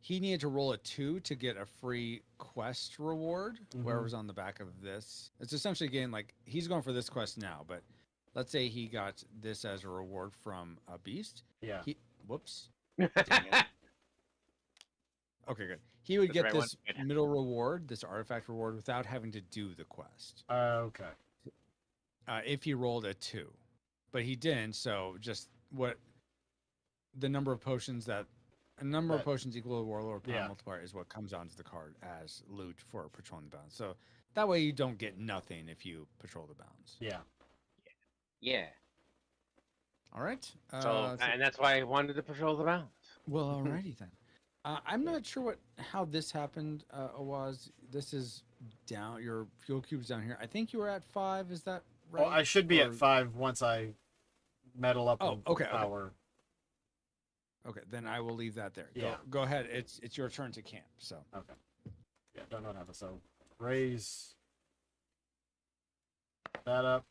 S1: he needed to roll a 2 to get a free quest reward.
S3: Mhm.
S1: Whoever's on the back of this, it's essentially getting like he's going for this quest now, but let's say he got this as a reward from a beast.
S3: Yeah.
S1: Whoops. it. Okay, good. He would
S5: That's
S1: get
S5: the right
S1: this
S5: one? Good.
S1: middle reward, this artifact reward, without having to do the quest.
S3: Okay.
S1: If he rolled a 2, but he didn't. So just the number of potions of potions equal to Warlord power
S3: Yeah.
S1: multiplier is what comes onto the card as loot for patrolling the bounds. So that way you don't get nothing if you patrol the bounds.
S3: Yeah.
S5: Yeah.
S1: All right.
S5: And that's why I wanted to patrol the bounds.
S1: Well, alrighty then. I'm not sure how this happened, Awaz. This is down. Your fuel cube's down here. I think you were at 5. Is that right?
S3: Well, I should be
S1: Or-
S3: at 5 once I metal up
S1: Oh,
S3: on
S1: okay, okay.
S3: power.
S1: Okay, then I will leave that there.
S3: Yeah.
S1: Go ahead. It's your turn to camp. So
S3: Okay. Yeah, don't know what happens. So raise that up,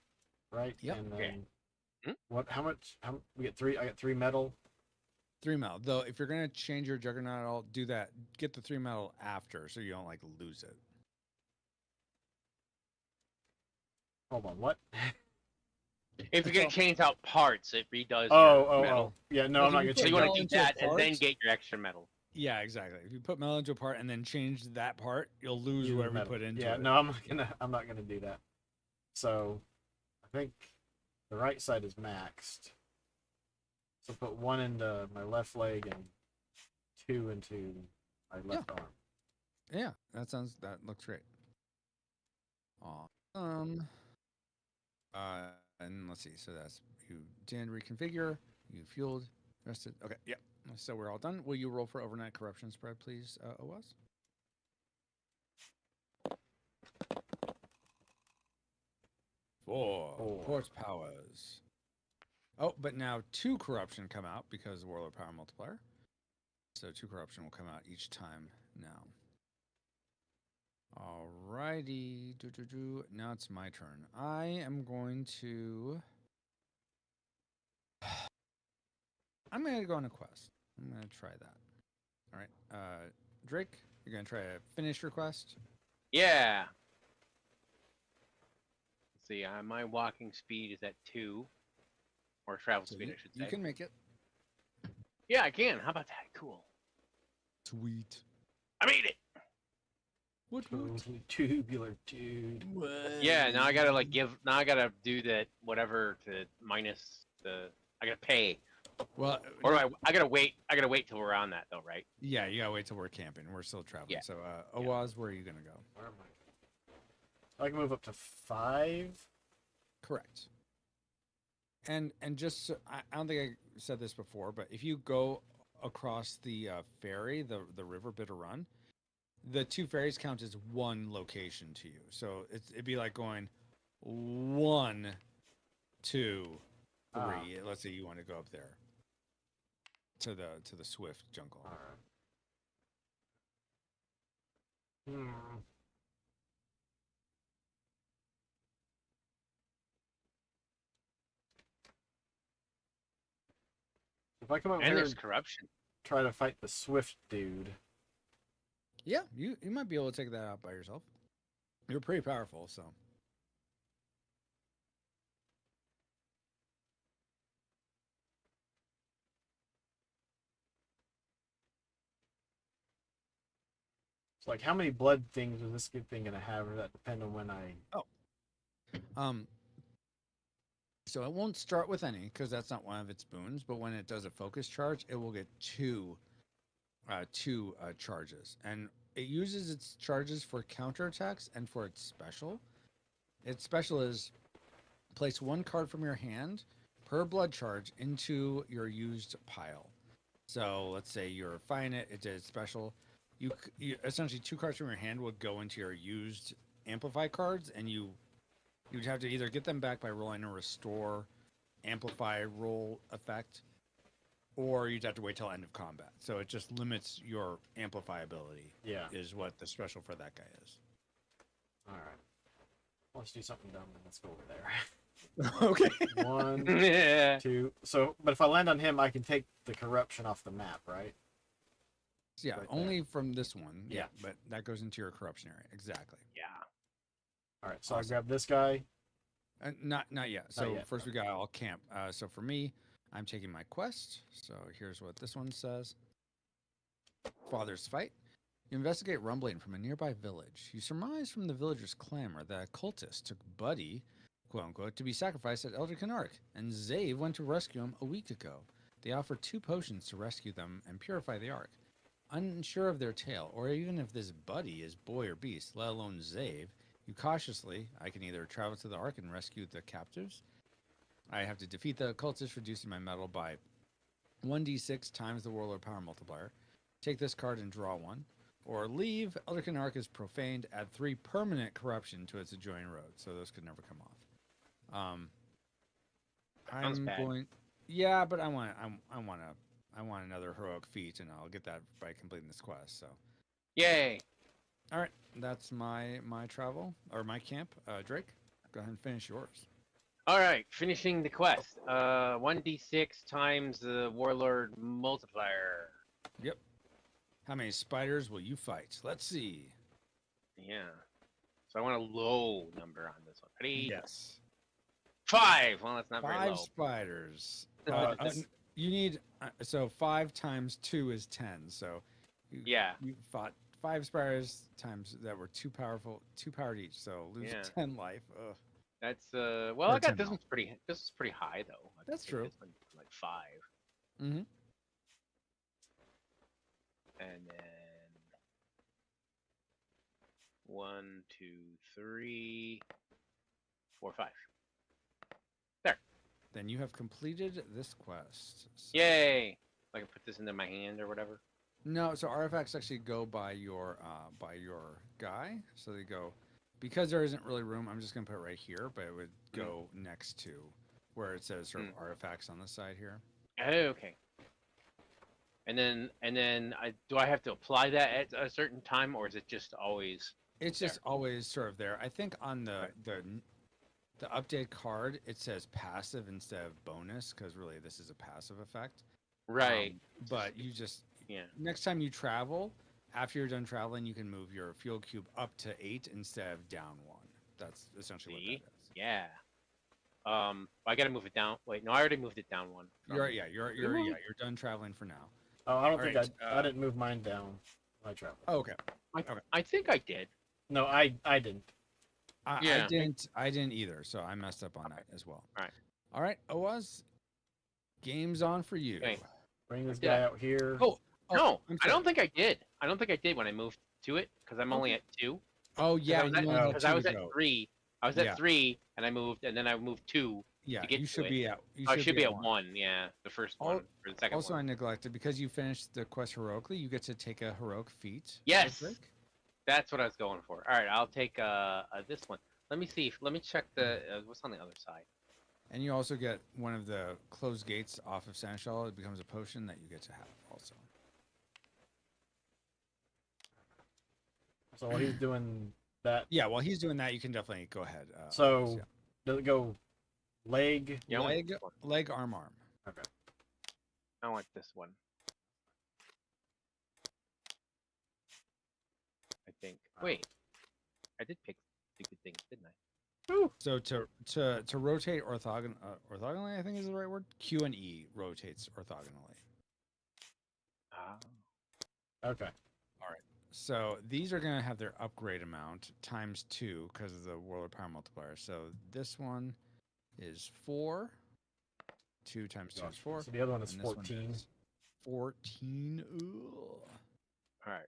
S3: right?
S1: Yep.
S3: And
S5: Okay.
S3: then
S5: Hmm?
S3: what? How much? We get 3. I got 3 metal.
S1: 3 metal. Though, if you're gonna change your juggernaut, I'll do that. Get the 3 metal after, so you don't like lose it.
S3: Hold on. What?
S5: If you're gonna change out parts, it redoes
S3: Oh.
S5: your metal.
S3: Yeah. No,
S1: Like
S3: I'm not
S1: if you
S3: gonna
S1: put
S5: So
S3: change
S5: you want
S1: metal
S5: to do
S1: into a
S5: that and then
S1: part?
S5: get your extra metal.
S1: Yeah, exactly. If you put metal into a part and then change that part, you'll lose
S3: Use
S1: whatever you
S3: metal.
S1: put into
S3: Yeah.
S1: it.
S3: No, I'm not gonna do that. So, I think the right side is maxed. So put 1 into my left leg and 2 into my left arm.
S1: Yeah, that looks great. Awesome. And let's see. So that's you didn't reconfigure. You fueled, rested. Okay, yep. So we're all done. Will you roll for overnight corruption spread, please, OS? 4.
S3: Four.
S1: Port powers. Oh, but now 2 corruption come out because of Warlord Power Multiplier. So 2 corruption will come out each time now. Alrighty. Now it's my turn. I am going to... I'm going to go on a quest. I'm going to try that. All right. Drake, you're going to try to finish your quest?
S5: Yeah. Let's see, my walking speed is at 2. Or travel
S1: So
S5: speed,
S1: you,
S5: I should say.
S1: you can make it.
S5: Yeah, I can. How about that? Cool.
S1: Sweet.
S5: I made it!
S1: What?
S3: Totally tubular, dude.
S5: Yeah, now I gotta now I gotta do that whatever to minus I gotta pay.
S1: Well,
S5: Or do I gotta wait till we're on that though, right?
S1: yeah, you gotta wait till we're camping. We're still traveling.
S5: Yeah.
S1: So, Owaz, where are you gonna go?
S3: Where am I? I can move up to 5.
S1: Correct. And just so, I don't think I said this before, but if you go across the ferry, the river Bitterrun, the 2 ferries count as 1 location to you. So it'd be like going 1, 2, 3. Let's say you want to go up there to the Swift jungle.
S3: All right. If I come up
S5: And
S3: here
S5: there's
S3: and
S5: corruption.
S3: try to fight the Swift dude,
S1: Yeah, you might be able to take that out by yourself. You're pretty powerful, so.
S3: it's like how many blood things is this good thing gonna have? Or that depend on when I.
S1: So it won't start with any because that's not one of its boons. But when it does a focus charge, it will get two charges, and it uses its charges for counterattacks and for its special. Its special is place 1 card from your hand per blood charge into your used pile. So let's say you're fighting it. It did special. You essentially 2 cards from your hand would go into your used amplify cards, and you'd have to either get them back by rolling a restore amplify roll effect, or you'd have to wait till end of combat. So it just limits your amplify ability.
S3: Yeah.
S1: Is what the special for that guy is.
S3: All right. Let's do something dumb and let's go over there.
S1: Okay.
S3: 1,
S5: Yeah.
S3: 2. So, but if I land on him, I can take the corruption off the map, right?
S1: Yeah,
S3: Right there.
S1: only from this one. Yeah,
S3: Yeah.
S1: but that goes into your corruption area. Exactly.
S5: Yeah.
S3: All right. So
S1: Awesome.
S3: I grab this guy.
S1: Not yet. So
S3: yet,
S1: first we got all camp. So for me, I'm taking my quest. So here's what this one says. Father's fight. You investigate rumbling from a nearby village. You surmise from the villagers' clamor that a cultist took Buddy, quote unquote, to be sacrificed at Elder Canark, and Zave went to rescue him a week ago. They offer 2 potions to rescue them and purify the Ark. Unsure of their tale, or even if this Buddy is boy or beast, let alone Zave, you cautiously, I can either travel to the Ark and rescue the captives. I have to defeat the cultist, reducing my metal by 1d6 times the Warlord Power Multiplier. Take this card and draw 1. Or leave. Elder Canark is profaned. Add 3 permanent corruption to its adjoining road, so those could never come off.
S5: Sounds
S1: I'm
S5: bad.
S1: going. Yeah, but I want another heroic feat, and I'll get that by completing this quest. So,
S5: Yay.
S1: all right, that's my travel or my camp. Drake, go ahead and finish yours.
S5: All right, finishing the quest. 1d6 times the warlord multiplier.
S1: Yep. How many spiders will you fight? Let's see.
S5: Yeah. So I want a low number on this one. Ready?
S1: Yes.
S5: 5. Well, that's not very
S1: 5
S5: low.
S1: spiders.
S3: This-
S1: You need so 5 times 2 is 10. So
S5: Yeah.
S1: you fought 5 spiders times that were too powered each. So lose
S5: Yeah.
S1: 10 life. Ugh.
S5: That's well,
S1: Or
S5: I got
S1: 10
S5: this
S1: mil.
S5: one's pretty. This is pretty high though. I
S1: That's
S5: think
S1: true.
S5: This one's like 5,
S1: Mm-hmm.
S5: and then 1, 2, 3, 4, 5.
S1: then you have completed this quest. So-
S5: Yay! I can put this into my hand or whatever.
S1: No, so artifacts actually go by your guy. So they go, because there isn't really room. I'm just gonna put it right here, but it would go next to where it says sort of artifacts on the side here.
S5: Oh, okay. And then do I have to apply that at a certain time, or is it just always?
S1: It's just always sort of there. I think on the update card it says passive instead of bonus because really this is a passive effect.
S5: Right.
S1: But you just
S5: Yeah.
S1: next time you travel, after you're done traveling, you can move your fuel cube up to 8 instead of down 1. That's essentially
S5: See?
S1: what that is.
S5: Yeah. I gotta move it down. Wait, no, I already moved it down 1.
S1: You're done traveling for now.
S3: Oh, I don't
S1: All
S3: think
S1: right,
S3: I didn't move mine down when I traveled.
S1: Oh, okay.
S5: I think I did.
S3: No, I didn't.
S5: Yeah.
S1: I didn't either, so I messed up on that as well.
S5: Alright.
S1: All right, Oaz, game's on for you.
S5: Okay.
S3: Bring this
S5: Did
S3: guy
S5: I-
S3: out here.
S1: Oh,
S5: No,
S1: I'm
S5: I don't
S1: sorry.
S5: think I did. I don't think I did when I moved to it because I'm only at 2.
S1: Oh yeah,
S5: Because
S1: you only had
S5: because I
S1: two
S5: was
S1: to
S5: at
S1: go.
S5: 3. I was
S1: Yeah.
S5: at 3, and I moved, and then I moved 2.
S1: Yeah,
S5: to get
S1: you
S5: to
S1: should
S5: it.
S1: be at. You
S5: I should be at
S1: one.
S5: 1. Yeah, the first
S1: Al-
S5: one or the second
S1: Also, I
S5: one.
S1: neglected because you finished the quest heroically. You get to take a heroic feat.
S5: Yes!
S1: real quick.
S5: That's what I was going for. All right, I'll take this one. Let me see. Let me check the what's on the other side.
S1: And you also get one of the closed gates off of Seneschal. It becomes a potion that you get to have also.
S3: So while he's doing that,
S1: Yeah, while he's doing that, you can definitely go ahead.
S3: so
S1: yeah.
S3: does it go leg?
S5: Yeah, I want
S1: leg,
S5: this one.
S1: leg, arm.
S3: Okay.
S5: I want this one. I think. Wait, I did pick stupid things, didn't I?
S1: So to rotate orthogonally, I think is the right word. Q and E rotates orthogonally.
S5: Ah.
S3: Okay.
S1: So these are going to have their upgrade amount times 2 because of the World of Power multiplier. So this one is 4. 2 times 2 is 4.
S3: So the other one is
S1: and this one
S3: 14.
S1: is 14. Ugh.
S5: All right.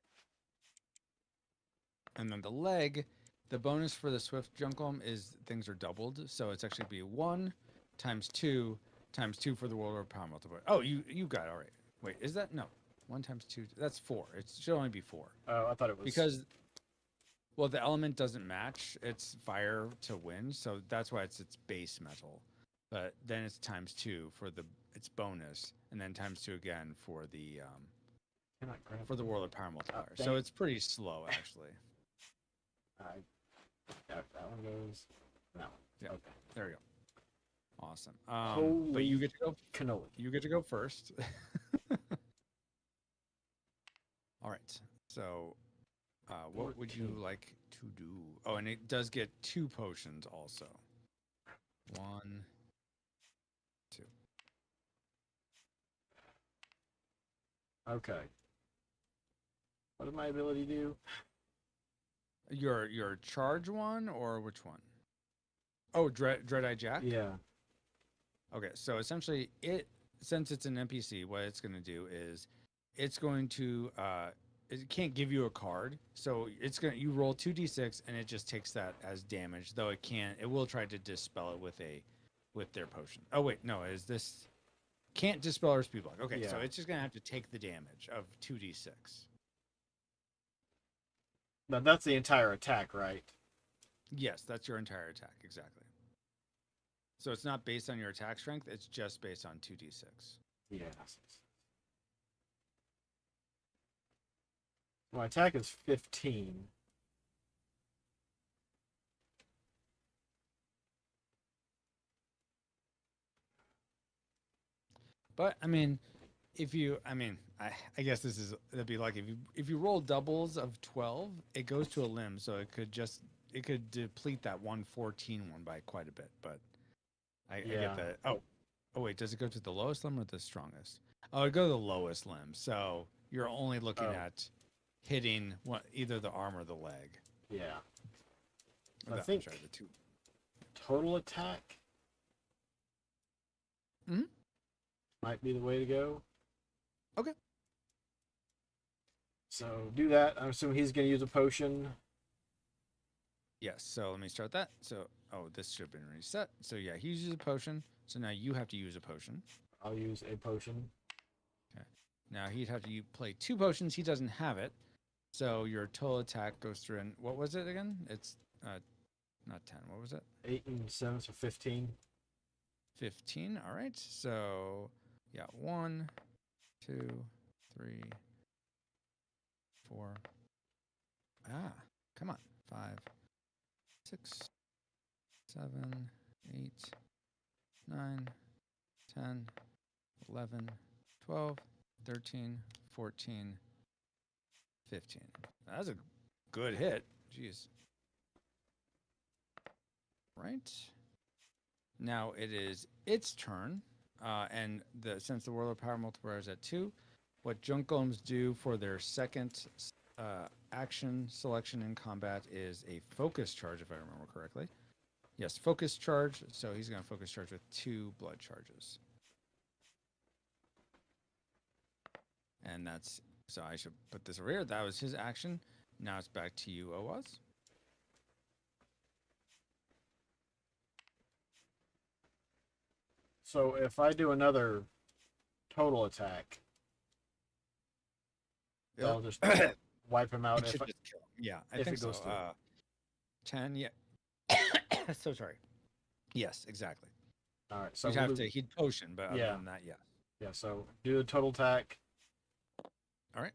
S1: And then the leg, the bonus for the Swift Junkum is things are doubled. So it's actually be 1 times 2 times 2 for the World of Power multiplier. Oh, you got it. All right. Wait, is that? No. 1 times 2. That's 4. It should only be 4.
S3: Oh, I thought it was
S1: Because, well, the element doesn't match. It's fire to wind, so that's why it's its base metal. But then it's times 2 for its bonus, and then times 2 again for the
S3: Cannot grab
S1: World of Power multiplier.
S3: dang
S1: So
S3: it.
S1: it's pretty slow actually.
S3: that one goes. That one.
S1: Yeah.
S3: Okay.
S1: There you go. Awesome. But
S3: Holy
S1: you get to go.
S3: cannoli.
S1: You get to go first. All right. So, what would you
S3: 14.
S1: like to do? Oh, and it does get 2 potions also. 1, 2.
S3: Okay. What did my ability do?
S1: Your charge one or which one? Oh, Dread-Eye Jack?
S3: Yeah.
S1: Okay, so essentially since it's an NPC, what it's going to do is it's going to it can't give you a card. So you roll 2d6 and it just takes that as damage, though it will try to dispel it with their potion. Oh wait, no, can't dispel or speed block. Okay, so
S3: Yeah.
S1: it's just going to have to take the damage of 2d6.
S3: Now that's the entire attack, right?
S1: Yes, that's your entire attack, exactly. So it's not based on your attack strength, it's just based on 2d6.
S3: Yeah. My attack is 15.
S1: But I mean, I guess that'd be like if you roll doubles of 12, it goes to a limb, so it could deplete that 114 one by quite a bit. But I get that. Oh wait, does it go to the lowest limb or the strongest? Oh, it goes to the lowest limb. So you're only looking at hitting either the arm or the leg.
S3: Yeah.
S1: Or
S3: I
S1: that-
S3: think
S1: sorry, the 2.
S3: total attack
S1: Mhm.
S3: might be the way to go.
S1: Okay.
S3: So do that. I'm assuming he's going to use a potion.
S1: Yes, so let me start that. So, this should have been reset. So yeah, he uses a potion. So now you have to use a potion.
S3: I'll use a potion.
S1: Okay. Now he'd have to play 2 potions. He doesn't have it. So your total attack goes through. And what was it again? It's not 10. What was it?
S3: 8 and 7, so 15.
S1: 15. All right. So yeah, 1, 2, 3, 4. Come on. 5, 6, 7, 8, 9, 10, 11, 12, 13, 14, 15. That's a good hit. Jeez. Right. Now it is its turn. And since the World of Power multiplier is at 2, what junk golems do for their second action selection in combat is a focus charge, if I remember correctly. Yes, focus charge. So he's going to focus charge with 2 blood charges. And that's, so I should put this over here. That was his action. Now it's back to you, Owaz.
S3: So if I do another total attack, I'll just wipe him out.
S1: It should just kill him. Yeah, I
S3: if
S1: think
S3: it goes
S1: so.
S3: through.
S1: 10, yeah. So sorry. Yes, exactly.
S3: All right. So
S1: You'd have to, he'd potion, but other
S3: Yeah.
S1: than that, yeah.
S3: Yeah. So do a total attack.
S1: All right.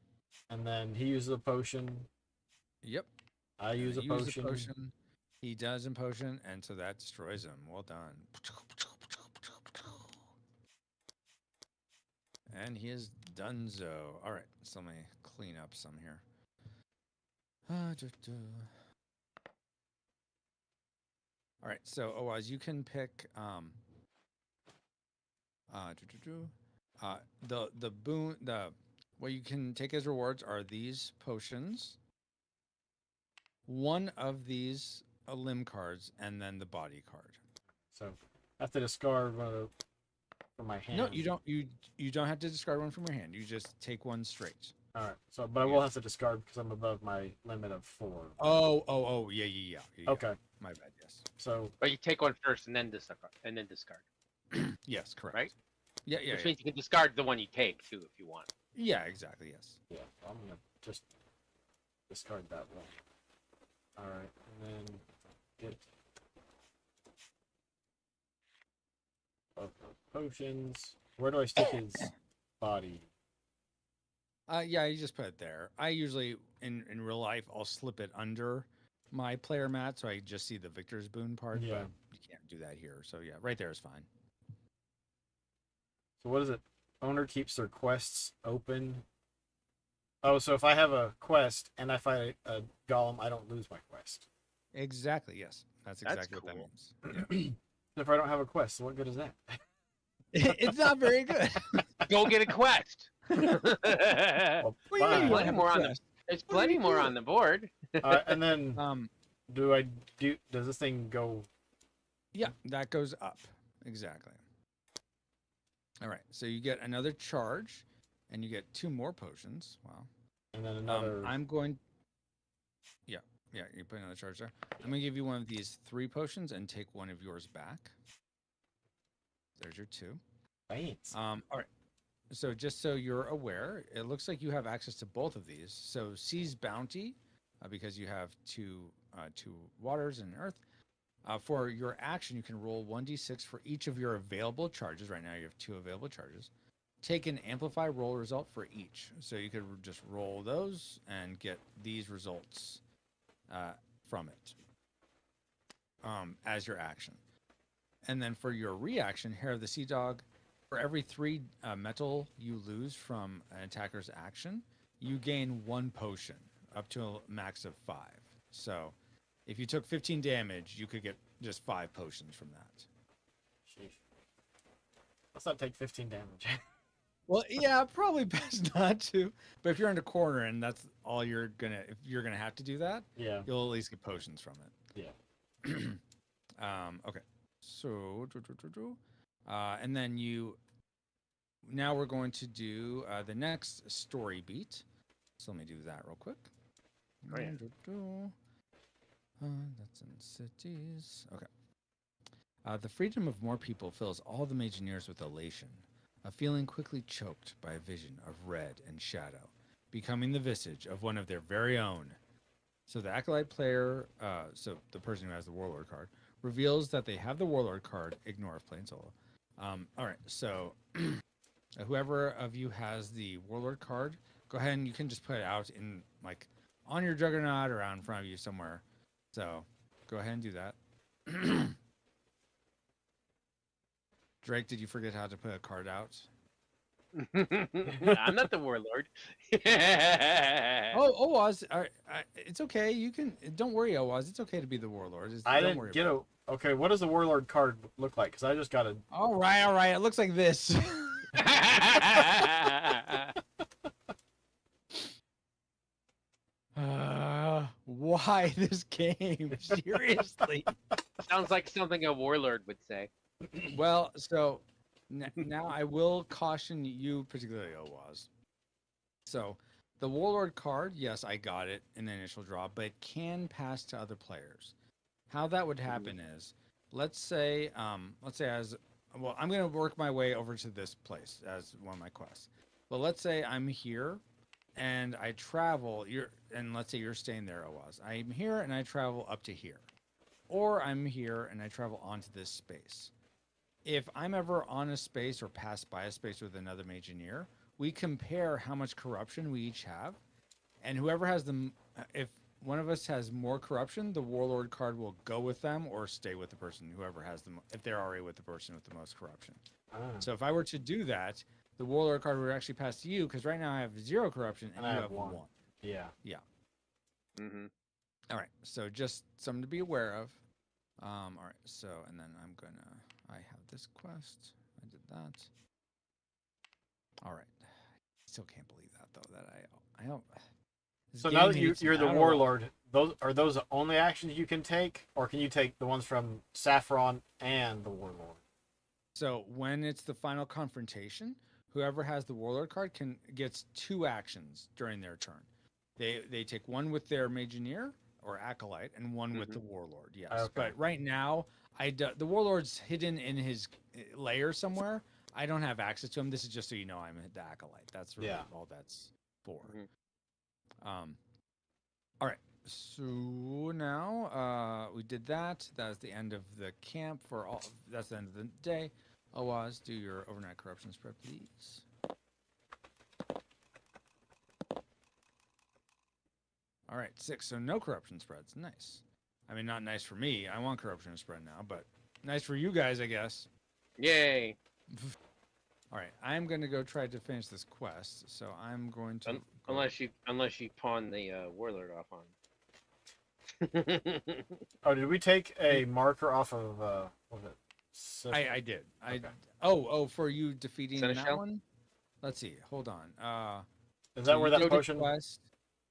S3: And then he uses a potion.
S1: Yep.
S3: I use a
S1: You
S3: potion.
S1: potion. He does in potion, and so that destroys him. Well done. And he is donezo. All right, so let me clean up some here. All right, so Owaz, you can pick the boon, what you can take as rewards are these potions, one of these limb cards, and then the body card.
S3: So I have to discard one of the, from my hand.
S1: No, you don't. You don't have to discard one from your hand. You just take one straight.
S3: All right. So, but I will have to discard because I'm above my limit of 4.
S1: Oh, yeah.
S3: Okay.
S1: My bad. Yes.
S3: So
S5: But you take one first and then discard.
S1: Yes, correct.
S5: Right?
S1: Yeah.
S5: Which means you can discard the one you take too if you want.
S1: Yeah, exactly. Yes.
S3: yeah, I'm gonna just discard that one. All right, and then get of the potions. Where do I stick his body?
S1: Yeah, you just put it there. I usually, in real life, I'll slip it under my player mat so I just see the victor's boon part.
S3: Yeah.
S1: But you can't do that here. So yeah, right there is fine.
S3: So what is it? Owner keeps their quests open. Oh, so if I have a quest and I fight a golem, I don't lose my quest.
S1: Exactly. Yes, that's
S5: That's
S1: exactly what
S5: cool.
S1: that means.
S3: If I don't have a quest, what good is that?
S1: Yeah. It's not very good.
S5: Go get a quest.
S3: Well,
S1: What do you mean
S3: fine.
S1: you
S5: Plenty
S1: have a
S5: more on the-
S1: quest?
S5: There's
S1: What do you
S5: plenty more
S1: do?
S5: on the board.
S3: And then does this thing go?
S1: Yeah, that goes up. Exactly. All right, so you get another charge, and you get 2 more potions. Wow.
S3: And then another.
S1: I'm going. Yeah, you put another charge there. I'm gonna give you one of these 3 potions and take one of yours back. There's your 2.
S3: Thanks.
S1: All right. So just so you're aware, it looks like you have access to both of these. So Sea's Bounty, because you have two waters and earth. For your action, you can roll 1d6 for each of your available charges. Right now, you have 2 available charges. Take an amplify roll result for each. So you could just roll those and get these results from it as your action. And then for your reaction, Hair of the Sea Dog, for every 3 metal you lose from an attacker's action, you gain 1 potion up to a max of 5. So if you took 15 damage, you could get just 5 potions from that.
S3: Sheesh. Let's not take 15 damage.
S1: Well, yeah, probably best not to. But if you're in a corner and that's all if you're gonna have to do that,
S3: Yeah.
S1: you'll at least get potions from it.
S3: Yeah.
S1: Okay. So, and then now we're going to do the next story beat. So let me do that real quick.
S5: Oh, yeah.
S1: That's in cities. Okay. The freedom of more people fills all the Mageneers with elation, a feeling quickly choked by a vision of red and shadow, becoming the visage of one of their very own. So the Acolyte player, so the person who has the Warlord card, reveals that they have the Warlord card, ignore if playing solo. All right, so whoever of you has the Warlord card, go ahead and you can just put it out in, like, on your Juggernaut or out in front of you somewhere. So go ahead and do that. Drake, did you forget how to put a card out?
S5: I'm not the warlord.
S1: Oh, Oz, it's okay. You can. Don't worry, Oz. It's okay to be the warlord.
S3: I
S1: don't
S3: didn't
S1: worry
S3: get
S1: about
S3: a. Okay, what does the warlord card look like? Because I just got a.
S1: it. All right. It looks like this. Why this game? Seriously.
S5: Sounds like something a warlord would say.
S1: Well, so now I will caution you, particularly Oz. So the warlord card, yes, I got it in the initial draw, but it can pass to other players. How that would happen is, let's say as well, I'm gonna work my way over to this place as one of my quests. But let's say I'm here and I travel, let's say you're staying there, Oz. I'm here and I travel up to here. Or I'm here and I travel onto this space. If I'm ever on a space or pass by a space with another Mageneer, we compare how much corruption we each have, and whoever has if one of us has more corruption, the warlord card will go with them or stay with the person, whoever has them, if they're already with the person with the most corruption. So if I were to do that, the warlord card would actually pass to you, because right now I have 0 corruption and
S3: I
S1: you
S3: have
S1: have 1.
S3: Yeah.
S5: Mm-hmm.
S1: All right, so just something to be aware of. All right, so, and then I have this quest. I did that. All right. Still can't believe that, though, that I don't.
S3: So now that you're the warlord, those the only actions you can take, or can you take the ones from Saffron and the warlord?
S1: So when it's the final confrontation, whoever has the warlord card gets 2 actions during their turn. They take one with their Mageneer or Acolyte and one with the warlord. Yes,
S3: Okay.
S1: but right now the warlord's hidden in his lair somewhere. I don't have access to him. This is just so you know I'm the Acolyte. That's really all that's for. All right. So now we did that. That is the end of the camp for all. That's the end of the day. Oz, do your overnight corruption spread, please. All right, 6. So no corruption spreads. Nice. I mean, not nice for me. I want corruption spread now, but nice for you guys, I guess.
S5: Yay!
S1: All right, I'm going to go try to finish this quest. So I'm going to
S5: unless you pawn the warlord off on.
S3: Oh, did we take a marker off of what was it?
S1: I did.
S3: Okay.
S1: For you defeating
S5: Seneschal?
S1: that one? Let's see. Hold on.
S3: Is that where that
S1: did the
S3: potion?
S1: quest.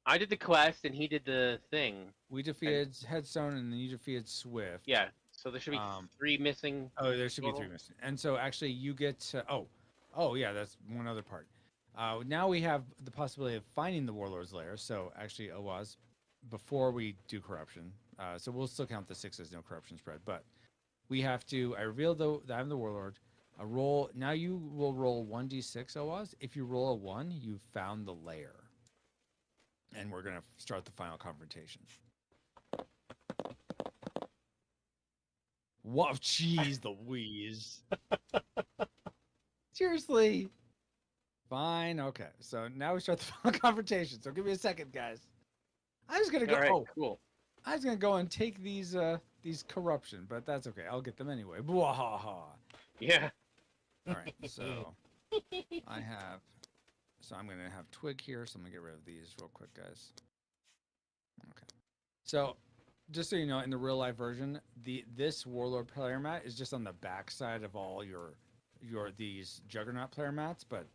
S5: I did the quest and he did the thing.
S1: We defeated Headstone and then you defeated Swift.
S5: Yeah. So there should be 3 missing.
S1: Oh, there should
S5: total.
S1: be 3 missing. And so actually you get to, oh yeah, that's one other part. Now we have the possibility of finding the Warlord's lair. So actually, Oz, before we do corruption, so we'll still count the 6 as no corruption spread, but we have to, I revealed that I'm the Warlord. A roll, now you will roll 1d6, Oz. If you roll a 1, you found the lair. And we're going to start the final confrontation. Whoa, jeez Louise. Seriously. Fine, okay. So now we start the final confrontation. So give me a second, guys. I was going to go.
S5: All right, cool.
S1: I was going to go and take these corruption, but that's okay. I'll get them anyway. Bwahaha.
S5: Yeah.
S1: All right, so I'm going to have Twig here, so I'm going to get rid of these real quick, guys. Okay. So, just so you know, in the real life version, this Warlord player mat is just on the back side of all these Juggernaut player mats, but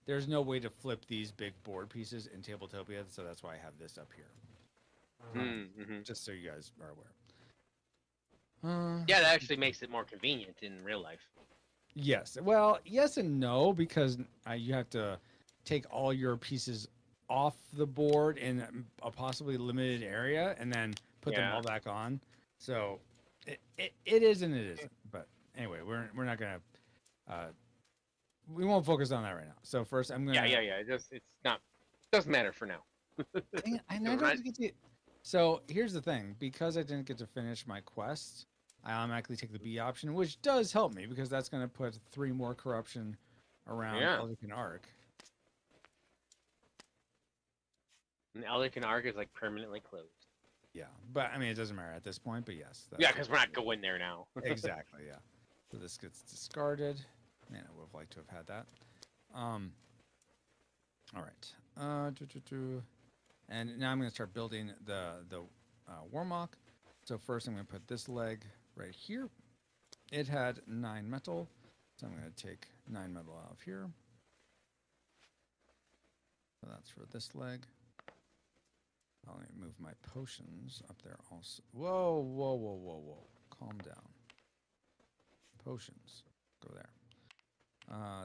S1: there's no way to flip these big board pieces in Tabletopia, so that's why I have this up here. Just so you guys are aware.
S5: Yeah, that actually makes it more convenient in real life.
S1: Yes. Well, yes and no, because you have to take all your pieces off the board in a possibly limited area and then put them all back on. So it is and it isn't. But anyway, we're not gonna. We won't focus on that right now. So first, I'm gonna.
S5: Yeah. It's not. Doesn't matter for now.
S1: Dang it, I
S5: So
S1: don't
S5: we're not-
S1: get to. So here's the thing: because I didn't get to finish my quest, I automatically take the B option, which does help me because that's gonna put 3 more corruption around
S5: Yeah.
S1: Elrican Arc.
S5: And Elrican Arc is like permanently closed.
S1: Yeah, but I mean it doesn't matter at this point. But yes.
S5: Yeah, because we're not going there now.
S1: Exactly. Yeah. So this gets discarded. Man, I would have liked to have had that. All right. And now I'm going to start building the Warmock. So first I'm going to put this leg right here. It had 9 metal, so I'm going to take 9 metal out of here. So that's for this leg. I'll move my potions up there also. Whoa. Calm down. Potions. Go there.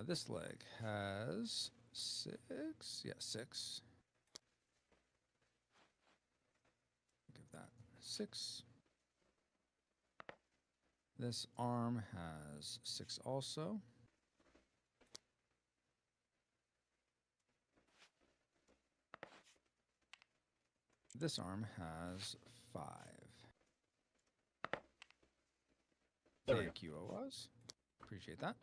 S1: This leg has 6. Yeah, 6. Give that 6. This arm has 6 also. This arm has 5. Thank you, Oaz. Appreciate that.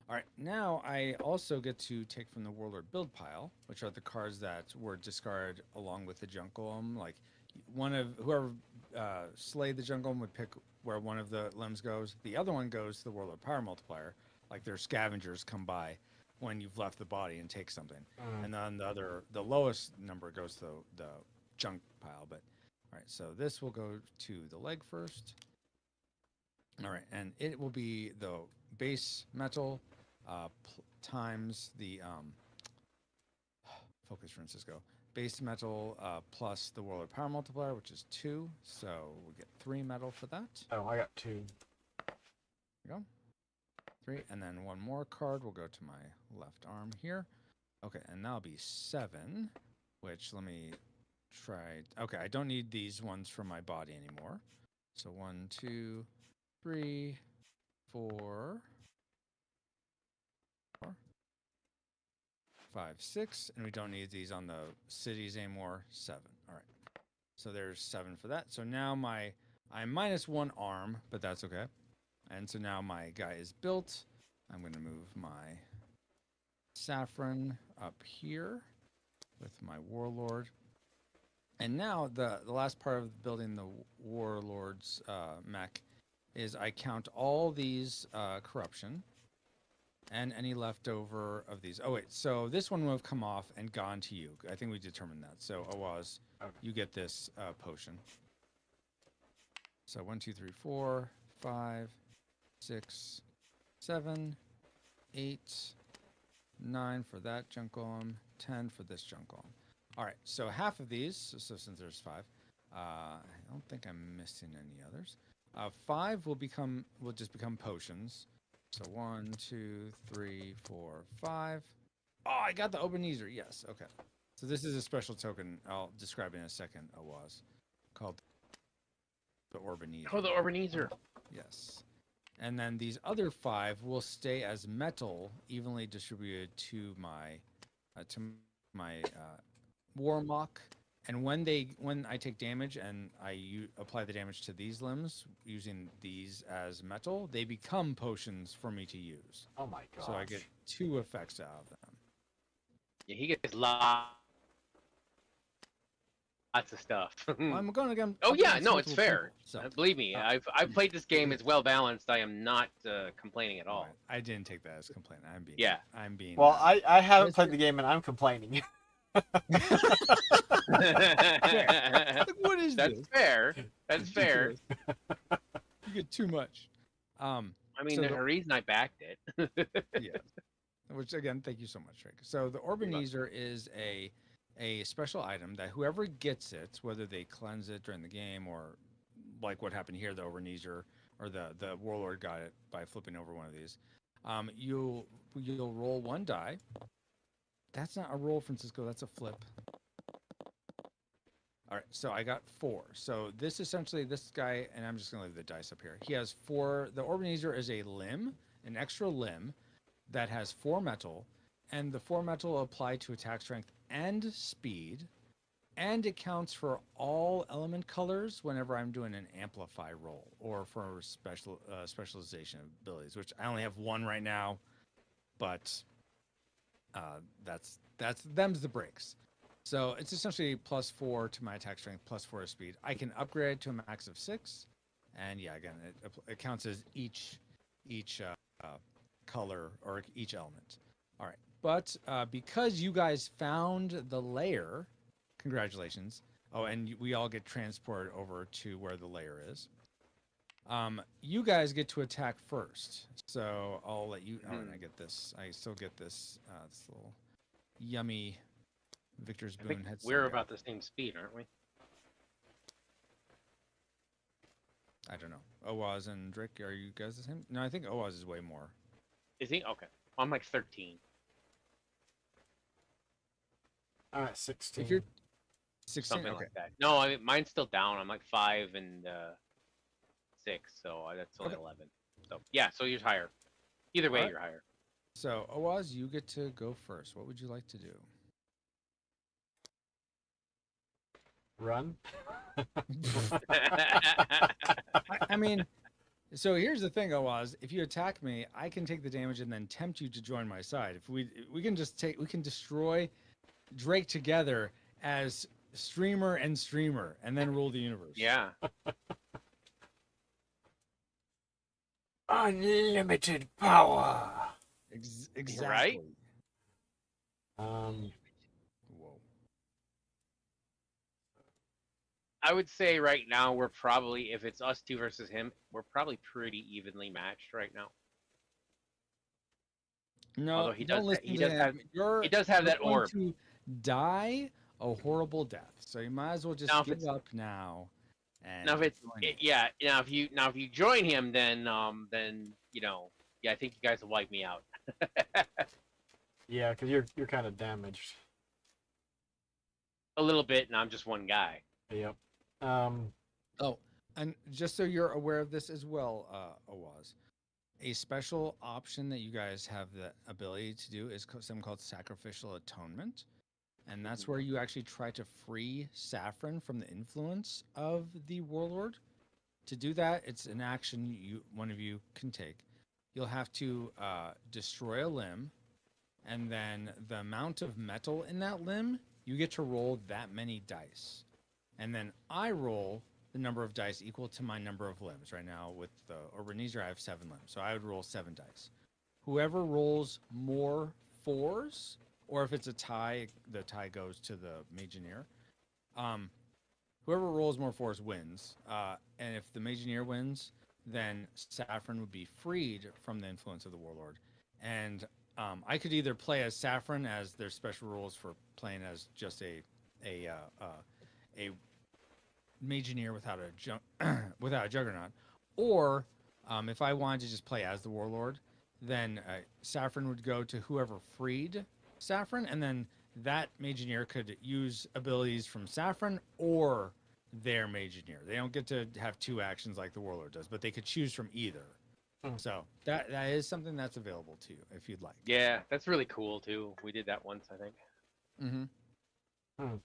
S1: All right, now I also get to take from the Warlord build pile, which are the cards that were discarded along with the junk golem. Like whoever slayed the junk golem would pick where one of the limbs goes. The other one goes to the Warlord power multiplier. Like their scavengers come by when you've left the body and take something, and then the lowest number goes to the junk pile. But all right, so this will go to the leg first. All right, and it will be the base metal times the focus Francisco base metal plus the Warlord power multiplier, which is 2. So we get 3 metal for that.
S3: Oh, I got 2.
S1: There we go. 3, and then 1 more card will go to my left arm here. Okay, and that'll be 7. Which let me try. Okay, I don't need these ones for my body anymore. So 1, 2, 3, 4, 5, 6, and we don't need these on the cities anymore. 7. All right. So there's 7 for that. So now I'm minus 1 arm, but that's okay. And so now my guy is built. I'm going to move my saffron up here with my warlord. And now the last part of building the warlord's mech is I count all these corruption and any leftover of these. Oh wait, so this one will have come off and gone to you. I think we determined that. So Awaz, you get this potion. So 1, 2, 3, 4, 5, 6, 7, 8, 9 for that junk golem, 10 for this junk golem. All right, so half of these, so since there's 5, I don't think I'm missing any others. 5 will just become potions. So 1, 2, 3, 4, 5. Oh, I got the Ebenezer. Yes. Okay. So this is a special token. I'll describe it in a second. Awaz, called the Ebenezer.
S5: Oh, the Ebenezer.
S1: Yes. And then these other 5 will stay as metal, evenly distributed to my Warmock. And when I take damage and I apply the damage to these limbs using these as metal, they become potions for me to use.
S3: Oh my god!
S1: So I get 2 effects out of them.
S5: Yeah, he gets lots of stuff.
S1: I'm going again.
S5: Oh yeah, no, it's fair.
S1: So,
S5: Believe me, I've played this game. It's well balanced. I am not complaining at all.
S1: right. I didn't take that as complaint.
S5: Yeah.
S1: I'm being.
S3: Well, I haven't played the game and I'm complaining.
S1: Like, what is
S5: That's
S1: this?
S5: fair. That's fair.
S1: You get too much.
S5: I mean,
S1: So
S5: there's a reason I backed it.
S1: Yeah. Which again, thank you so much, Rick. So the Ebenezer is a special item that whoever gets it, whether they cleanse it during the game or like what happened here, the Ebenezer or the warlord got it by flipping over one of these. You'll roll 1 die. That's not a roll, Francisco. That's a flip. All right, so I got 4. So this essentially, this guy, and I'm just gonna leave the dice up here. He has 4. The Orbenezer is a limb, an extra limb that has 4 metal, and the 4 metal apply to attack strength and speed, and it counts for all element colors whenever I'm doing an amplify roll or for specialization abilities, which I only have 1 right now, but that's them's the breaks. So it's essentially +4 to my attack strength, +4 to speed. I can upgrade it to a max of 6, and yeah, again, it counts as each color or each element. All right, but because you guys found the layer, congratulations. Oh, and we all get transported over to where the layer is. You guys get to attack first, so I'll let you. Oh, and I get this. I still get this. This little yummy Victor's
S5: I think
S1: Boon headset.
S5: we're about the same speed, aren't we?
S1: I don't know. Owaz and Drake, are you guys the same? No, I think Owaz is way more.
S5: Is he? Okay. I'm like 13.
S3: All right, 16.
S1: If you're 16,
S5: Something
S1: okay.
S5: like that. No, I mean, mine's still down. I'm like 5 and 6, so that's only
S1: Okay.
S5: 11. So yeah, so you're higher. Either way,
S1: Alright.
S5: you're higher.
S1: So Owaz, you get to go first. What would you like to do?
S3: Run.
S1: I mean, so here's the thing, Owaz. If you attack me, I can take the damage and then tempt you to join my side. If we can just we can destroy Drake together as streamer and streamer, and then rule the universe.
S5: Yeah.
S3: Unlimited power.
S1: Exactly.
S3: Um,
S1: Whoa.
S5: I would say right now we're probably, if it's us 2 versus him, we're probably pretty evenly matched right now.
S1: No,
S5: Although he
S1: don't
S5: does-
S1: listen
S5: he
S1: to
S5: does
S1: him.
S5: have- he does have
S1: You're
S5: that
S1: going
S5: orb.
S1: to die a horrible death. So you might as well just
S5: Now, if
S1: give
S5: it's-
S1: up now. And
S5: Now if it's
S1: join it.
S5: yeah, now if you join him, then you know, yeah, I think you guys will wipe me out.
S3: yeah, because you're kind of damaged.
S5: A little bit, and I'm just one guy.
S3: Yep.
S1: Oh, and just so you're aware of this as well, Owaz, a special option that you guys have the ability to do is something called Sacrificial Atonement. And that's where you actually try to free Saffron from the influence of the Warlord. To do that, it's an action one of you can take. You'll have to destroy a limb, and then the amount of metal in that limb, you get to roll that many dice. And then I roll the number of dice equal to my number of limbs. Right now, with the Orbenezer, I have 7 limbs, so I would roll 7 dice. Whoever rolls more 4s, or if it's a tie, the tie goes to the Mageneer. Whoever rolls more 4s wins. And if the Mageneer wins, then Saffron would be freed from the influence of the Warlord. And I could either play as Saffron, as there's special rules for playing as just a Mageneer without a Juggernaut, or if I wanted to just play as the Warlord, then Saffron would go to whoever freed Saffron, and then that Mageneer could use abilities from Saffron or their Mageneer. They don't get to have 2 actions like the Warlord does, but they could choose from either. So that is something that's available to you if you'd like.
S5: Yeah, that's really cool too. We did that once, I think.
S1: Mm-hmm.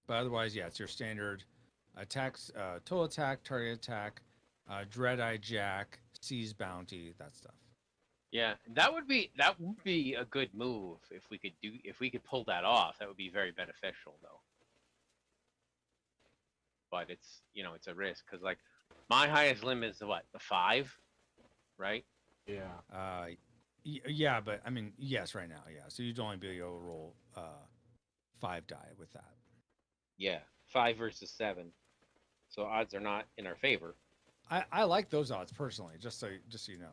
S1: But otherwise, yeah, it's your standard attacks, total attack, target attack, Dread-Eye Jack, Seize Bounty, that stuff.
S5: Yeah, that would be a good move if we could pull that off. That would be very beneficial though. But it's, you know, it's a risk because like my highest limit is what, the 5, right?
S3: Yeah.
S1: Yeah, but I mean, yes, right now, yeah. So you'd only be able to roll 5 die with that.
S5: Yeah, 5 versus 7. So odds are not in our favor.
S1: I like those odds personally, just so you know.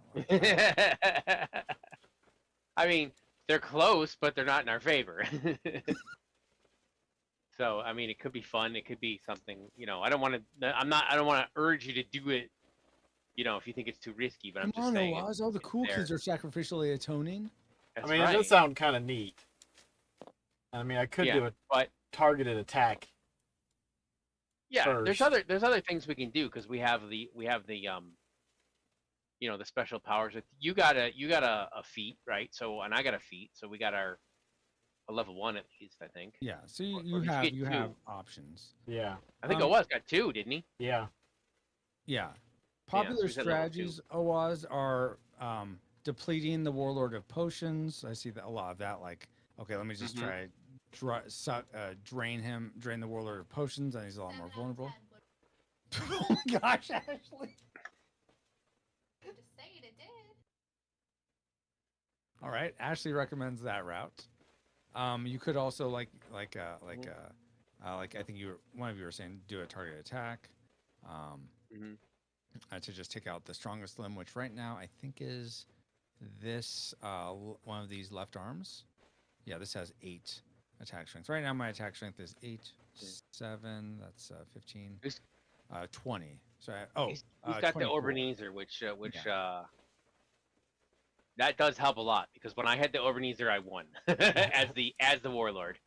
S5: I mean, they're close, but they're not in our favor. So I mean, it could be fun. It could be something. You know, I don't want to urge you to do it. You know, if you think it's too risky. But I'm just saying.
S1: Oz, all the cool kids are sacrificially atoning.
S5: That's
S3: I mean,
S5: right.
S3: it does sound kind of neat. I mean, I could
S5: Yeah,
S3: do a
S5: but
S3: targeted attack.
S5: yeah,
S3: First.
S5: there's other things we can do because we have the the special powers. You got a feat, right? So and I got a feat, so we got a level 1 at least, I think.
S1: Yeah. So
S5: Or did you get
S1: you
S5: two?
S1: have options.
S3: Yeah.
S5: I think
S1: Um,
S5: OWA's got 2, didn't he?
S3: Yeah.
S1: Yeah.
S5: so
S1: Popular
S5: he's at level 2.
S1: strategies OWAs are depleting the Warlord of Potions. I see that a lot of that. Like, okay, let me just
S5: Mhm.
S1: try drain the Warlord of Potions, and he's a lot more
S4: 7 out of
S1: vulnerable.
S4: 10 would-
S1: Oh my gosh, Ashley!
S4: I'm just saying it did.
S1: All right, Ashley recommends that route. You could also like I think one of you were saying do a target attack.
S5: Mhm.
S1: To just take out the strongest limb, which right now I think is this one of these left arms. Yeah, this has 8 attack strength. Right now my attack strength is 8, 7. That's 15,
S5: He's-
S1: 20. So
S5: He's got the
S1: 24.
S5: Ebenezer, which that does help a lot because when I had the Ebenezer, I won as the warlord.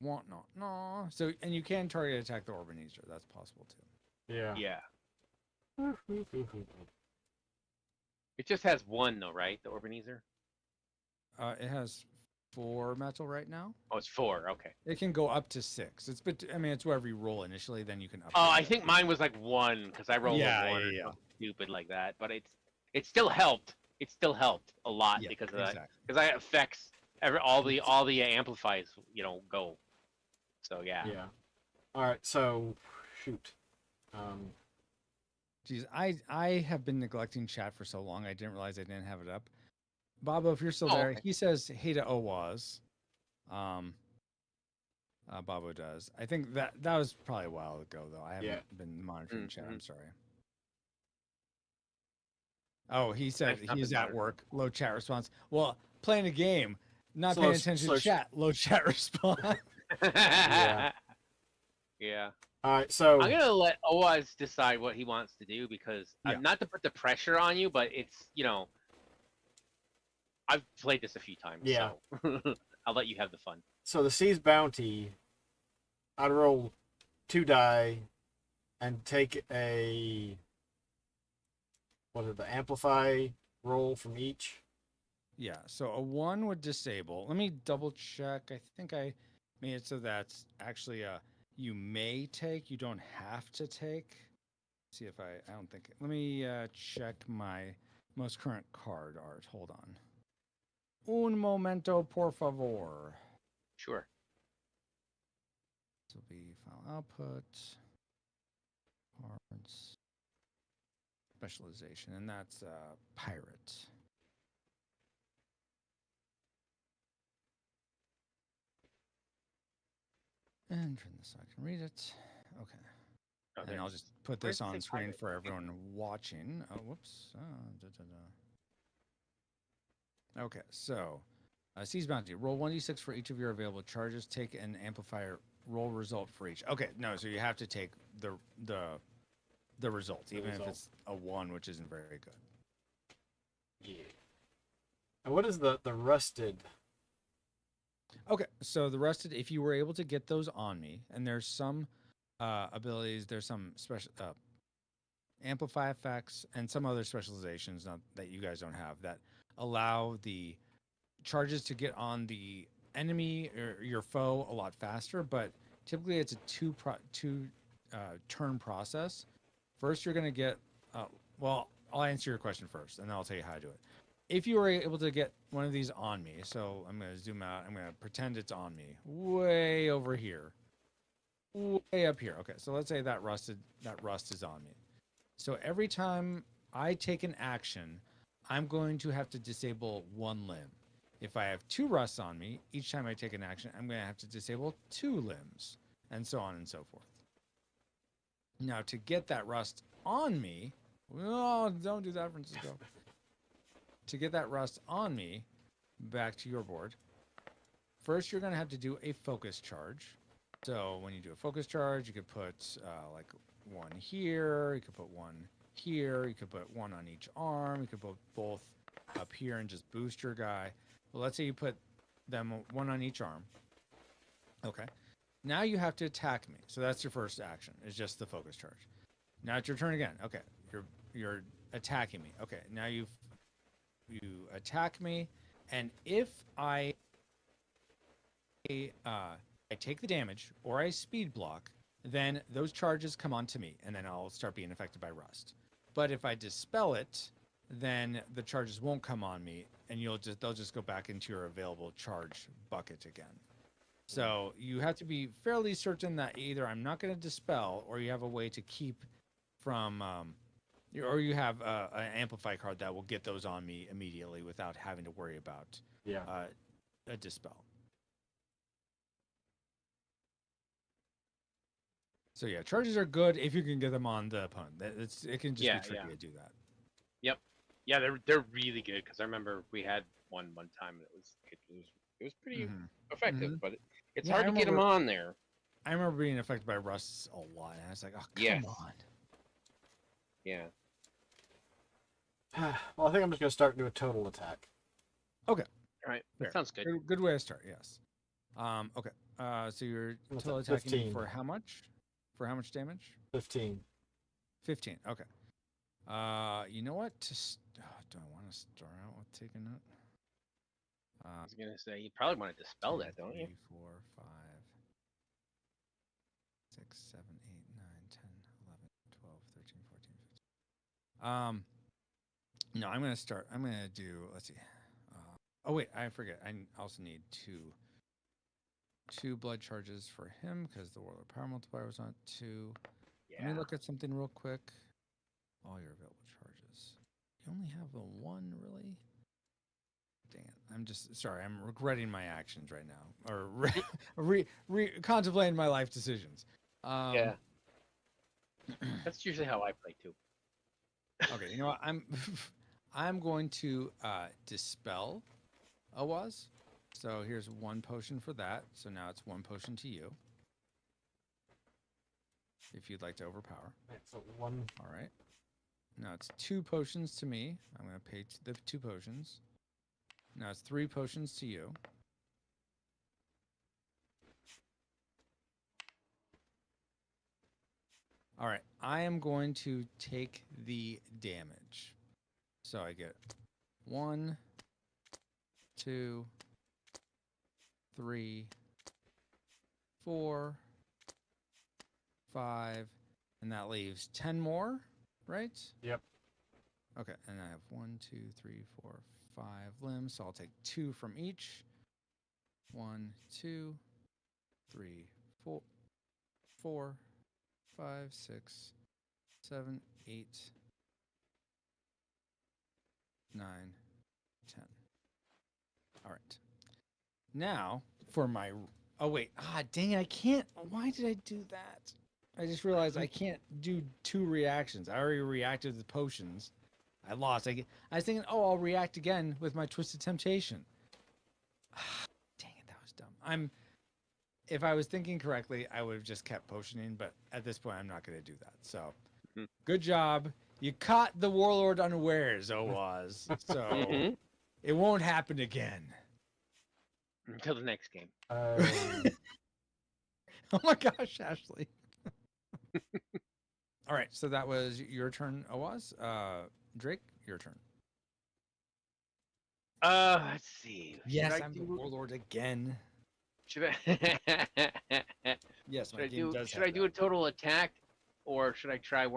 S1: Want not no. So and you can target attack the Ebenezer. That's possible too.
S3: Yeah.
S5: Yeah, it just has 1 though, right? The Ebenezer.
S1: It has 4 metal right now.
S5: Oh, it's 4. Okay.
S1: It can go up to 6. It's whatever you roll initially, then you can upgrade.
S5: Oh, I
S1: it.
S5: think mine was like 1 because I rolled
S1: Yeah,
S5: a 1 or
S1: yeah.
S5: something stupid like that. But it still helped. It still helped a lot
S1: Yeah,
S5: because of that.
S1: exactly.
S5: Because that affects all the amplifies. Go. So yeah.
S3: Yeah. All right. So, shoot.
S1: Jeez, I have been neglecting chat for so long. I didn't realize I didn't have it up. Bobo, if you're still
S5: Oh,
S1: there,
S5: okay.
S1: he says hey to OWAS. Bobo does. I think that was probably a while ago though. I haven't
S3: Yeah.
S1: been monitoring chat. I'm
S5: Mhm.
S1: sorry. Oh, he said
S5: I've not
S1: he's
S5: been
S1: at
S5: monitoring.
S1: work. Low chat response. Well, playing a game, not
S3: Slow-
S1: paying attention
S3: slow
S1: to
S3: sh-
S1: chat. Low chat response.
S3: Yeah.
S5: Yeah.
S3: All right. So,
S5: I'm gonna let OWAS decide what he wants to do because
S1: Yeah.
S5: not to put the pressure on you, but it's I've played this a few times.
S3: Yeah.
S5: So I'll let you have the fun.
S3: so the Sea's Bounty, I'd roll 2 die and take the amplify roll from each.
S1: Yeah, so a 1 would disable. Let me double check. I think I made it so that's actually you may take, you don't have to take. See if I don't think. Let me check my most current card art. Hold on. Un momento, por favor.
S5: Sure.
S1: This will be file output, cards, specialization, and that's pirate. And turn this so I can read it. Okay.
S5: Okay.
S1: And I'll just put
S5: Where's
S1: this on
S5: the
S1: screen
S5: pirate?
S1: for everyone watching. Oh, whoops. Okay, so Seize Bounty. Roll 1d6 for each of your available charges. Take an amplifier roll result for each. Okay, no, so you have to take the result, even if it's a 1, which isn't very good.
S3: Yeah. And what is the rusted?
S1: Okay, so the rusted, if you were able to get those on me, and there's some abilities, there's some special amplify effects, and some other specializations that you guys don't have that allow the charges to get on the enemy or your foe a lot faster. But typically, it's a two turn process. First, you're going to get. Well, I'll answer your question first, and then I'll tell you how to do it. If you were able to get one of these on me, so I'm going to zoom out. I'm going to pretend it's on me, way over here, way up here. Okay, so let's say that rust is on me. So every time I take an action, I'm going to have to disable 1 limb. If I have 2 rusts on me, each time I take an action, I'm going to have to disable 2 limbs, and so on and so forth. Now, to get that rust on me, oh, don't do that, Francisco. To get that rust on me, back to your board, first you're going to have to do a focus charge. So when you do a focus charge, you could put like 1 here, you could put 1 here, you could put 1 on each arm, you could put both up here and just boost your guy. Well, let's say you put them one on each arm. Okay. Now you have to attack me. So that's your first action. It's just the focus charge. Now it's your turn again. Okay. You're attacking me. Okay. Now you attack me, and if I take the damage or I speed block, then those charges come onto me, and then I'll start being affected by rust. But if I dispel it, then the charges won't come on me, and they'll just go back into your available charge bucket again. So you have to be fairly certain that either I'm not going to dispel, or you have a way to keep from, or you have an amplify card that will get those on me immediately without having to worry about a dispel. So yeah, charges are good if you can get them on the opponent. It can just be tricky to do that.
S5: Yep. Yeah, they're really good because I remember we had one time and it was pretty effective, but it's hard to get them on there.
S1: I remember being affected by rusts a lot, and I was like, oh, come on.
S5: Yeah.
S3: Well, I think I'm just gonna start doing a total attack.
S5: Okay. All right. That sounds good.
S1: Good way to start. Yes. Okay. So you're total attacking
S3: 15.
S1: for how much? For how much damage?
S3: 15.
S1: 15. Okay. You know what? Do I want to start out with taking it?
S5: I was gonna say you probably want to dispel that, don't you?
S1: 3, 4, 5, 6, 7, 8, 9, 10, 11, 12, 13, 14, 15. No, I'm gonna start. I'm gonna do. Let's see. Oh wait, I forget. I also need two blood charges for him because the Warlord Power Multiplier was on 2.
S5: Yeah.
S1: Let me look at something real quick. All your available charges. You only have the one, really? Dang it. I'm just sorry. I'm regretting my actions right now, or contemplating my life decisions.
S5: Yeah. That's usually how I play too.
S1: Okay, you know what? I'm going to dispel Awaz. So here's 1 potion for that. So now it's 1 potion to you. If you'd like to overpower.
S3: So 1.
S1: All right. Now it's 2 potions to me. I'm going to pay the 2 potions. Now it's 3 potions to you. All right. I am going to take the damage. So I get 1, 2, 3, 4, 5, and that leaves 10 more, right?
S3: Yep.
S1: Okay, and I have 1, 2, 3, 4, 5 limbs, so I'll take 2 from each. 1, 2, 3, 4, 4, 5, 6, 7, 8, 9, 10. All right. Now for my. Oh wait. Dang it! I can't. Why did I do that? I just realized I can't do 2 reactions. I already reacted with the potions. I lost. I was thinking, oh, I'll react again with my Twisted Temptation. Dang it, that was dumb. If I was thinking correctly, I would have just kept potioning, but at this point, I'm not going to do that. So, good job. You caught the Warlord unawares, Oaz. So, it won't happen again.
S5: Until the next game.
S1: Oh my gosh, Ashley. All right, so that was your turn, Oaz. Drake, your turn.
S5: Let's see.
S1: Yes, I'm the Warlord again.
S5: Should I?
S1: Yes, my
S5: should
S1: game does.
S5: Should I do a total attack, or should I try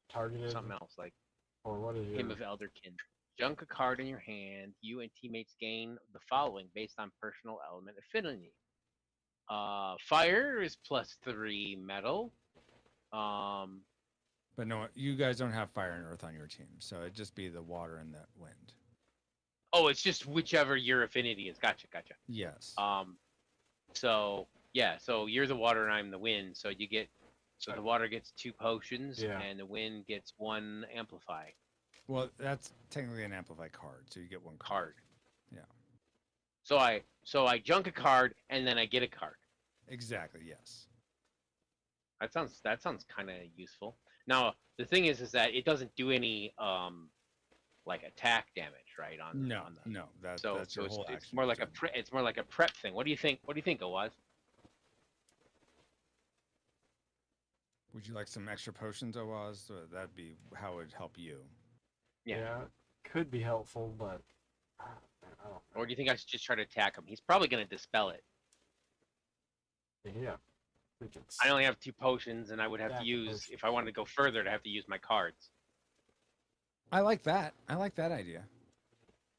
S3: targeted
S5: something else like
S3: or what is
S5: Hymn of Elderkin? Junk a card in your hand. You and teammates gain the following based on personal element affinity. Fire is +3 metal.
S1: But no, you guys don't have fire and earth on your team, so it'd just be the water and the wind.
S5: Oh, it's just whichever your affinity is. Gotcha.
S1: Yes.
S5: So yeah, so you're the water and I'm the wind. So you get, the water gets 2 potions, and the wind gets 1 amplify.
S1: Well, that's technically an amplify card, so you get 1 card. Yeah.
S5: So I junk a card and then I get a card.
S1: Exactly. Yes.
S5: That sounds kind of useful. Now the thing is that it doesn't do any like attack damage, right?
S1: No,
S5: on the,
S1: no, that's
S5: so
S1: your
S5: it's,
S1: whole
S5: it's
S1: action.
S5: more like a
S1: turn.
S5: it's more like a prep thing. What do you think? What do you think, Oaz?
S1: Would you like some extra potions, Oaz? So that'd be how it would help you.
S5: Yeah.
S3: Could be helpful, but I don't know.
S5: Or do you think I should just try to attack him? He's probably going to dispel it.
S3: Yeah. We can
S5: I only have 2 potions, and I would have
S3: Stack
S5: to
S3: of
S5: use,
S3: potions.
S5: if I wanted to go further, to have to use my cards.
S1: I like that. I like that idea.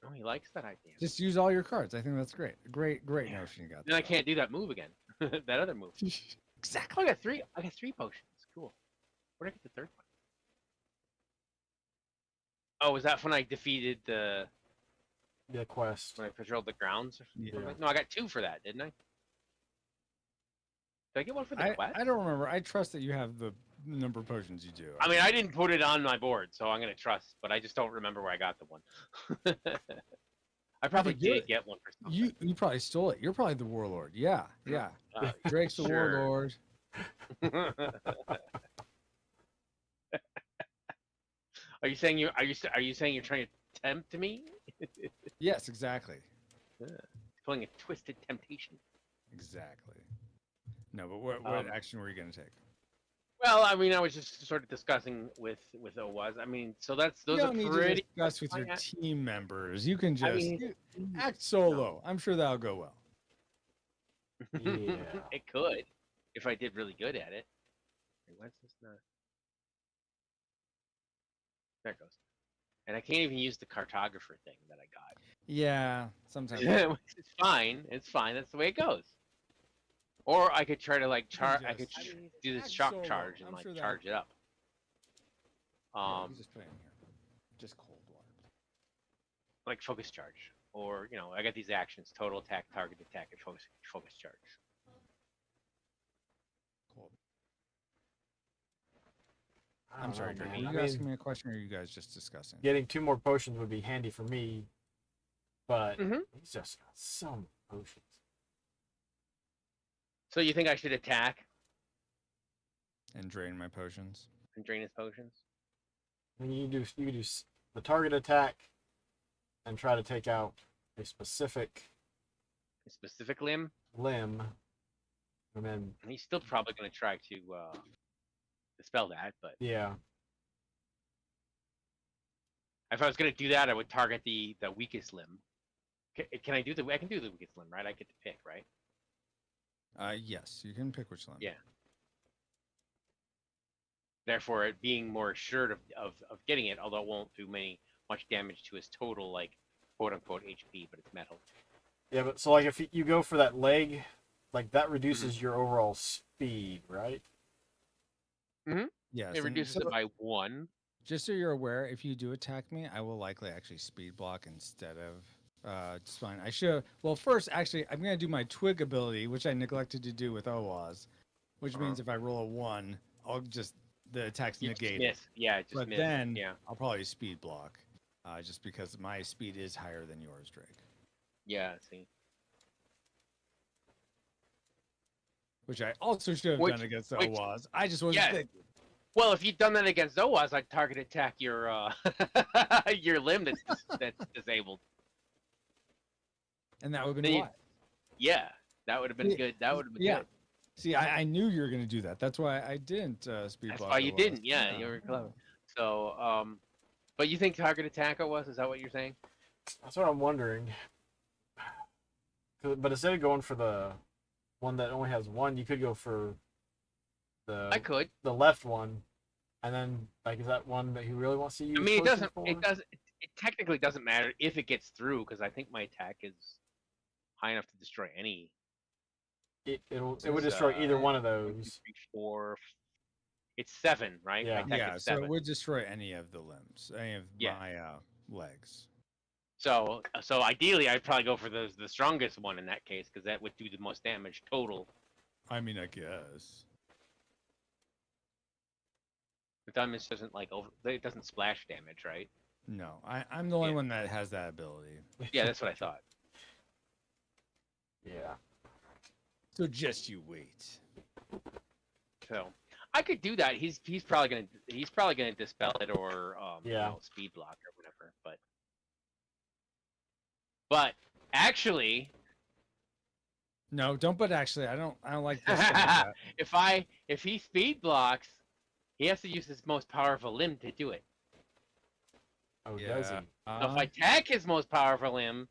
S5: Oh, he likes that idea.
S1: Just use all your cards. I think that's great. Great
S5: Yeah.
S1: notion you got.
S5: Then I can't do that move again. That other move.
S1: Exactly.
S5: Oh, I got 3. I got 3 potions. Cool. Where did I get the 3rd one? Oh, was that when I defeated the
S3: quest.
S5: when I patrolled the grounds? Or something?
S3: Yeah.
S5: No, I got 2 for that, didn't I? Did I get one for the quest?
S1: I don't remember. I trust that you have the number of potions you do.
S5: I mean, I didn't put it on my board, so I'm gonna trust. But I just don't remember where I got the one. I probably
S1: think you're-
S5: did get one for something.
S1: you probably stole it. You're probably the warlord. Yeah.
S5: Uh,
S1: Drake's the
S5: sure.
S1: warlord.
S5: Are you saying you're trying to tempt me?
S1: Yes, exactly.
S5: Pulling a twisted temptation.
S1: Exactly. No, but what action were you going to take?
S5: Well, I mean, I was just sort of discussing with Owaz. I mean, so those
S1: you
S5: are
S1: don't need
S5: pretty.
S1: to discuss with your team members. You can just
S5: mean,
S1: act solo. I'm sure that'll go well.
S3: Yeah.
S5: It could, if I did really good at it. Wait, what's this not? There it goes. And I can't even use the cartographer thing that I got.
S1: Yeah, sometimes.
S5: It's fine. It's fine. That's the way it goes. Or I could try to like charge. I could
S1: just-
S5: do this
S1: act
S5: shock
S1: solo.
S5: charge and
S1: I'm
S5: like
S1: sure that-
S5: charge it up.
S1: Yeah, you just put it in here. Just cold water.
S5: Like focus charge, or I got these actions: total attack, target attack, and focus charge.
S1: Cold.
S3: I
S1: I'm
S3: don't
S1: sorry,
S3: know,
S1: Drake.
S3: man.
S1: Are
S3: I
S1: you
S3: mean,
S1: asking me a question, or are you guys just discussing?
S3: getting 2 more potions would be handy for me, but
S5: Mhm.
S3: he's just got so many potions.
S5: So you think I should attack
S1: And drain my potions.
S5: and drain his potions?
S3: I mean, you could do the target attack and try to take out a specific
S5: A specific limb?
S3: limb, and then
S5: He's still probably going to try to dispel that, but
S3: yeah,
S5: if I was going to do that, I would target the weakest limb. Can I do the? I can do the weakest limb, right? I get to pick, right?
S1: Yes, you can pick which limb.
S5: Yeah. Therefore, it being more assured of getting it, although it won't do much damage to his total, like, quote unquote HP, but it's metal.
S3: yeah. But so like if you go for that leg, like that reduces your overall speed, right?
S1: Yes.
S5: It
S1: and
S5: reduces
S1: so-
S5: it by 1.
S1: Just so you're aware, if you do attack me, I will likely actually speed block instead of it's fine. I should. Well, first, actually, I'm gonna do my twig ability, which I neglected to do with Oaz, which means if I roll a 1, I'll just the attack's
S5: You just
S1: negated.
S5: miss. Yeah, just
S1: But
S5: miss.
S1: then
S5: Yeah.
S1: I'll probably speed block, just because my speed is higher than yours, Drake.
S5: Yeah, see.
S1: Which I also should have
S5: Which-
S1: done against
S5: which-
S1: Oaz. I just wasn't
S5: yeah.
S1: thinking.
S5: Well, if you'd done that against Oaz, I'd target attack your your limb that's disabled.
S1: And that would have
S5: Then
S1: been
S5: you-
S1: why.
S5: Yeah, that would have been
S1: Yeah,
S5: good. That would have been
S1: yeah.
S5: good.
S1: See, I knew you were gonna do that. That's why I didn't speed
S5: That's
S1: block.
S5: why you
S1: Oaz.
S5: didn't. Yeah, you were clever. So, but you think target attack was? Is that what you're saying?
S3: That's what I'm wondering. But instead of going for the one that only has 1, you could go for
S5: I could.
S3: the left one, and then like is that one that he really wants to use?
S5: I mean, it
S3: potions
S5: doesn't.
S3: for?
S5: It doesn't. It technically doesn't matter if it gets through because I think my attack is high enough to destroy any.
S3: It would
S5: It's,
S3: destroy either one of
S5: 1, 2,
S3: those.
S5: 3, 4. It's 7, right?
S3: Yeah.
S5: My attack
S1: Yeah,
S5: is
S1: so
S5: 7.
S1: it would destroy any of the limbs, any of
S5: Yeah.
S1: my legs.
S5: So ideally, I'd probably go for the strongest one in that case because that would do the most damage total.
S1: I mean, I guess.
S5: The damage doesn't it doesn't splash damage, right?
S1: No, I'm the only
S5: Yeah.
S1: one that has that ability.
S5: Yeah, that's what I thought.
S3: Yeah.
S1: So just you wait.
S5: So I could do that. He's probably gonna dispel it or
S3: Yeah.
S5: speed block or whatever. whatever. But actually,
S1: No, don't. But actually, I don't like this. That.
S5: if he speed blocks, he has to use his most powerful limb to do it.
S2: Oh, does he?
S5: So if I attack his most powerful limb,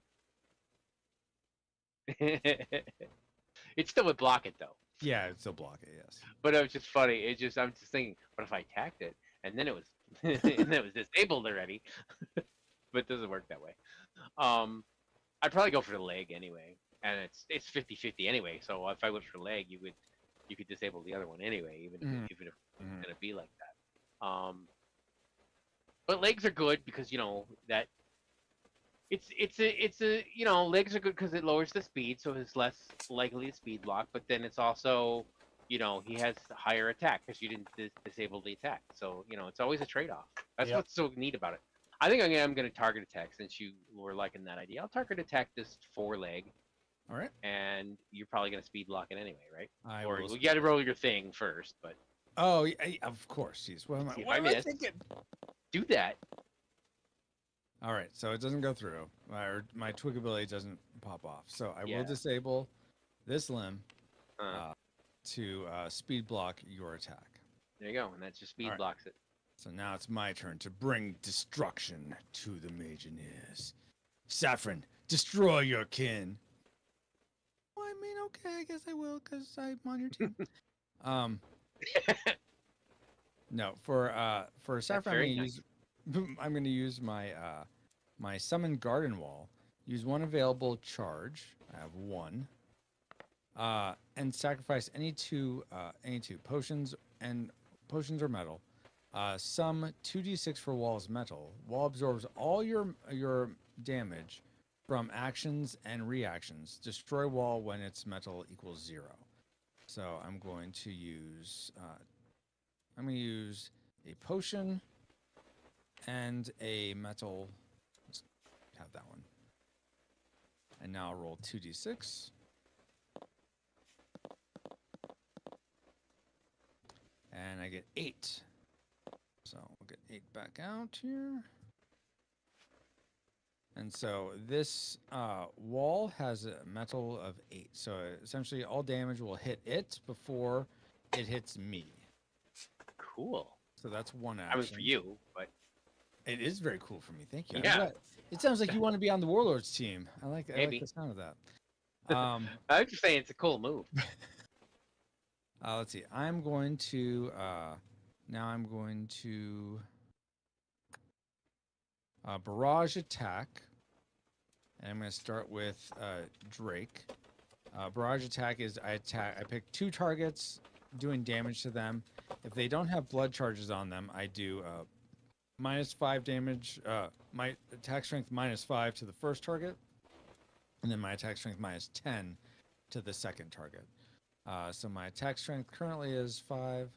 S5: it still would block it though.
S1: Yeah, it'd still block it. Yes.
S5: But it was just funny. I'm just thinking, what if I attacked it and then it was and then it was disabled already? But it doesn't work that way. I'd probably go for the leg anyway, and it's 50-50 anyway. So if I went for leg, you could disable the other one anyway, even if it's gonna be like that. But legs are good because that it's a legs are good because it lowers the speed, so it's less likely to speed block. But then it's also he has higher attack because you didn't disable the attack. So it's always a trade-off. That's what's so neat about it. I think I'm going to target attack since you were liking that idea. I'll target attack this 4-leg.
S1: All right.
S5: And you're probably going to speed block it anyway, right?
S1: Or
S5: you got to roll your thing first, but.
S1: Oh, yeah, of course. Jeez. What am I thinking?
S5: Do that.
S1: All right. So it doesn't go through. My twig ability doesn't pop off. So I will disable this limb to speed block your attack.
S5: There you go. And that just speed blocks it.
S1: So now it's my turn to bring destruction to the Majoneers. Saffron, destroy your kin. Well, I mean, okay, I guess I will, because I'm on your team. No, for Saffron, I'm gonna use my my summon garden wall. Use one available charge. I have one. And sacrifice any two potions or metal. Sum 2d6 for wall's metal. Wall absorbs all your damage from actions and reactions. Destroy wall when its metal equals 0. So I'm going to use a potion and a metal. Let's have that one. And now I'll roll 2d6. And I get 8. So we'll get 8 back out here. And so this wall has a metal of 8. So essentially all damage will hit it before it hits me.
S5: Cool.
S1: So that's one action.
S5: I was for you, but
S1: it is very cool for me. Thank you.
S5: Yeah.
S1: It sounds like you want to be on the Warlords team. I like the sound of that.
S5: I'm just saying it's a cool move.
S1: Let's see. I'm going to barrage attack, and I'm going to start with Drake. Barrage attack is I pick 2 targets, doing damage to them. If they don't have blood charges on them, I do -5 damage. My attack strength -5 to the first target, and then my attack strength -10 to the second target. So my attack strength currently is 5,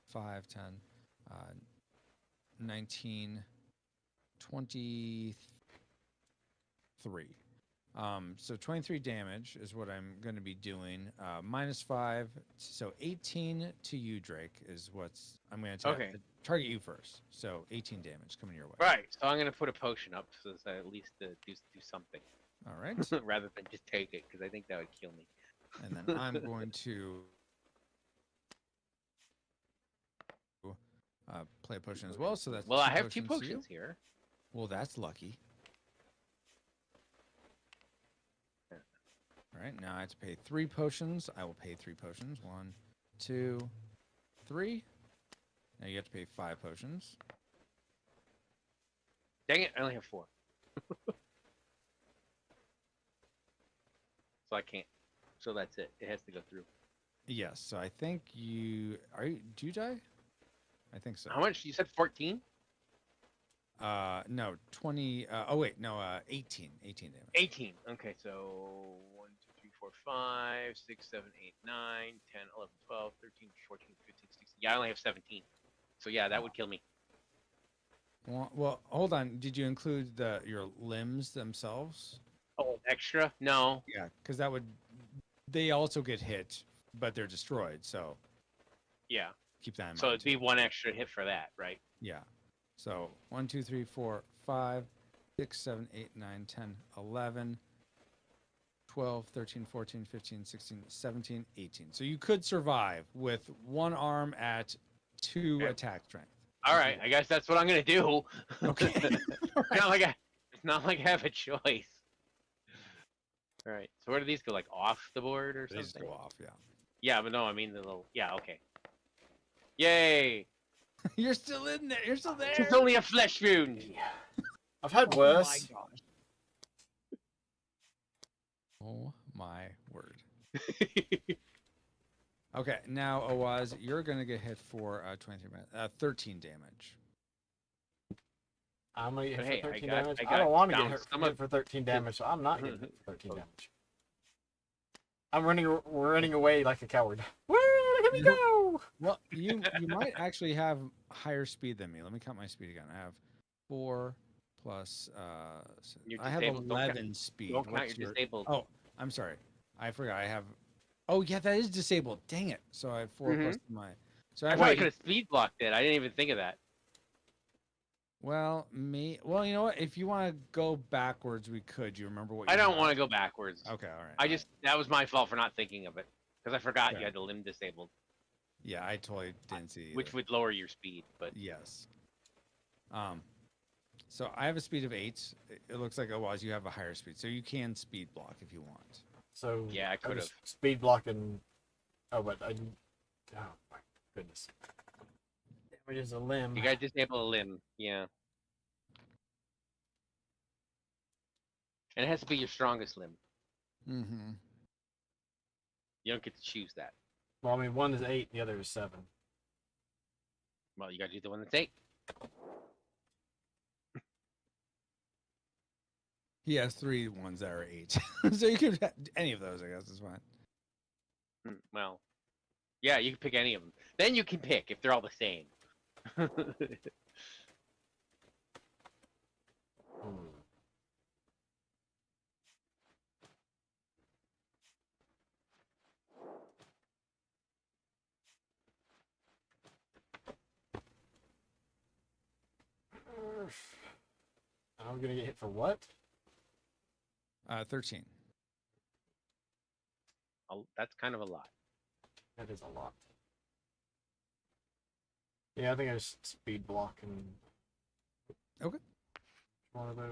S1: 5, 10, 19, 23. So 23 damage is what I'm going to be doing. -5, so 18 to you, Drake, is what's I'm going to target you first. So 18 damage coming your way.
S5: Right. So I'm going to put a potion up so that at least do something.
S1: All right.
S5: Rather than just take it, because I think that would kill me.
S1: And then I'm going to play a potion as well. So that's
S5: I have 2 potions here.
S1: Well, that's lucky. All right, now I have to pay 3 potions. I will pay 3 potions. 1, 2, 3. Now you have to pay 5 potions.
S5: Dang it! I only have 4. So I can't. So that's it. It has to go through.
S1: Yes. So I think do you die? I think so.
S5: How much? You said 14?
S1: No, 20. Oh wait, no, 18. 18 damage.
S5: 18. Okay, so 1, 2, 3, 4, 5, 6, 7, 8, 9, 10, 11, 12, 13, 14, 15, 16. Yeah, I only have 17. So yeah, that would kill me.
S1: Well, hold on. Did you include your limbs themselves?
S5: Oh, extra? No.
S1: Yeah, because they also get hit, but they're destroyed. So
S5: yeah,
S1: keep that in mind.
S5: So it'd be 1 extra hit for that, right?
S1: Yeah. So 1, 2, 3, 4, 5, 6, 7, 8, 9, 10, 11, 12, 13, 14, 15, 16, 17, 18. So you could survive with one arm at 2
S5: Okay.
S1: attack strength.
S5: All right, I guess that's what I'm gonna do.
S1: Okay.
S5: It's not like I have a choice. All right. So where do these go? Like off the board or
S1: They just
S5: something?
S1: go off, yeah.
S5: Yeah, but no, I mean the little. Yeah, okay. Yay!
S1: You're still in there. You're still there.
S5: It's only a flesh wound.
S3: I've had
S1: Oh
S3: worse.
S1: my gosh. Oh my word. Okay, now Oaz, you're gonna get hit for 13 damage.
S3: I'm gonna get
S5: But
S3: hit
S5: hey,
S3: for
S5: I
S3: 13
S5: got-
S3: damage.
S5: I
S3: I don't
S5: got
S3: want to
S5: down
S3: get hit,
S5: some of-
S3: for 13 damage, so I'm not getting hit for 13 damage. We're running away like a coward. Woo! Here we go!
S1: Well, you might actually have higher speed than me. Let me count my speed again. I have 4 plus.
S5: You're
S1: I have
S5: disabled. Don't count-
S1: 11 speed.
S5: Don't count
S1: What's
S5: your
S1: your-
S5: disabled.
S1: Oh, I'm sorry. I forgot. I have. Oh yeah, that is disabled. Dang it. So I have 4 plus my. So
S5: I
S1: have
S5: probably
S1: eight-
S5: could have speed blocked it. I didn't even think of that.
S1: Well, well, you know what? If you want to go backwards, we could. You remember what?
S5: I
S1: you
S5: don't
S1: had?
S5: want to go backwards.
S1: Okay, all right.
S5: I just that was my fault for not thinking of it because I forgot
S1: Okay.
S5: you had the limb disabled,
S1: Yeah, I totally didn't see.
S5: which
S1: either.
S5: would lower your speed. But
S1: Yes. So I have a speed of 8. It looks like otherwise you have a higher speed, so you can speed block if you want.
S3: So
S5: Yeah, I could've.
S3: just speed blocking. Oh, but I. Oh my goodness. Damage is a limb.
S5: you got to disable a limb. Yeah, and it has to be your strongest limb.
S1: Mm-hmm.
S5: You don't get to choose that.
S3: Well, I mean, one is 8, the other is 7.
S5: Well, you got to do the one that's 8.
S1: He has 3 ones that are 8, so you could have any of those. I guess is fine.
S5: Well, yeah, you can pick any of them. Then you can pick if they're all the same.
S3: I'm gonna get hit for what?
S1: 13.
S5: That's kind of a lot.
S3: That is a lot. Yeah, I think I just speed block and.
S1: Okay.
S3: One of those.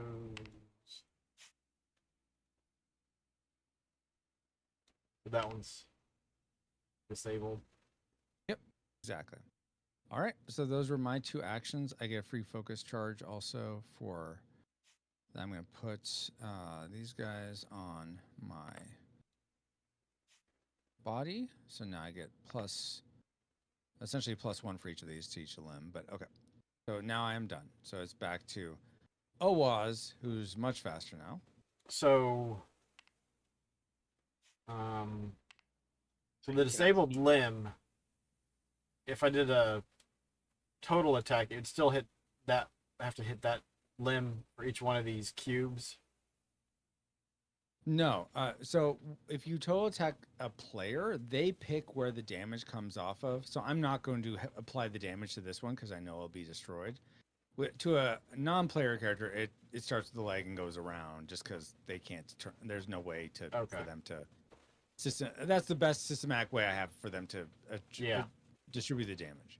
S3: That one's disabled.
S1: Exactly. All right. So those were my 2 actions. I get a free focus charge also for. I'm going to put these guys on my body. So now I get essentially +1 for each of these to each limb. But okay. So now I am done. So it's back to Owaz, who's much faster now.
S3: So the disabled limb, if I did a total attack, it'd still hit that. I have to hit that limb for each one of these cubes.
S1: No. So if you total attack a player, they pick where the damage comes off of. So I'm not going to apply the damage to this one because I know it'll be destroyed. To a non-player character, it starts with the leg and goes around just because they can't turn. There's no way for them to That's the best systematic way I have for them to distribute the damage.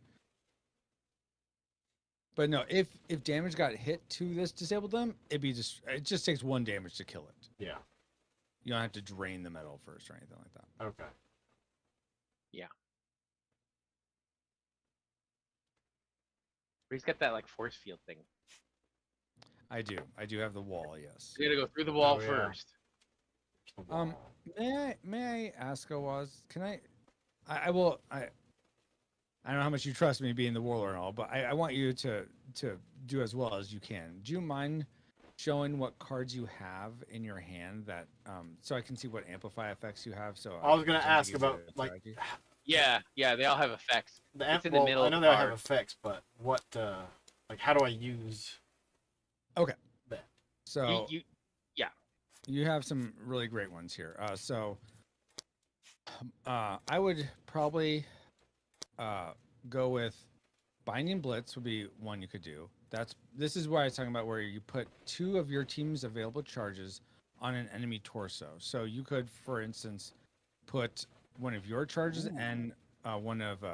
S1: But no, if damage got hit to this disabled limb, it just takes 1 damage to kill it.
S3: Yeah.
S1: You don't have to drain the metal first or anything like that.
S3: Okay.
S5: Yeah. But he's got that like force field thing.
S1: I do have the wall. Yes.
S5: You gotta go through the wall
S3: Oh, yeah.
S5: first.
S1: May I ask, Owaz? Can I will. I don't know how much you trust me being the warlord and all, but I want you to do as well as you can. Do you mind showing what cards you have in your hand that so I can see what amplify effects you have? So
S3: I was gonna
S1: can
S3: ask
S1: use
S3: about
S1: it to
S3: like
S1: track you?
S5: Yeah, they all have effects. It's in the middle
S3: I
S5: of
S3: know
S5: the
S3: they have
S5: card.
S3: effects, but what like how do I use?
S1: Okay.
S3: that?
S1: So
S5: You
S1: you have some really great ones here. I would probably go with Binding Blitz would be one you could do. This is why I was talking about where you put 2 of your team's available charges on an enemy torso. So you could, for instance, put one of your charges and one of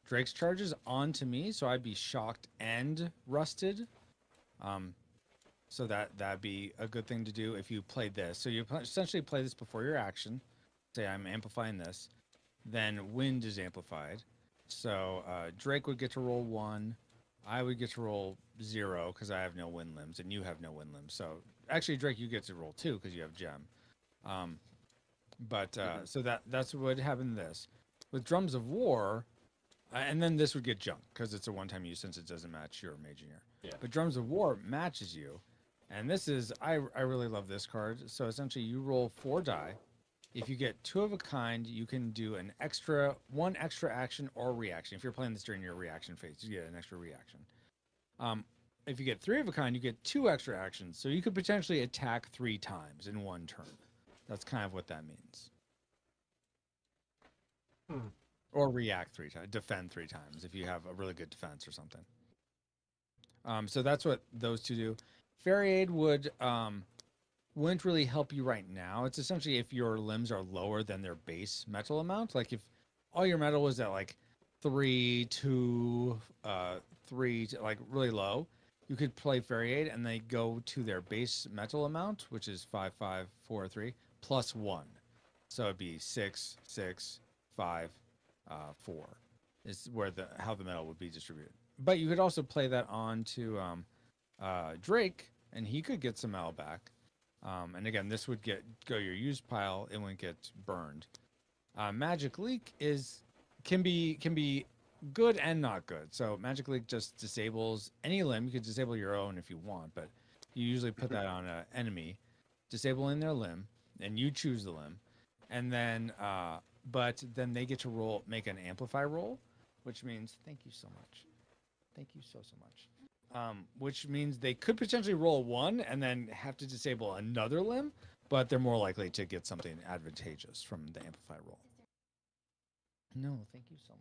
S1: Drake's charges onto me, so I'd be shocked and rusted. So that'd be a good thing to do if you played this. So you essentially play this before your action. Say I'm amplifying this, then wind is amplified. So Drake would get to roll 1. I would get to roll 0 because I have no wind limbs, and you have no wind limbs. So actually, Drake, you get to roll 2 because you have gem. So that's what would happen in this. With Drums of War, and then this would get junked because it's a one-time use since it doesn't match your Mageneer.
S3: Yeah.
S1: But Drums of War matches you. And this is, I really love this card. So essentially you roll 4 die. If you get 2 of a kind, you can do one extra action or reaction. If you're playing this during your reaction phase, you get an extra reaction. If you get 3 of a kind, you get 2 extra actions. So you could potentially attack 3 times in one turn. That's kind of what that means. Or react 3 times, defend 3 times if you have a really good defense or something. So that's what those 2 do. Fairy Aid wouldn't really help you right now. It's essentially if your limbs are lower than their base metal amount. Like if all your metal was at like 3, 2, 3, like really low, you could play Fairy Aid and they go to their base metal amount, which is 5, 5, 4, 3, plus 1. So it'd be 6, 6, 5, 4 is where how the metal would be distributed. But you could also play that on to Drake, and he could get some metal back. And again, this would go your used pile. It wouldn't get burned. Magic Leak can be good and not good. So Magic Leak just disables any limb. You could disable your own if you want, but you usually put that on an enemy, disabling their limb, and you choose the limb. And then, but then they get to make an amplify roll, which means thank you so much. Thank you so much. Which means they could potentially roll 1 and then have to disable another limb, but they're more likely to get something advantageous from the amplify roll. No, thank you so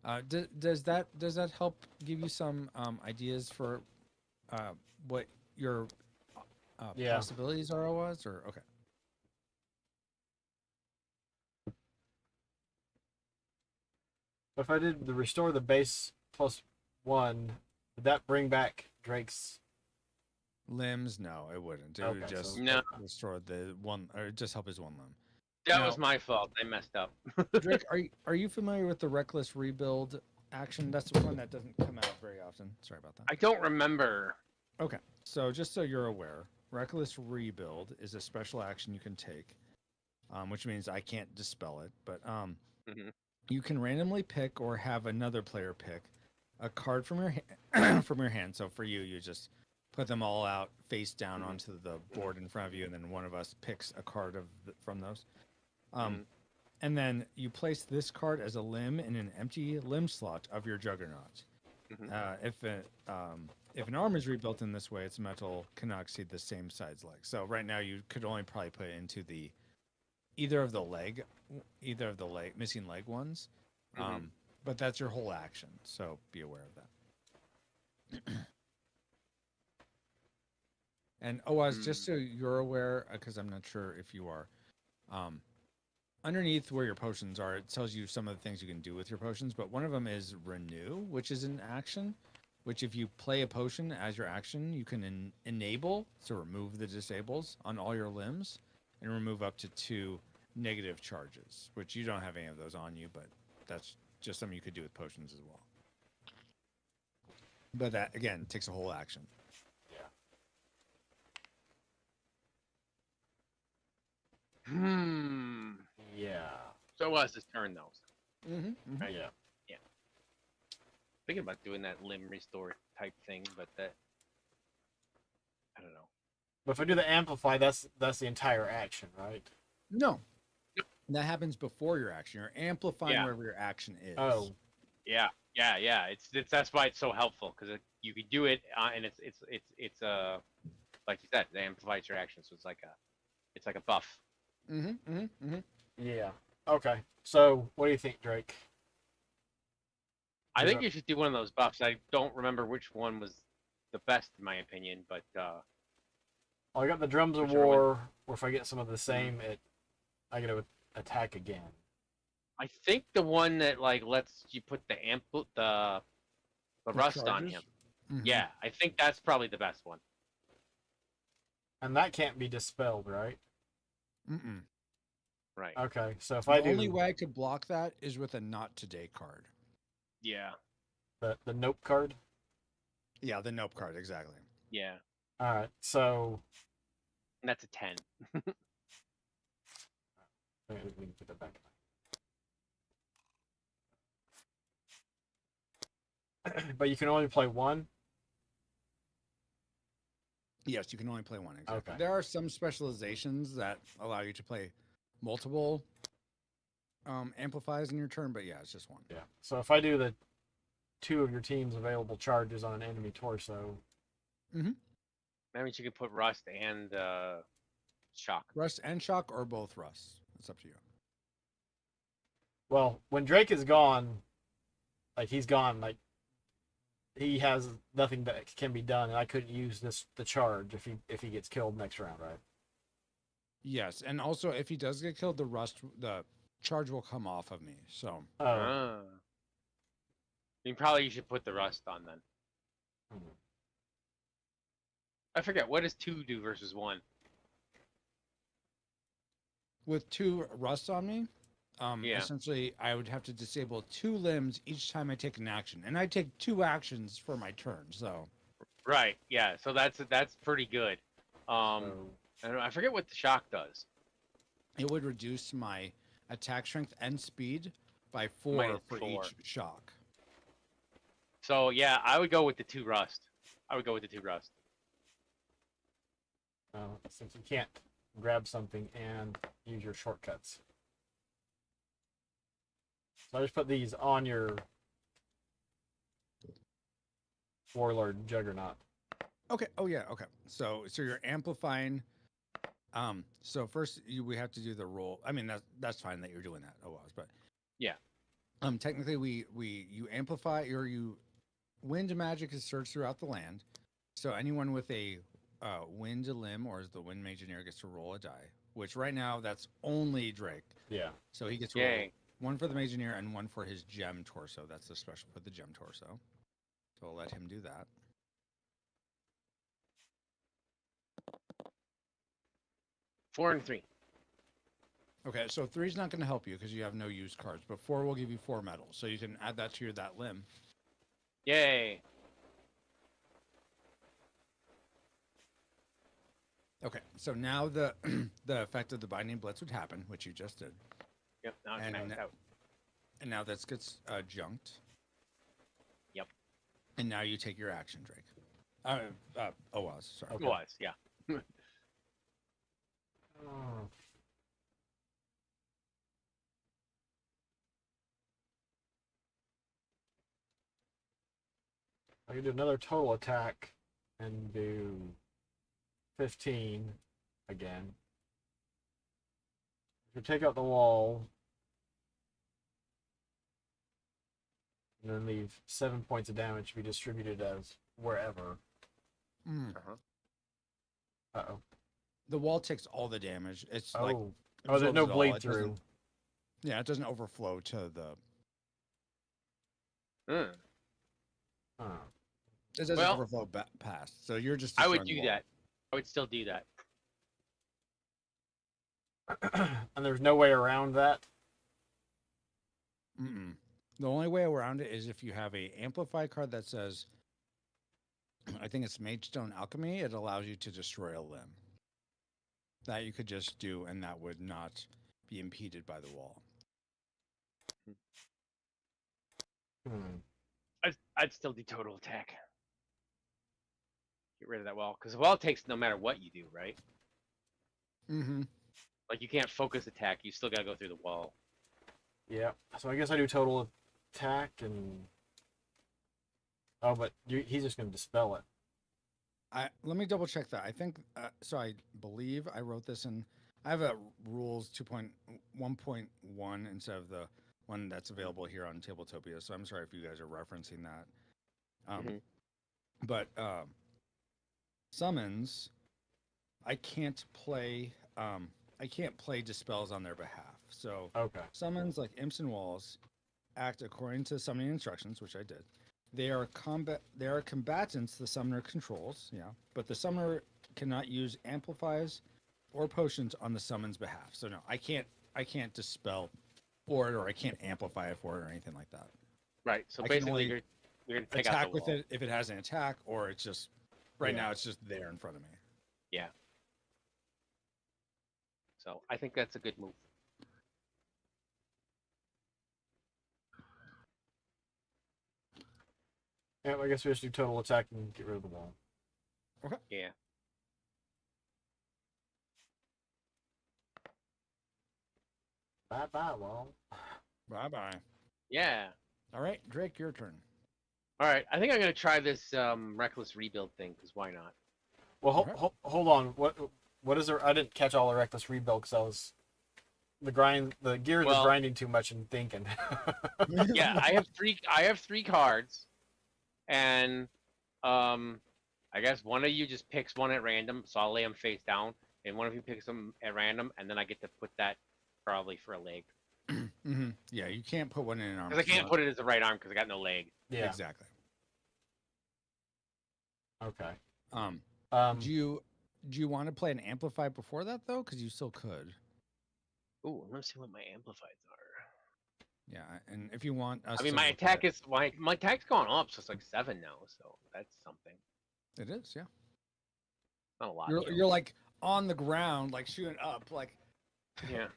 S1: much. Does that help give you some ideas for what your possibilities are? Or okay?
S3: If I did the restore the base plus 1, would that bring back Drake's
S1: limbs? No, it wouldn't. It
S3: Okay,
S1: would just
S5: No.
S1: restore the one, or just help his one limb.
S5: That
S1: Now-
S5: was my fault. I messed up.
S1: Drake, are you familiar with the reckless rebuild action? That's the one that doesn't come out very often. Sorry about that.
S5: I don't remember.
S1: Okay, so just so you're aware, reckless rebuild is a special action you can take, which means I can't dispel it, but
S5: Mhm.
S1: you can randomly pick or have another player pick a card from your from your hand. So for you, you just put them all out face down onto the board in front of you, and then one of us picks a card from those. And then you place this card as a limb in an empty limb slot of your Juggernaut. If an arm is rebuilt in this way, its metal cannot exceed the same size leg. So right now you could only probably put it into either of the missing leg ones. But that's your whole action, so be aware of that. And Oaz, just so you're aware, because I'm not sure if you are, underneath where your potions are, it tells you some of the things you can do with your potions, but one of them is renew, which is an action, which if you play a potion as your action, you can enable, so remove the disables on all your limbs, and remove up to 2 negative charges, which you don't have any of those on you, but that's just something you could do with potions as well. But that, again, takes a whole action.
S3: Yeah.
S5: So it was his turn, though.
S3: Yeah.
S5: Thinking about doing that limb restore type thing, but that I don't know.
S3: But if I do the amplify, that's the entire action, right?
S1: No. That happens before your action. You're amplifying wherever your action is.
S3: Oh.
S5: Yeah. It's that's why it's so helpful because you could do it, and it's like you said, it amplifies your action, so it's like a buff.
S3: Yeah. Okay. So, what do you think, Drake?
S5: I think you should do one of those buffs. I don't remember which one was the best in my opinion, but
S3: I got the Drums of
S5: whichever
S3: War, or if I get some of the same, I get to attack again.
S5: I think the one that like lets you put the the rust on
S1: charges?
S5: him.
S1: Mhm.
S5: Yeah, I think that's probably the best one.
S3: And that can't be dispelled, right?
S1: Mm-mm.
S5: Right.
S3: Okay, so if
S1: The
S3: I do
S1: only way I could block that is with a not today card.
S5: Yeah.
S3: the Nope card.
S1: Yeah, the nope card, exactly.
S5: Yeah.
S3: All right, so
S5: And that's a 10.
S3: we can put that back. But you can only play one.
S1: Yes, you can only play one. Exactly.
S3: Okay.
S1: There are some specializations that allow you to play multiple amplifiers in your turn, but yeah, it's just one.
S3: Yeah. So if I do the 2 of your team's available charges on an enemy torso,
S5: That means you can put rust and shock.
S1: Rust and shock, or both rust. It's up to you.
S3: well, when Drake is gone, like he's gone, like he has nothing that can be done, and I couldn't use the charge if he gets killed next round, right?
S1: Yes, and also if he does get killed, the charge will come off of me. So
S3: Oh.
S5: You should put the rust on then.
S3: Hmm.
S5: I forget, what does 2 do versus 1?
S1: with 2 rust on me,
S5: Yeah.
S1: essentially I would have to disable 2 limbs each time I take an action, and I take 2 actions for my turn. So
S5: Right, yeah, so that's pretty good.
S3: So,
S5: I forget what the shock does.
S1: it would reduce my attack strength and speed by 4
S5: Minus
S1: for
S5: 4.
S1: each shock.
S5: So yeah, I would go with the 2 rust.
S3: since you can't grab something and use your shortcuts, so I just put these on your Warlord Juggernaut.
S1: Okay. Oh yeah. Okay. So you're amplifying. So first we have to do the roll. I mean that's fine that you're doing that. Oh, but
S5: Yeah.
S1: Technically you amplify you wind magic is searched throughout the land. So anyone with a wind limb or as the wind mageneer gets to roll a die, which right now that's only Drake.
S3: Yeah.
S1: So he gets to roll
S5: Yay.
S1: 1 for the mageneer and 1 for his gem torso. That's the special for the gem torso. So I'll let him do that.
S5: Four and 3.
S1: Okay, so 3's not going to help you because you have no used cards, but 4 will give you 4 medals, so you can add that to that limb.
S5: Yay.
S1: Okay, so now the the effect of the binding blitz would happen, which you just did,
S5: Yep, now it's
S1: And
S5: maxed out.
S1: and now this gets junked.
S5: Yep.
S1: And now you take your action, Drake. Sorry.
S3: Okay.
S5: It was, yeah.
S3: Oh. I can do another total attack and do 15 again. If you take out the wall, and then leave 7 points of damage to be distributed as wherever.
S1: Mm.
S3: Uh-oh.
S1: The wall takes all the damage. It's
S3: Oh.
S1: like
S3: Oh, there's no
S1: absorbs it all.
S3: bleed
S1: It doesn't-
S3: through.
S1: Yeah, it doesn't overflow to the.
S5: Mm.
S3: Huh.
S1: It doesn't
S5: Well,
S1: overflow past. So you're just.
S5: I would
S1: destroying the
S5: do
S1: wall.
S5: that. I would still do that.
S3: And there's no way around that.
S1: Mm-mm. The only way around it is if you have a amplify card that says, I think it's Mage Stone Alchemy. It allows you to destroy a limb. That you could just do, and that would not be impeded by the wall.
S5: I'd still do total attack. Get rid of that wall, because the wall takes no matter what you do, right?
S1: Mm-hmm.
S5: Like you can't focus attack. You still gotta go through the wall.
S3: Yeah. So I guess I do total attack and. Oh, but he's just going to dispel it.
S1: Let me double check that. I think so. I believe I wrote this in. I have a rules 2.1.1 instead of the one that's available here on Tabletopia. So I'm sorry if you guys are referencing that.
S5: Mhm.
S1: But summons, I can't play. I can't play dispels on their behalf. So
S3: Okay.
S1: summons like imps and walls act according to summoning instructions, which I did. They are combatants the summoner controls, yeah, but the summoner cannot use amplifies or potions on the summon's behalf. So no, I can't dispel for it, or I can't amplify it for it, or anything like that.
S5: Right. So
S1: I can
S5: basically,
S1: only
S5: you're gonna take out
S1: attack
S5: the
S1: with
S5: wall.
S1: it if it has an attack, or it's just right
S3: Yeah.
S1: now it's just there in front of me.
S5: Yeah. So I think that's a good move.
S3: Yeah, I guess we just do total attack and get rid of the wall.
S5: Yeah.
S3: Bye bye, wall.
S1: Bye bye.
S5: Yeah.
S1: All right, Drake, your turn.
S5: All right. I think I'm gonna try this reckless rebuild thing because why not?
S3: Well,
S1: Okay.
S3: hold on. What is there? I didn't catch all the reckless rebuild because I was the gears
S5: Well-
S3: are grinding too much and thinking.
S5: Yeah, I have three cards, and I guess one of you just picks one at random, so I'll lay them face down, and one of you picks them at random, and then I get to put that probably for a leg
S1: Yeah, you can't put one in an arm.
S5: because I can't put it as a right arm because I got no leg.
S3: Yeah.
S1: Exactly.
S3: Okay.
S1: Do you want to play an amplify before that though? Because you still could.
S5: Ooh, let me see what my amplifies are.
S1: Yeah, and if you want us,
S5: I mean,
S1: to
S5: my
S1: look
S5: attack
S1: at-
S5: is my attack's gone up, so it's like 7 now. So that's something.
S1: It is, yeah.
S5: Not a lot.
S1: You're like on the ground, like shooting up, like.
S5: Yeah.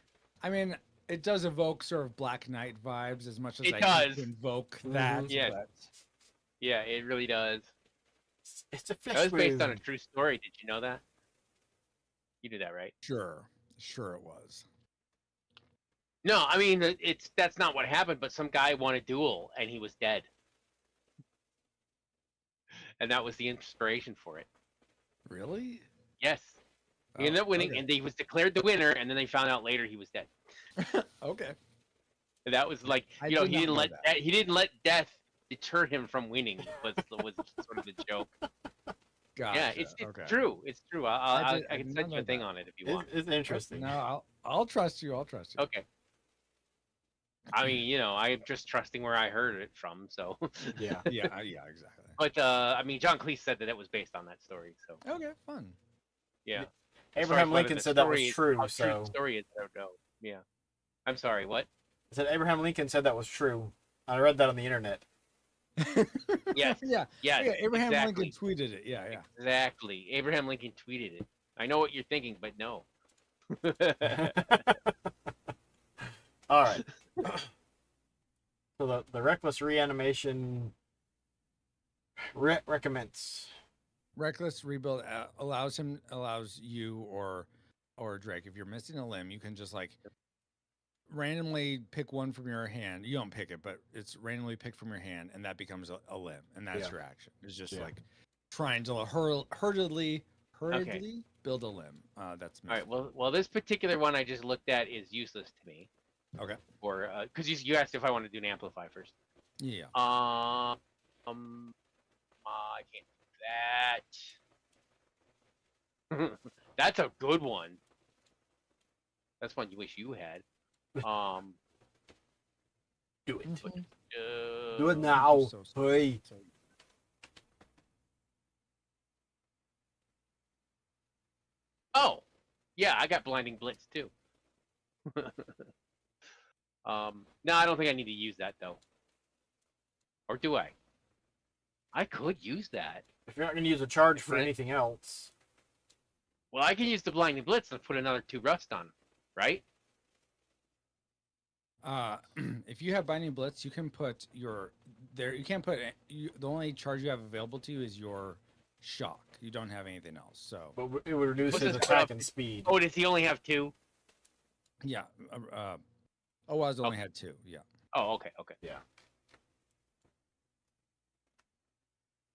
S1: I mean, it does evoke sort of Black Knight vibes as much as
S5: It
S1: I
S5: does.
S1: can invoke
S3: Mhm.
S1: that.
S5: Yeah.
S1: but-
S5: Yeah, it really does.
S3: It's a fish.
S5: That was based on a
S3: wound.
S5: true story. Did you know that? You knew that, right?
S1: Sure it was.
S5: No, I mean that's not what happened. But some guy won a duel and he was dead, and that was the inspiration for it.
S1: Really?
S5: Yes, he ended up winning,
S1: okay.
S5: and he was declared the winner, and then they found out later he was dead.
S1: Okay.
S5: And that was like,
S1: I
S5: you know,
S1: did not know that.
S5: he didn't let death deter him from winning. Was sort of the joke.
S1: Gotcha.
S5: Yeah, it's
S1: okay.
S5: true. It's true.
S1: I
S5: I
S1: did
S5: can
S1: not
S5: send you
S1: know
S5: a thing
S1: that.
S5: on it if you want.
S3: It's interesting.
S1: No, I'll trust you. I'll trust you.
S5: Okay. I mean, you know, I'm just trusting where I heard it from. So,
S3: Yeah.
S1: Yeah, exactly.
S5: but I mean, John Cleese said that it was based on that story. So,
S1: Okay, fun.
S5: yeah.
S3: Abraham Lincoln said that was true.
S5: How
S3: So
S5: true the story is, I don't know. Yeah. I'm sorry. What?
S3: I said Abraham Lincoln said that was true. I read that on the internet.
S5: Yes.
S1: yeah.
S5: Yes.
S1: Yeah, Abraham
S5: exactly.
S1: Lincoln tweeted it. Yeah.
S5: Exactly. Abraham Lincoln tweeted it. I know what you're thinking, but no.
S3: All right. So the reckless reanimation recommends.
S1: Reckless rebuild allows you or Drake, if you're missing a limb, you can just like randomly pick one from your hand. You don't pick it, but it's randomly picked from your hand, and that becomes a limb, and that's
S3: Yeah.
S1: your action. It's just
S3: Yeah.
S1: like trying to hurriedly build a limb. That's
S5: All right.
S1: missing.
S5: Well, this particular one I just looked at is useless to me.
S1: Okay.
S5: Or because you asked if I want to do an amplify first.
S1: Yeah.
S5: I can't do that. That's a good one. That's one you wish you had.
S3: Do it.
S1: Mhm.
S3: Do it now.
S1: So sorry.
S3: Hey.
S1: So-
S5: Oh, yeah, I got blinding blitz too. No, I don't think I need to use that though. Or do I? I could use that.
S3: If you're not going to use a charge for
S5: Right.
S3: anything else,
S5: Well, I can use the blinding blitz and put another 2 rust on, right?
S1: If you have binding blitz, you can put your there. You can't put the only charge you have available to you is your shock. You don't have anything else. So
S3: but it would reduce
S5: What's
S3: his
S5: his
S3: attack
S5: cutoff?
S3: and speed.
S5: Oh, does he only have 2?
S1: yeah. Oaz only had 2. Yeah.
S5: Oh, okay.
S3: Yeah.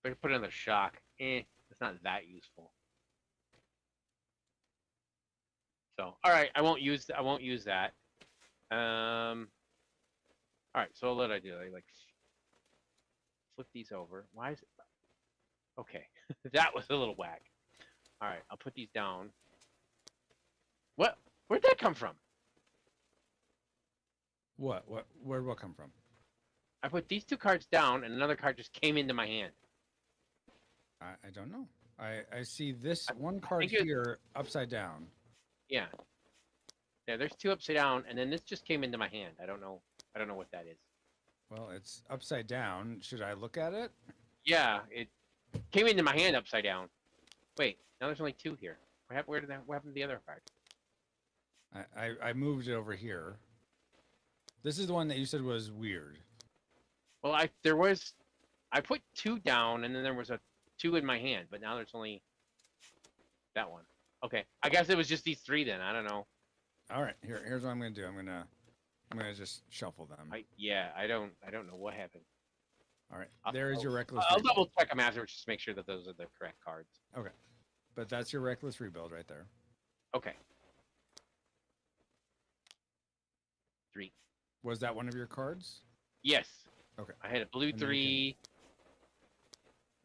S5: If I could put another shock, it's not that useful. So, all right, I won't use that. All right, so what did I do? I like flip these over. Why is it? Okay, that was a little whack. All right, I'll put these down. What? Where'd that come from?
S1: What? Where'd what come from?
S5: I put these two cards down, and another card just came into my hand.
S1: I don't know. I see this
S5: I
S1: one card
S5: think it-
S1: here upside down.
S5: Yeah. Yeah, there's two upside down, and then this just came into my hand. I don't know what that is.
S1: Well, it's upside down. Should I look at it?
S5: Yeah, it came into my hand upside down. Wait, now there's only two here. What happened to the other card?
S1: I moved it over here. This is the one that you said was weird.
S5: Well, I put two down, and then there was a two in my hand, but now there's only that one. Okay, I guess it was just these three then. I don't know.
S1: All right, here's what I'm gonna do. I'm gonna just shuffle them.
S5: I don't know what happened.
S1: All right, there is your reckless.
S5: I'll
S1: rebuild.
S5: double check them afterwards just to make sure that those are the correct cards.
S1: But that's your reckless rebuild right there.
S5: Okay. 3.
S1: Was that one of your cards?
S5: Yes.
S1: Okay.
S5: I had a blue
S1: And then
S5: 3.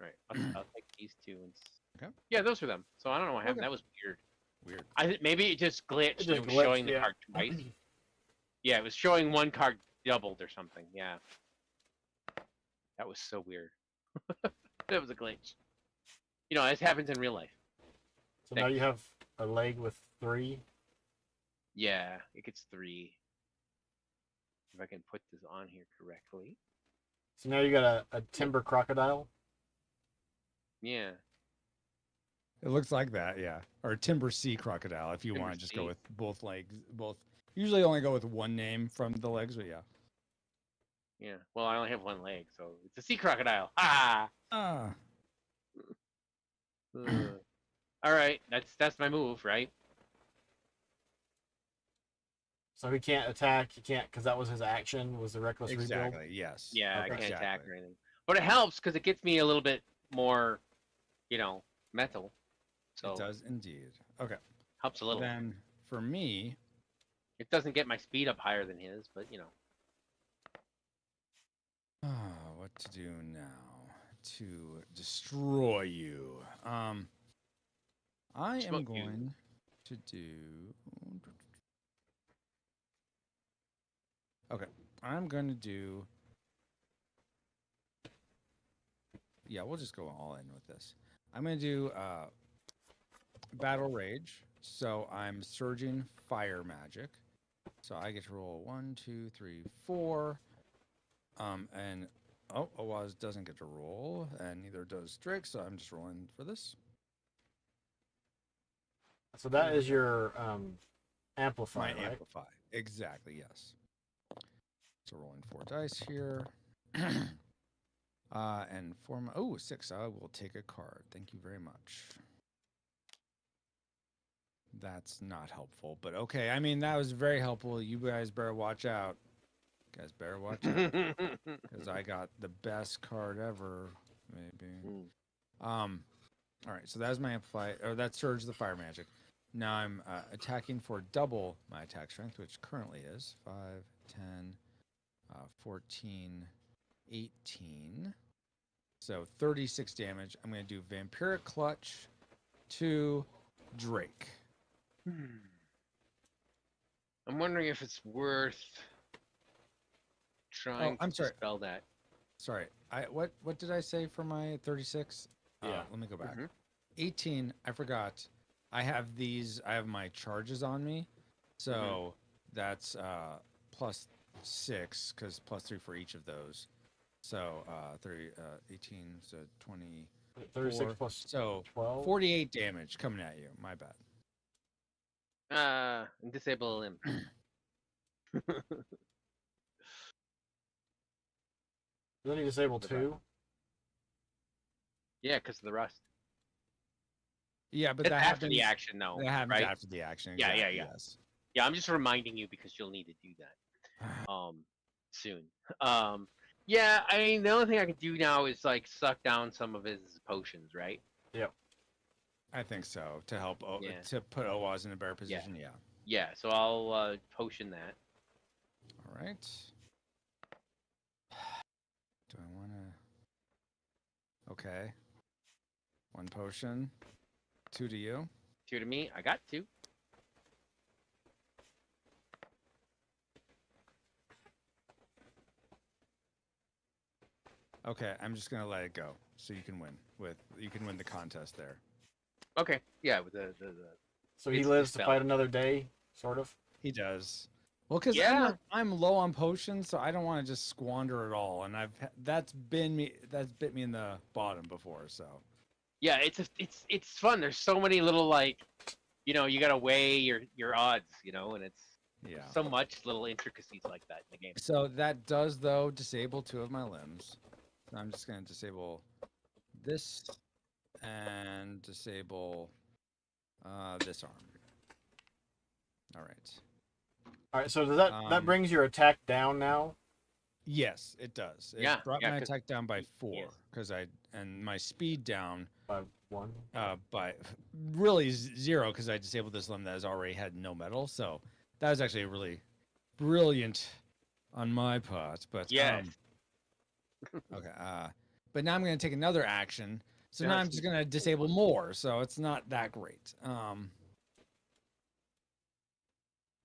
S5: Right. I'll take these two and.
S1: Okay.
S5: Yeah, those were them. So I don't know what happened.
S1: Okay.
S5: That was weird.
S1: Weird.
S5: I think maybe it just glitched.
S3: It
S5: It
S3: just
S5: was
S3: glitched,
S5: showing the
S3: yeah.
S5: card twice. Yeah, it was showing one card doubled or something. Yeah. That was so weird. That was a glitch. You know, this happens in real life.
S3: So now you have a leg with 3.
S5: Yeah, it gets 3. If I can put this on here correctly.
S3: So now you got a timber crocodile.
S5: Yeah.
S1: It looks like that, yeah. Or timber sea crocodile, if you want
S5: Timber
S1: to just go
S5: sea.
S1: with both legs. Both. Usually only go with one name from the legs, but yeah.
S5: Yeah. Well, I only have one leg, so it's a sea crocodile. Ah.
S1: Ah.
S5: Ugh. All right, that's my move, right?
S3: So he can't attack. He can't because that was his action. Was the reckless rebuild.
S1: Exactly. Yes.
S5: Yeah, I
S3: Okay.
S5: can't attack
S1: Exactly.
S5: or anything, but it helps because it gets me a little bit more, metal. So
S1: It does indeed. Okay.
S5: helps a little.
S1: Then for me,
S5: It doesn't get my speed up higher than his, but
S1: what to do now to destroy you? I am
S5: Smoke you.
S1: going to do. Okay, I'm going to do. Yeah, we'll just go all in with this. I'm going to do Battle Rage. So I'm surging fire magic. So I get to roll 1, 2, 3, 4. And Awaz doesn't get to roll, and neither does Drake. So I'm just rolling for this.
S3: So that is your amplifier,
S1: My
S3: right?
S1: amplify. Exactly, yes. So rolling 4 dice here. And 4. 6. I will take a card. Thank you very much. That's not helpful, but okay. I mean, that was very helpful. You guys better watch out. You guys better watch out because I got the best card ever, maybe.
S5: Mm.
S1: All right. So that's my amplify, or that surge the fire magic. Now I'm attacking for double my attack strength, which currently is 5, 10, 14, 18. So 36 damage. I'm going to do Vampiric Clutch to Drake.
S5: I'm wondering if it's worth trying
S1: I'm
S5: to
S1: sorry.
S5: dispel that.
S1: Sorry. What did I say for my 36?
S3: Yeah.
S1: Let me go back.
S5: Mhm.
S1: 18, I forgot. I have my charges on me. So that's plus 6 cuz plus 3 for each of those. So 18 so 20
S3: 36 plus
S1: so
S3: 12.
S1: 48 damage coming at you. My bad.
S5: Disable him.
S3: Then you disable
S5: The
S3: 2.
S5: Yeah, because of the rust.
S1: Yeah, but
S5: It's
S1: that
S5: after the
S1: happens
S5: action, though.
S1: that happens
S5: right?
S1: after the action.
S5: Yeah, yeah,
S1: exactly,
S5: yeah.
S1: Yes.
S5: Yeah, I'm just reminding you because you'll need to do that. Soon. Yeah, I mean, the only thing I can do now is like suck down some of his potions, right?
S1: I think so to help
S5: Yeah.
S1: to put Oaz in a better position. Yeah.
S5: Yeah, so I'll potion that.
S1: All right. Okay. 1 potion. 2 to you.
S5: 2 to me. I got 2.
S1: Okay, I'm just gonna let it go so you can win. You can win the contest there.
S5: Okay. Yeah, with the
S3: So he
S5: It's
S3: lives to
S5: dispelled.
S3: fight another day, sort of.
S1: He does. Well, because
S5: Yeah.
S1: I'm low on potions, so I don't want to just squander it all. And that's bit me in the bottom before. So
S5: Yeah, it's fun. There's so many little like, you gotta weigh your odds, and it's
S1: yeah.
S5: so much little intricacies like that in the game.
S1: So that does though disable 2 of my limbs. So I'm just gonna disable this and disable this arm. All right.
S3: All right. So does that brings your attack down now?
S1: Yes, it does. It
S5: Yeah,
S1: brought
S5: yeah,
S1: my
S5: 'cause-
S1: attack down by 4
S5: yes.
S1: because and my speed down
S3: By 1.
S1: by really 0 because I disabled this limb that has already had no metal. So that was actually really brilliant on my part. But
S5: Yes.
S1: okay. But now I'm going to take another action. So now
S5: Yeah,
S1: I'm just going to disable more. So it's not that great.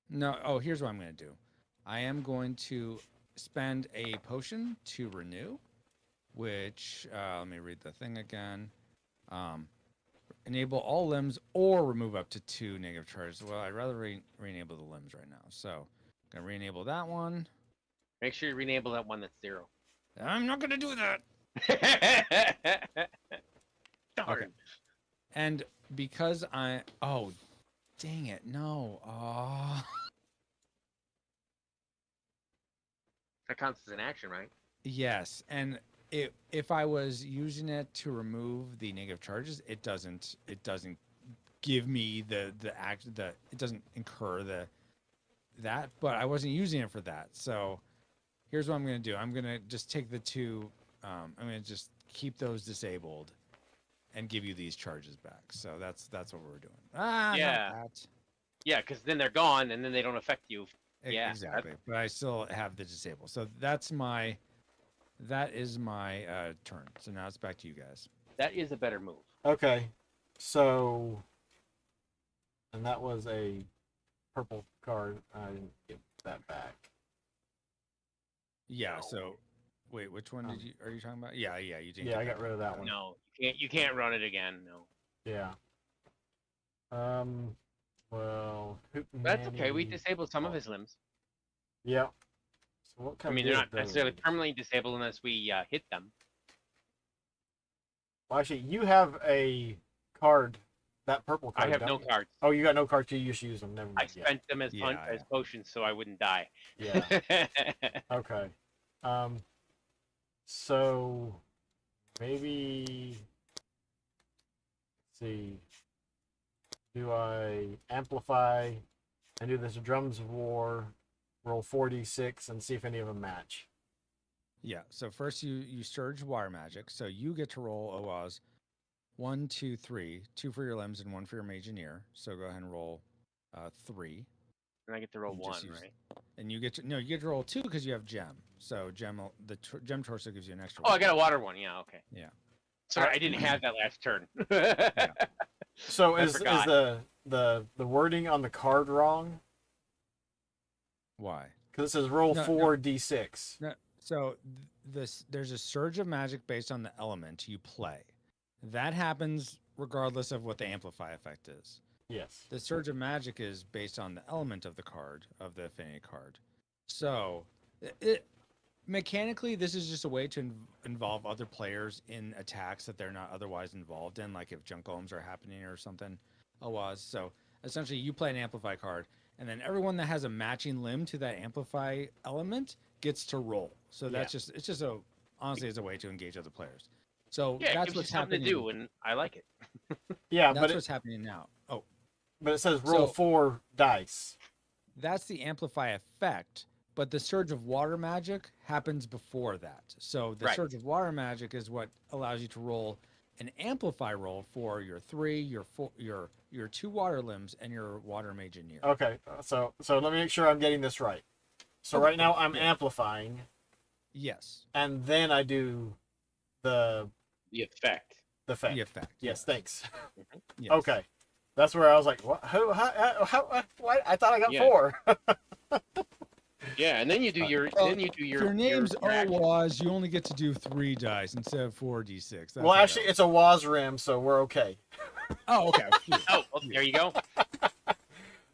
S1: No. Oh, here's what I'm going to do. I am going to spend a potion to renew, which let me read the thing again. Enable all limbs or remove up to 2 negative charges. Well, I'd rather re-enable the limbs right now. So I'm going to re-enable that one.
S5: Make sure you re-enable that one that's 0.
S1: I'm not going to do that.
S5: Darn.
S1: Okay. And because oh, dang it. No. Oh.
S5: That counts as an action, right?
S1: Yes. And if I was using it to remove the negative charges, it doesn't give me it doesn't incur that, but I wasn't using it for that. So here's what I'm going to do. I'm going to just take the 2, I'm going to just keep those disabled and give you these charges back. So that's what we're doing. Not
S5: Yeah.
S1: that.
S5: Yeah, because then they're gone and then they don't affect you. Yeah,
S1: Exactly. But I still have the disable. So that is my turn. So now it's back to you guys.
S5: That is a better move.
S3: Okay. So, and that was a purple card. I didn't get that back.
S1: Yeah.
S5: No.
S1: So, wait, which one are you talking about? Yeah, you didn't.
S3: Yeah,
S1: get
S3: I got
S1: that
S3: rid of
S1: back.
S3: that one.
S5: No, you can't run it again. No.
S3: Yeah. Well,
S5: That's okay. We
S3: Hootenanny-
S5: disabled some of his limbs.
S3: Yeah. So what
S5: I
S3: kind
S5: mean,
S3: of
S5: they're not
S3: ability?
S5: necessarily permanently disabled unless we hit them.
S3: Well, actually, you have a card, that purple
S5: I
S3: card.
S5: have
S3: don't
S5: no
S3: you?
S5: cards.
S3: Oh, you got no cards. You just use them. Never
S5: I
S3: mind.
S5: spent them as
S1: Yeah,
S5: as potions so I wouldn't die.
S3: Yeah. Okay. So maybe let's see. Do I amplify and do this drums of war, roll 4d6 and see if any of them match?
S1: Yeah. So first you surge water magic. So you get to roll OAS 1, 2, 3, 2 for your limbs and 1 for your Mageneer. So go ahead and roll 3.
S5: And I get to roll
S1: You
S5: one,
S1: just use-
S5: right?
S1: And you get to roll 2 because you have gem. So gem gem torso gives you an extra.
S5: Oh, I
S1: one.
S5: got a water one. Yeah, okay.
S1: Yeah.
S5: Sorry, I didn't have that last turn.
S3: So
S5: I
S3: is
S5: forgot.
S3: the wording on the card wrong?
S1: Why?
S3: Because it says roll
S1: No,
S3: 4d6.
S1: No, so there's a surge of magic based on the element you play. That happens regardless of what the amplify effect is.
S3: Yes.
S1: The surge of magic is based on the element of the card, of the affinity card. So mechanically, this is just a way to involve other players in attacks that they're not otherwise involved in, like if junk golems are happening or something. So essentially, you play an amplify card, and then everyone that has a matching limb to that amplify element gets to roll. So it's just honestly a way to engage other players. So
S5: Yeah, it
S1: that's
S5: gives you
S1: what's
S5: something
S1: happening.
S5: to do, and I like it.
S3: Yeah,
S1: That's
S3: but
S1: what's happening now. Oh,
S3: but it says roll
S1: So-
S3: 4 dice.
S1: that's the amplify effect, but the surge of water magic happens before that. So the
S5: Right.
S1: surge of water magic is what allows you to roll an amplify roll for your 3, your 4, your 2 water limbs and your water Mageneer.
S3: Okay, so let me make sure I'm getting this right. So right now I'm amplifying,
S1: Yes.
S3: and then I do the
S5: The effect.
S3: The effect.
S1: The effect.
S3: Yes, thanks.
S1: Yes.
S3: Okay. That's where I was like, what? Who? How what? I thought I got
S5: Yeah.
S3: 4.
S5: Yeah, and then you do your.
S1: Well,
S5: then you do
S1: If
S5: your.
S1: your name's
S5: your action.
S1: Owaz, you only get to do 3 dice instead of 4d6. That's
S3: Well,
S1: how
S3: actually,
S1: that
S3: it's a Waz rim, so we're okay.
S1: works. Oh, okay.
S5: Oh, well, there you go.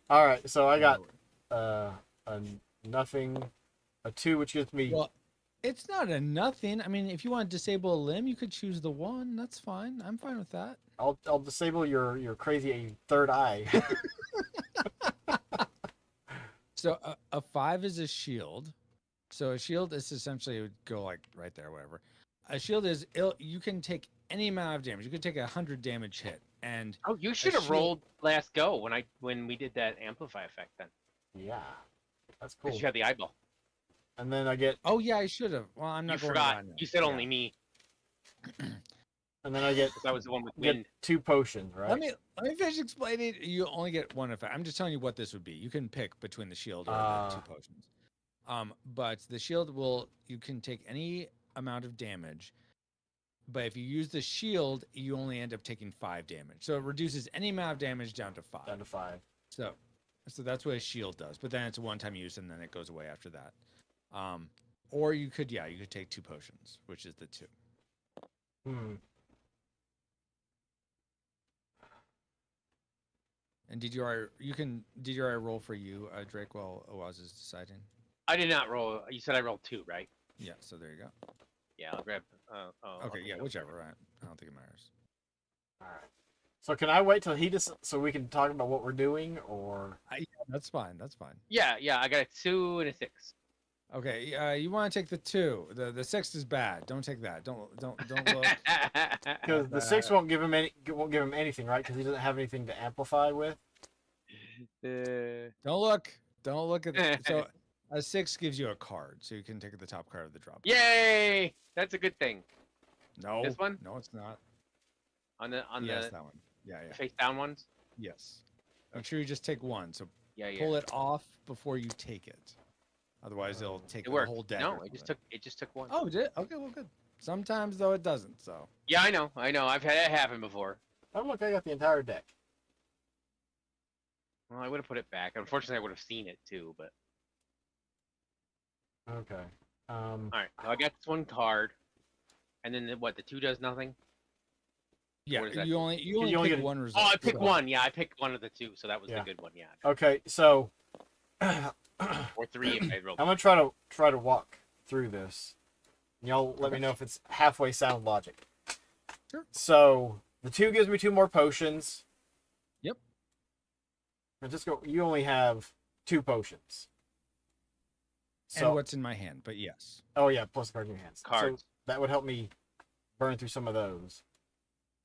S3: All right. So I got a nothing, a 2, which gives me.
S1: Well, it's not a nothing. I mean, if you want to disable a limb, you could choose the 1. That's fine. I'm fine with that.
S3: I'll disable your crazy third eye.
S1: So a 5 is a shield. So a shield is essentially, it would go like right there, whatever. A shield is you can take any amount of damage. You could take 100 damage hit, and
S5: Oh, you should have
S1: shield-
S5: rolled last go when we did that amplify effect then.
S3: Yeah, that's cool.
S5: Because you had the eyeball.
S3: And then I get,
S1: oh yeah, I should have. Well, I'm
S5: You
S1: not going
S5: forgot.
S1: around now.
S5: You said
S1: Yeah.
S5: only me.
S3: and then I get,
S5: 'Cause I was the one with
S3: get
S5: wind.
S3: 2 potions, right?
S1: Let me finish explaining. You only get 1 effect. I'm just telling you what this would be. You can pick between the shield or the 2 potions. But the shield you can take any amount of damage. But if you use the shield, you only end up taking 5 damage. So it reduces any amount of damage down to 5.
S3: Down to 5.
S1: So that's what a shield does. But then it's a one-time use, and then it goes away after that. Or you could take 2 potions, which is the 2.
S3: Hmm.
S1: And did you already roll for you, Drake, while Oaz is deciding?
S5: I did not roll. You said I rolled 2, right?
S1: Yeah. So there you go.
S5: Yeah, I'll grab.
S1: Okay. Yeah. Whichever. Right. I don't think it matters.
S3: All right. So can I wait till he so we can talk about what we're doing, or?
S1: Yeah, that's fine. That's fine.
S5: Yeah, I got a 2 and a 6.
S1: Okay. You want to take the 2. The 6 is bad. Don't take that. Don't look.
S3: Because the 6 won't give him anything, right? Because he doesn't have anything to amplify with.
S1: Don't look. Don't look at the, so a 6 gives you a card, so you can take the top card of the drop.
S5: Yay! That's a good thing.
S1: No.
S5: This one?
S1: No, it's not.
S5: On
S1: Yes,
S5: the
S1: that one. Yeah.
S5: face down ones.
S1: Yes. Make sure you just take 1. So
S5: Yeah.
S1: pull it off before you take it. Otherwise, it'll take
S5: It
S1: the
S5: worked.
S1: whole deck.
S5: No,
S1: or
S5: it just took 1.
S1: something. Oh, it did? Okay, well, good. Sometimes though it doesn't. So
S5: Yeah, I know. I've had it happen before.
S3: Oh look, I got the entire deck.
S5: Well, I would have put it back. Unfortunately, I would have seen it too. But
S3: Okay.
S5: all right, so I got this 1 card, and then the 2 does nothing.
S1: yeah,
S5: What does that
S1: you
S5: do?
S1: only
S3: You only
S1: pick
S3: get-
S1: 1 result.
S5: Oh, I picked
S1: So-
S5: 1. Yeah, I picked 1 of the 2, so that was
S3: Yeah.
S5: the good one. Yeah,
S3: Okay. So
S5: or 3 if I rolled.
S3: I'm gonna try to walk through this. Y'all let me know if it's halfway sound logic.
S1: Sure.
S3: So the 2 gives me 2 more potions.
S1: Yep.
S3: Francisco, you only have 2 potions.
S1: And what's in my hand? But yes.
S3: Oh yeah, plus the card in your hands.
S5: Cards.
S3: So that would help me burn through some of those,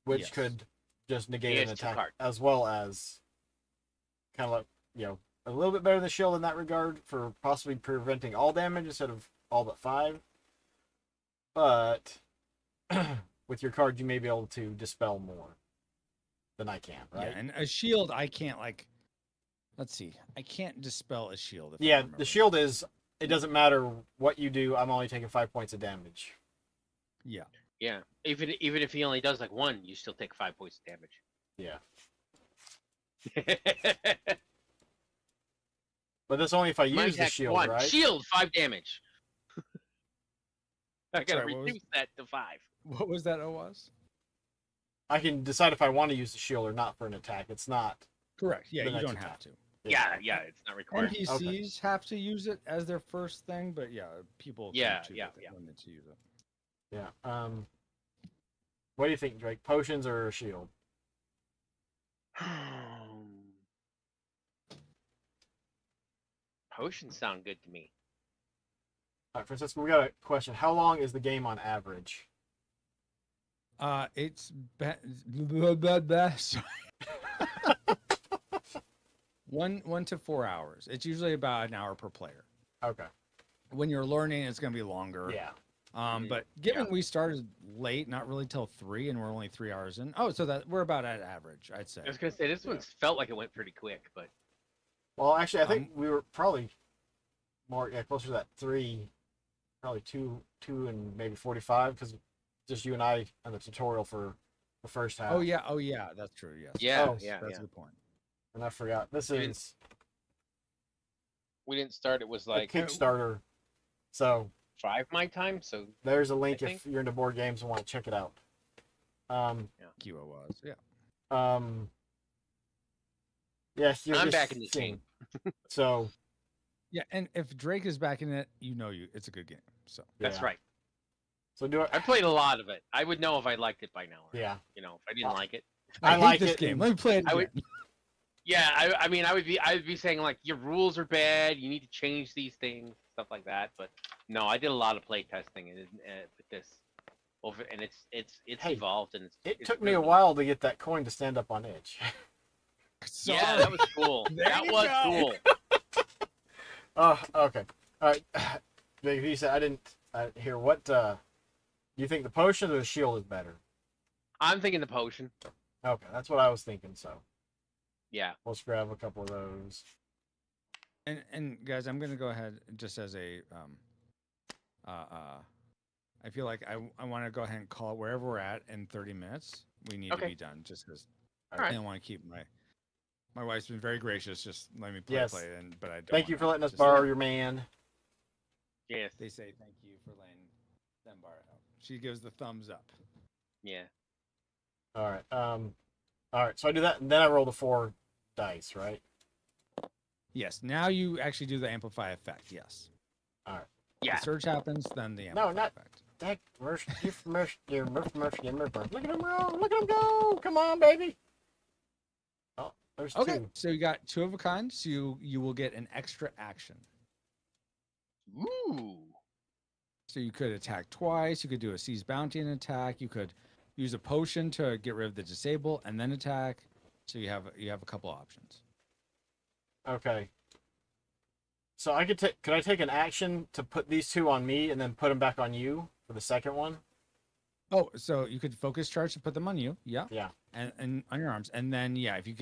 S3: which
S1: Yes.
S3: could just
S5: He
S3: negate an
S5: has 2
S3: attack,
S5: cards.
S3: as well as kind of like a little bit better than shield in that regard for possibly preventing all damage instead of all but 5. But with your card, you may be able to dispel more than I can, right?
S1: Yeah, and a shield, I can't let's see. I can't dispel a shield. If I
S3: Yeah,
S1: remember.
S3: the shield is. It doesn't matter what you do. I'm only taking 5 points of damage.
S1: Yeah.
S5: Yeah, even if he only does like 1, you still take 5 points of damage.
S3: Yeah,
S5: Yeah.
S3: but that's only if I
S5: Mine
S3: use the
S5: attack
S3: shield,
S5: 1.
S3: right?
S5: Shield 5 damage. I gotta
S1: Sorry, what was-
S5: reduce that to 5.
S1: What was that? Oaz?
S3: I can decide if I want to use the shield or not for an attack. It's not.
S1: Correct. Yeah,
S3: The
S1: you
S3: next
S1: don't
S3: attack.
S1: have to.
S5: Yeah, it's not required.
S1: NPCs have to use it as their first thing, but yeah, people can
S5: Yeah,
S1: choose
S5: yeah,
S1: if they
S5: yeah.
S1: wanted to use it.
S3: Yeah. What do you think, Drake? Potions or a shield?
S5: Potions sound good to me.
S3: All right, Francisco, we got a question. How long is the game on average?
S1: It's sorry. 1 to 4 hours. It's usually about an hour per player.
S3: Okay.
S1: When you're learning, it's going to be longer.
S3: Yeah.
S1: But given we started late, not really till 3, and we're only 3 hours in. Oh, so that we're about at average, I'd say.
S5: I was gonna say this one's felt like it went pretty quick, but
S3: Well, actually, I think we were probably more closer to that 3, probably 2 and maybe 45, because just you and I on the tutorial for the first half.
S1: Oh yeah, that's true. Yes.
S5: Yeah,
S3: Oh,
S5: yeah,
S1: That's
S5: yeah.
S1: a good point.
S3: And I forgot. This
S5: We didn't-
S3: is
S5: We didn't start. It was
S3: a
S5: like
S3: Kickstarter. So
S5: 5 my time. So
S3: there's a link
S5: I
S3: if you're into board games and want to check it out.
S1: QO was. Yeah.
S3: Yes, you're
S5: I'm
S3: just
S5: back in this
S3: seeing.
S5: game.
S3: So
S1: Yeah, and if Drake is back in it, it's a good game. So
S5: that's
S3: yeah.
S5: right.
S3: So do it.
S5: I played a lot of it. I would know if I liked it by now. Or,
S3: Yeah.
S5: You know, if I didn't like it.
S3: I
S1: hate
S3: like
S1: this
S3: it,
S1: game.
S3: and
S1: Let me play it
S5: I
S1: again.
S5: would- Yeah, I mean, I would be saying like your rules are bad. You need to change these things, stuff like that. But no, I did a lot of play testing and with this over, and it's
S3: Hey,
S5: evolved and
S3: It
S5: it's
S3: took me a
S5: really-
S3: while to get that coin to stand up on edge.
S5: Yeah, that was cool.
S1: There
S5: that
S1: you
S5: was
S1: go.
S5: cool.
S3: Oh, okay. All right. Big V said I didn't hear what. Do you think the potion or the shield is better?
S5: I'm thinking the potion.
S3: Okay, that's what I was thinking. So
S5: Yeah.
S3: let's grab a couple of those.
S1: And guys, I'm gonna go ahead just as a I feel like I want to go ahead and call it wherever we're at in 30 minutes. We need to
S5: Okay.
S1: be done just because I
S5: Alright.
S1: don't want to keep my wife's been very gracious. Just let me
S3: Yes.
S1: play, but I don't.
S3: Thank you
S1: wanna
S3: for letting us
S1: just-
S3: borrow your man.
S5: Yes.
S1: They say thank you for letting them borrow. She gives the thumbs up.
S5: Yeah.
S3: All right. All right. So I do that, and then I roll the 4 dice, right?
S1: Yes. Now you actually do the amplify effect. Yes.
S5: Yeah.
S1: The surge happens, then the
S3: No,
S1: amplify
S3: not-
S1: effect.
S3: Look at him roll. Look at him go. Come on, baby. Oh, there's
S1: Okay.
S3: 2.
S1: So you got 2 of a kind. So you will get an extra action.
S5: Ooh.
S1: So you could attack twice. You could do a seize bounty and attack. You could use a potion to get rid of the disable and then attack. So you have a couple options.
S3: Okay. So I could take. Could I take an action to put these 2 on me and then put them back on you for the second one?
S1: Oh, so you could focus charge to put them on you. Yeah.
S3: Yeah.
S1: And on your arms, and then if you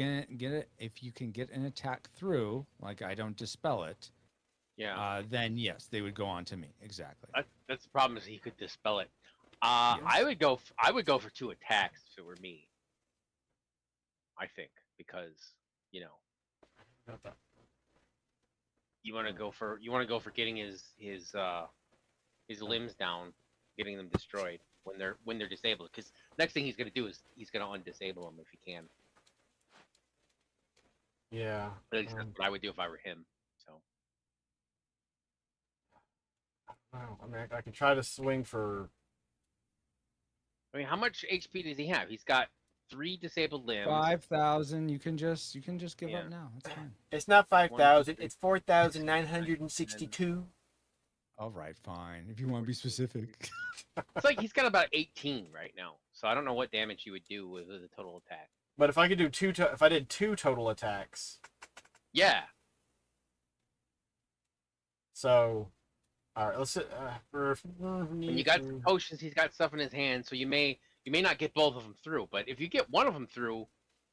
S1: can get an attack through, like I don't dispel it,
S5: Yeah.
S1: then yes, they would go on to me. Exactly.
S5: That's the problem is he could dispel it. I would go. I would go for 2 attacks if it were me. I think because you want to go for getting his limbs down, getting them destroyed when they're disabled. Because next thing he's gonna do is he's gonna undisable them if he can.
S3: Yeah.
S5: At least that's what I would do if I were him. So
S3: Wow. I mean, I could try to swing for.
S5: I mean, how much HP does he have? He's got 3 disabled limbs.
S1: 5,000. You can just give
S5: Yeah.
S1: up now. It's fine.
S3: It's not 5,000. It's 4,962.
S1: All right, fine. If you want to be specific.
S5: It's like he's got about 18 right now. So I don't know what damage he would do with a total attack.
S3: But if I could do if I did 2 total attacks,
S5: Yeah.
S3: so, all right, let's.
S5: When you got some potions, he's got stuff in his hand, so you may not get both of them through. But if you get one of them through,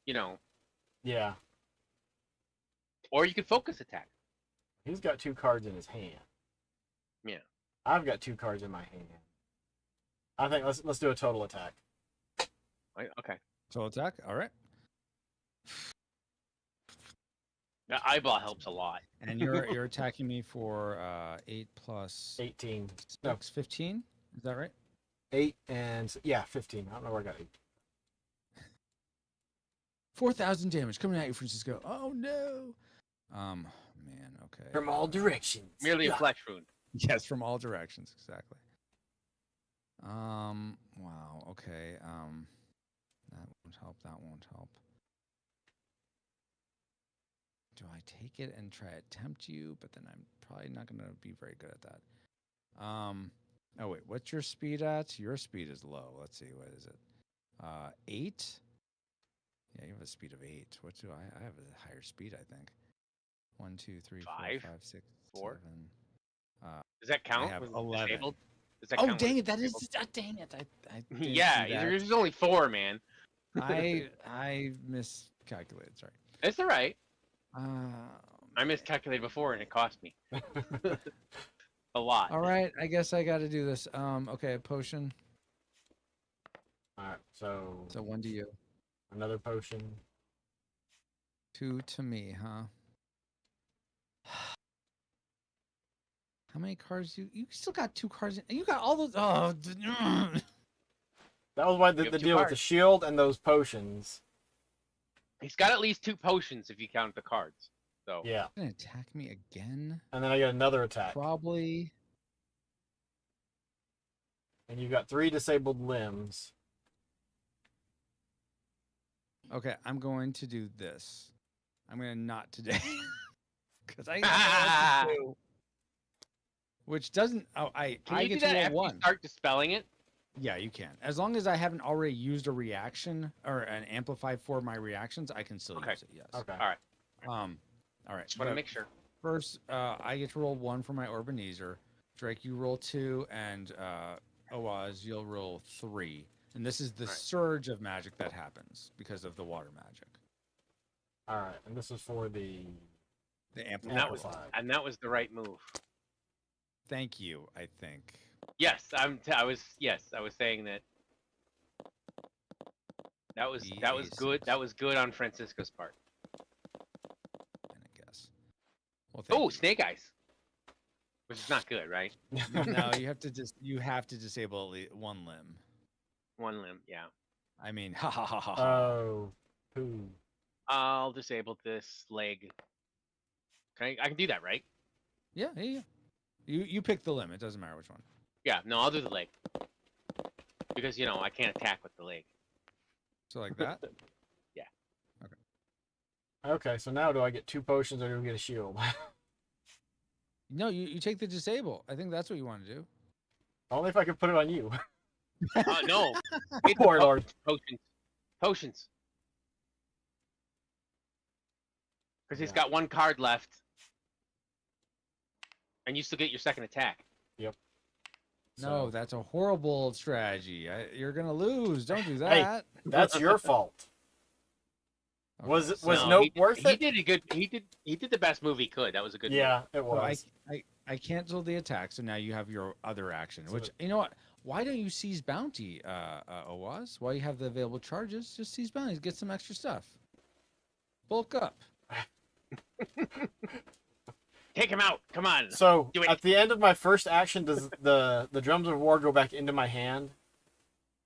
S3: Yeah,
S5: or you could focus attack.
S3: he's got 2 cards in his hand.
S5: Yeah.
S3: I've got 2 cards in my hand. I think let's do a total attack.
S5: Okay.
S1: So attack. All right.
S5: The eyeball helps a lot.
S1: And you're attacking me for 8 plus
S3: 18.
S1: 6,
S3: No.
S1: 15. Is that right?
S3: 8 and 15. I don't know where I got 8.
S1: 4,000 damage coming at you, Francisco. Oh no. Man. Okay.
S3: From all directions.
S5: Merely a flesh wound.
S1: Yes, from all directions. Exactly. Wow. Okay. That won't help. That won't help. Do I take it and try to tempt you? But then I'm probably not going to be very good at that. Oh wait, what's your speed at? Your speed is low. Let's see, what is it? 8. Yeah, you have a speed of 8. What do I have a higher speed, I think. 1, 2, 3, 4,
S5: 5,
S1: 5, 6,
S5: 4.
S1: 7.
S5: Does that count?
S1: have
S5: with
S1: 11.
S5: disabled? Does that
S1: Oh
S5: count
S1: dang
S5: with
S1: it! That is
S5: disabled?
S1: dang it! I didn't
S5: Yeah,
S1: see that.
S5: there's only 4, man.
S1: I miscalculated. Sorry.
S5: It's all right.
S1: Uh,
S5: I miscalculated before and it cost me a lot.
S1: all right. I guess I got to do this. Okay, a potion.
S3: Alright, so
S1: So 1 to you,
S3: another potion.
S1: 2 to me, huh? How many cards you still got 2 cards? You got all those. Oh,
S3: That was why
S5: You
S3: the
S5: have 2
S3: deal with the
S5: cards.
S3: shield and those potions.
S5: He's got at least 2 potions if you count the cards. So
S3: Yeah.
S1: gonna attack me again?
S3: And then I get another attack.
S1: Probably.
S3: And you've got 3 disabled limbs.
S1: Okay, I'm going to do this. I'm gonna not today because I don't know what to do. Which doesn't. Oh,
S5: can
S1: I
S5: you do
S1: get to
S5: that
S1: roll
S5: after
S1: 1.
S5: you start dispelling it?
S1: Yeah, you can. As long as I haven't already used a reaction or an amplify for my reactions, I can still
S5: Okay.
S1: use it. Yes.
S3: Okay.
S5: All right.
S1: All right.
S5: Just want to
S1: but
S5: make sure.
S1: First, I get to roll 1 for my Ebenezer. Drake, you roll 2, and Oaz, you'll roll 3. And this is the
S5: Right.
S1: surge of magic that happens because of the water magic.
S3: Alright, and this is for the
S1: The
S5: And
S1: amplify.
S5: that was the right move.
S1: Thank you. I think.
S5: Yes, I was saying that. That was good.
S1: Jesus.
S5: That was good on Francisco's part.
S1: I guess. Well, thank
S5: Oh,
S1: you.
S5: snake eyes. Which is not good, right?
S1: No, you have to disable at least 1 limb.
S5: 1 limb, yeah.
S1: I mean, ha ha ha ha. ha.
S3: Oh, poo.
S5: I'll disable this leg. I can do that, right?
S1: Yeah. You pick the limb. It doesn't matter which one.
S5: Yeah, no, I'll do the leg. Because, I can't attack with the leg.
S1: So like that.
S3: Okay, so now do I get 2 potions or do we get a shield?
S1: No, you take the disable. I think that's what you want to do.
S3: Only if I could put it on you.
S5: No. It's
S3: Poor Lord.
S5: Potions. Because he's
S3: Yeah.
S5: got 1 card left. And you still get your second attack.
S1: No,
S3: So,
S1: that's a horrible strategy. You're gonna lose. Don't do
S3: Hey,
S1: that.
S3: that's your fault.
S1: Okay,
S3: Was it
S1: so-
S3: was Nope worth
S5: he
S3: it?
S5: did a good he did the best move he could. That was a good move.
S3: Yeah, it
S1: So
S3: was.
S1: I canceled the attack, so now you have your other action.
S3: So
S1: Which you know what? Why don't you seize bounty, Oaz? While you have the available charges, just seize bounties, get some extra stuff. Bulk up.
S5: Take him out. Come on.
S3: So
S5: Do it.
S3: at the end of my first action, does the drums of war go back into my hand?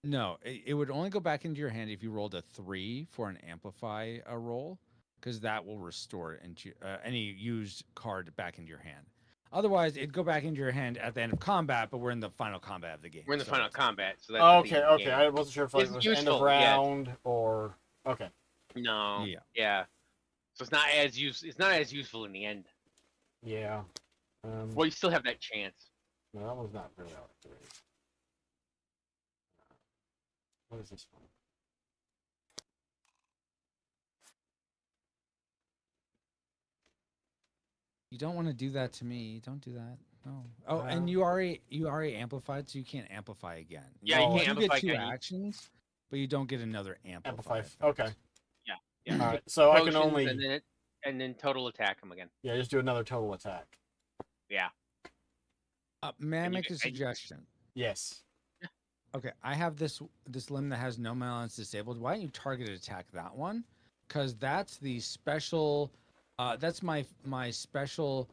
S1: No, it would only go back into your hand if you rolled a 3 for an amplify roll, because that will restore it into any used card back into your hand. Otherwise, it'd go back into your hand at the end of combat, but we're in the final combat of the game.
S5: We're in the
S1: so
S5: final
S1: it's-
S5: combat, so that's
S3: Oh,
S5: the
S3: okay,
S5: end of the
S3: okay.
S5: game.
S3: I wasn't sure if like,
S5: It's
S3: it was end of
S5: useful, yeah.
S3: round or okay.
S5: No.
S1: Yeah.
S5: Yeah. So it's not as useful in the end.
S3: Yeah.
S5: Well, you still have that chance.
S3: No, that one's not really out of range. What is this one?
S1: You don't want to do that to me. Don't do that. No. Oh,
S3: Well-
S1: and you already amplified, so you can't amplify again.
S5: Yeah, you
S3: No,
S5: can't
S1: do
S5: amplify
S1: get 2
S5: again.
S1: actions, but you don't get another amplify.
S3: Amplify. Okay.
S5: Yeah.
S3: All right. So I can
S5: Potions,
S3: only
S5: and then total attack him again.
S3: just do another total attack.
S5: Yeah.
S1: May I
S5: And you
S1: make a
S5: can- and-
S1: suggestion?
S3: Yes.
S1: Okay, I have this limb that has no malance disabled. Why don't you target attack that one? Because that's the special. That's my special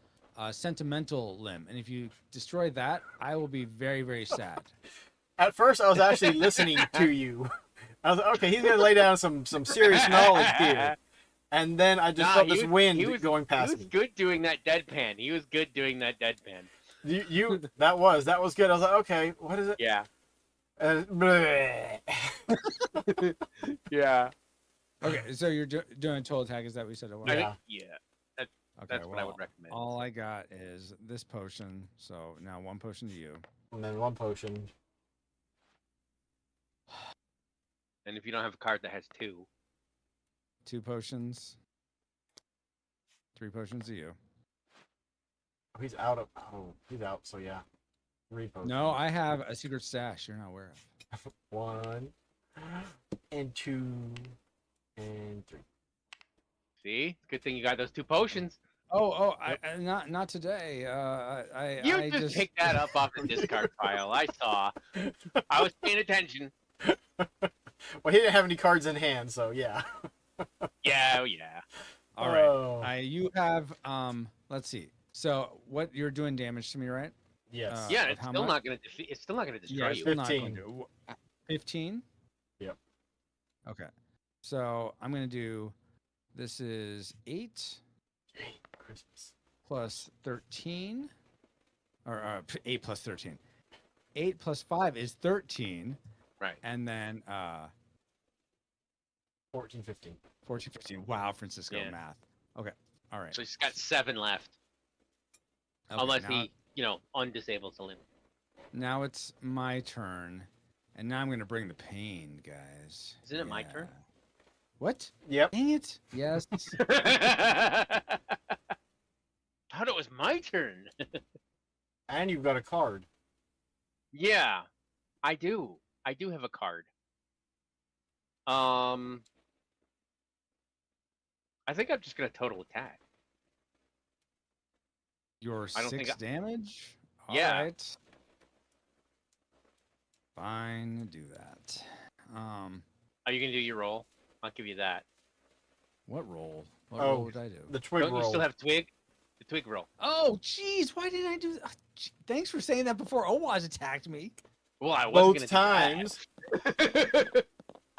S1: sentimental limb, and if you destroy that, I will be very very sad.
S3: At first, I was actually listening to you. I was like, okay, he's gonna lay down some serious knowledge here, and then I just
S5: Nah,
S3: felt
S5: he
S3: this
S5: was-
S3: wind
S5: he was-
S3: going
S5: He
S3: past
S5: was
S3: me.
S5: good doing that deadpan.
S3: That was good. I was like, okay, what is it?
S5: Yeah.
S3: Bleh.
S5: Yeah.
S1: Okay, so you're doing a total attack. Is that what you said it was?
S5: I
S3: Yeah.
S5: think, yeah.
S1: Okay,
S5: That's what I
S1: well,
S5: would recommend.
S1: all I got is this potion. So now 1 potion to you.
S3: And then 1 potion.
S5: And if you don't have a card that has 2,
S1: 2 potions. 3 potions to you.
S3: Oh, he's out of. Oh, he's out. So yeah, 3 potions.
S1: No, I have a secret stash you're not aware of.
S3: 1 and 2 and 3.
S5: see? Good thing you got those 2 potions.
S1: Oh, not today. I
S5: You just picked that up off the discard pile. I saw. I was paying attention.
S3: Well, he didn't have any cards in hand, so yeah.
S5: Yeah, oh, yeah.
S1: All right.
S3: Oh.
S1: You have let's see. So what you're doing damage to me, right?
S3: Yes.
S5: Yeah,
S1: of
S5: it's
S1: how
S5: still
S1: much?
S5: not gonna defeat. It's still not gonna destroy
S1: it's
S5: you.
S1: still not going
S3: 15.
S1: to. 15?
S3: Yep.
S1: Okay. So I'm going to do, this is 8
S3: Christmas.
S1: plus 13, or 8 plus 13. 8 plus 5 is 13,
S5: Right.
S1: and then
S3: 14, 15.
S1: 14, 15. Wow, Francisco
S5: Yeah.
S1: math. Okay. All right.
S5: So he's got 7 left,
S1: Okay,
S5: unless
S1: now,
S5: he, undisables the limit.
S1: now it's my turn, and now I'm going to bring the pain, guys.
S5: Isn't it my turn?
S1: What?
S3: Yep.
S1: Dang it. Yes.
S5: Thought it was my turn.
S3: And you've got a card.
S5: Yeah, I do. I do have a card. I think I'm just gonna total attack.
S1: Your
S5: I don't
S1: 6
S5: think
S1: damage?
S5: Yeah.
S1: All right. Fine, do that.
S5: Are you gonna do your roll? I'll give you that.
S1: What roll? What
S3: Oh,
S1: roll did I do?
S3: The twig
S5: Don't
S3: roll.
S5: you still have twig? The twig roll.
S1: Oh, jeez, why didn't I do that? Thanks for saying that before Owaz attacked me.
S5: Well, I wasn't
S3: both
S5: gonna
S3: times.
S5: do that.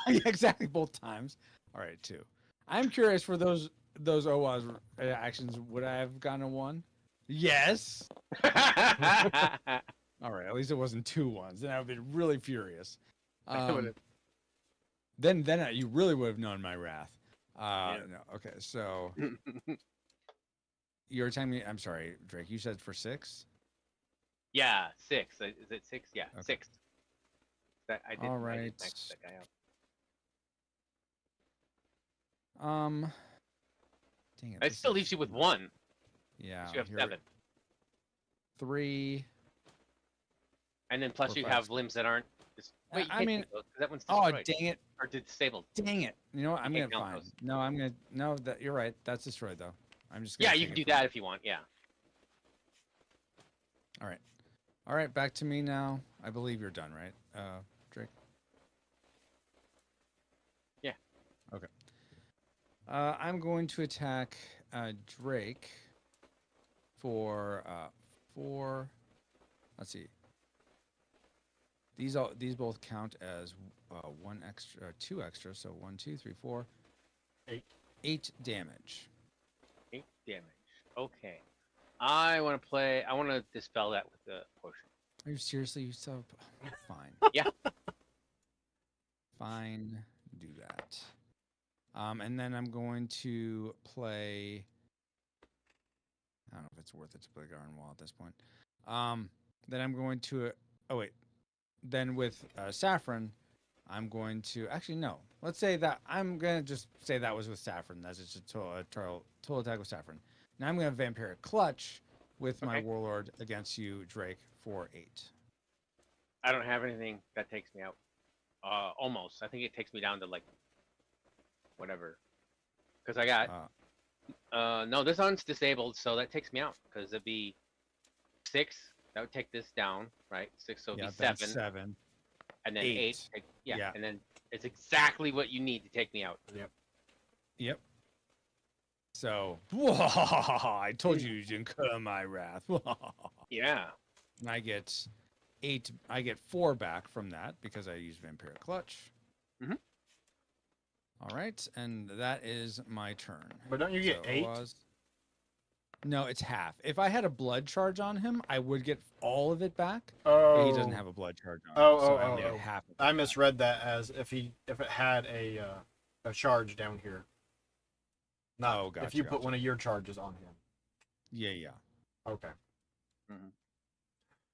S1: Yeah, exactly, both times. All right, 2. I'm curious, for those Owaz actions, would I have gotten a 1? Yes. All right, at least it wasn't 2 1s. Then I would have been really furious. Then you really would have known my wrath.
S5: Yeah.
S1: No, okay, so you're telling me, I'm sorry, Drake, you said for 6?
S5: Yeah, 6. Is it 6? Yeah,
S1: Okay.
S5: 6. I did.
S1: All
S5: I
S1: right.
S5: did max that guy out.
S1: Dang it.
S5: It
S1: this
S5: still
S1: is-
S5: leaves you with 1.
S1: Yeah.
S5: 'Cause you have
S1: here-
S5: 7,
S1: 3.
S5: and then plus
S1: Four,
S5: you
S1: five,
S5: have limbs that aren't. Wait, you
S1: I
S5: can't
S1: mean-
S5: take those, 'cause that one's
S1: Oh,
S5: destroyed
S1: dang it.
S5: or disabled.
S1: Dang it. You know what? I'm
S5: You
S1: going to
S5: can't count
S1: find.
S5: those.
S1: No, I'm going to. No, that you're right. That's destroyed, though. I'm just going
S5: Yeah,
S1: to.
S5: you can do that if you want. Yeah.
S1: All right, back to me now. I believe you're done, right, Drake?
S5: Yeah.
S1: Okay. I'm going to attack Drake for 4. Let's see. These both count as 1 extra, 2 extra. So 1, 2, 3, 4.
S3: 8.
S1: 8 damage.
S5: 8 damage. Okay. I want to dispel that with the potion.
S1: Are you seriously? You so fine.
S5: Yeah.
S1: Fine. Do that. And then I'm going to play. I don't know if it's worth it to play Garden Wall at this point. Then I'm going to. Oh wait. Then with Saffron, I'm going to actually no. Let's say that I'm gonna just say that was with Saffron. That's just a total attack with Saffron. Now I'm gonna Vampiric Clutch with my
S5: Okay.
S1: Warlord against you, Drake, for 8.
S5: I don't have anything that takes me out. Almost. I think it takes me down to like whatever. Because I got no, this one's disabled, so that takes me out. Because it'd be 6. That would take this down, right? 6, so it'd be 7,
S1: That's 7.
S5: and then
S1: 8.
S5: 8. Yeah,
S1: Yeah.
S5: and then it's exactly what you need to take me out.
S1: Yep. So, I told you you didn't incur my wrath.
S5: Yeah.
S1: And I get 8. I get 4 back from that because I use Vampiric Clutch.
S5: Mhm.
S1: All right, and that is my turn.
S3: But don't you get 8?
S1: No, it's half. If I had a blood charge on him, I would get all of it back.
S3: Oh.
S1: But he doesn't have a blood charge on him,
S3: Oh,
S1: so
S3: oh,
S1: I only
S3: oh,
S1: get
S3: oh.
S1: half of it
S3: I
S1: back.
S3: misread that as if it had a charge down here. Not
S1: Oh, gotcha,
S3: if you put
S1: gotcha.
S3: one of your charges on him.
S1: Yeah.
S3: Okay.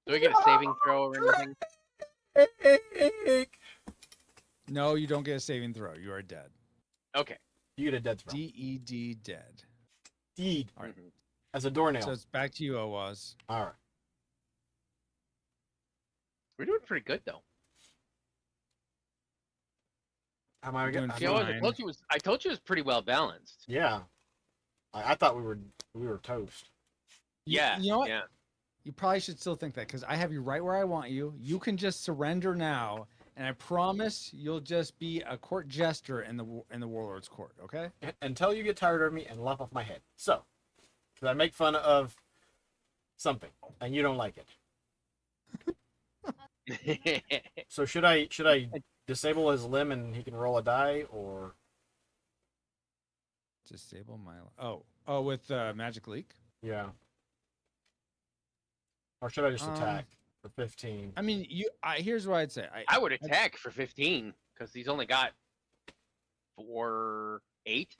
S5: Do I get a saving throw or anything?
S1: No, you don't get a saving throw. You are dead.
S5: Okay.
S3: You get a dead throw.
S1: DED dead.
S3: Deed.
S1: All right.
S5: Mhm.
S3: As a doornail.
S1: So it's back to you, Owaz.
S3: All right.
S5: We're doing pretty good though.
S3: How am I
S1: Doing
S3: getting?
S5: You know,
S1: fine.
S5: I told you it was pretty well balanced.
S3: Yeah. I thought we were toast.
S1: You know what?
S5: Yeah.
S1: You probably should still think that because I have you right where I want you. You can just surrender now and I promise you'll just be a court jester in the warlord's court. Okay?
S3: Until you get tired of me and lop off my head. So, because I make fun of something and you don't like it. So should I disable his limb and he can roll a die, or
S1: Disable my. Oh, with magic leak.
S3: yeah, or should I just attack for 15?
S1: I mean, here's what I'd say.
S5: I would attack for 15 because he's only got 8.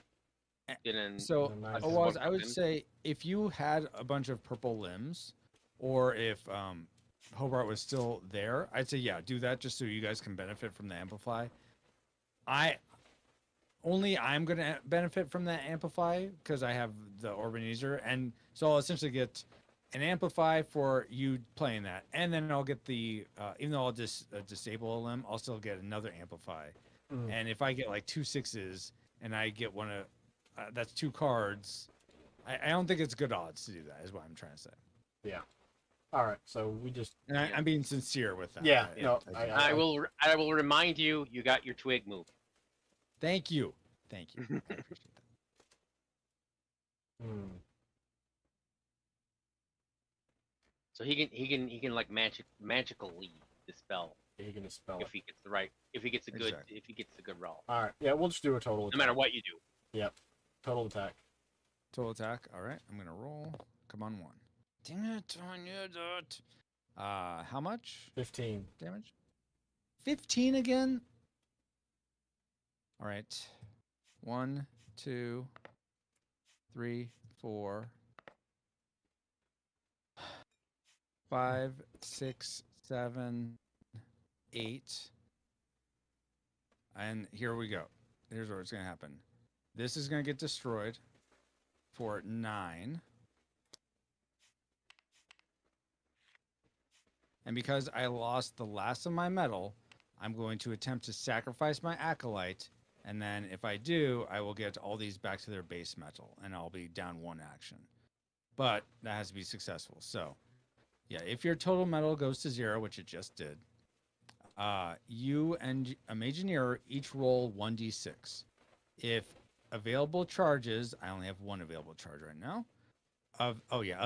S1: So,
S3: And then
S1: Oaz, I would say if you had a bunch of purple limbs, or if Hobart was still there, I'd say yeah, do that just so you guys can benefit from the amplify. I'm gonna benefit from that amplify because I have the Orbenezer, and so I'll essentially get an amplify for you playing that, and then I'll get the even though I'll just disable a limb, I'll still get another amplify. And if I get like 2 6s and I get one of that's 2 cards, I don't think it's good odds to do that. Is what I'm trying to say.
S3: Yeah. All right. So we just.
S1: And I'm being sincere with that.
S3: Yeah.
S5: I will remind you. You got your twig move.
S1: Thank you. I appreciate that.
S5: So he can like magically dispel
S3: He can dispel
S5: if he gets a good roll.
S3: All right. Yeah, we'll just do a total.
S5: No matter what you do.
S3: Yep. Total attack.
S1: Total attack. All right. I'm gonna roll. Come on, 1. Dang it! I knew that. How much
S3: 15.
S1: damage? 15 again. All right. 1, 2, 3, 4, 5, 6, 7, 8. And here we go. Here's where it's going to happen. This is going to get destroyed for 9. And because I lost the last of my metal, I'm going to attempt to sacrifice my acolyte. And then if I do, I will get all these back to their base metal, and I'll be down 1 action. But that has to be successful. So, yeah, if your total metal goes to 0, which it just did, you and Imagineer each roll 1d6. If available charges, I only have 1 available charge right now, of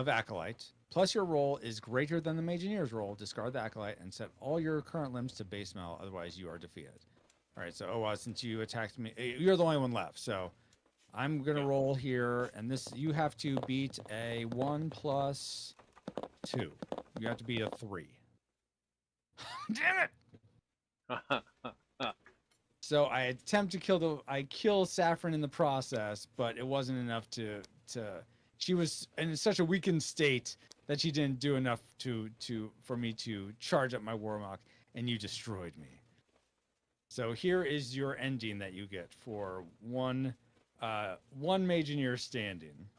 S1: Acolyte, plus your roll is greater than the Imagineer's roll, discard the Acolyte and set all your current limbs to base metal, otherwise you are defeated. All right, so since you attacked me, you're the only one left, so I'm going to roll here, and this, you have to beat a 1 plus 2. You have to beat a 3. Damn it! So I attempt to kill Saffron in the process, but it wasn't enough to she was in such a weakened state that she didn't do enough for me to charge up my Warlock, and you destroyed me. So here is your ending that you get for one Imagineer standing.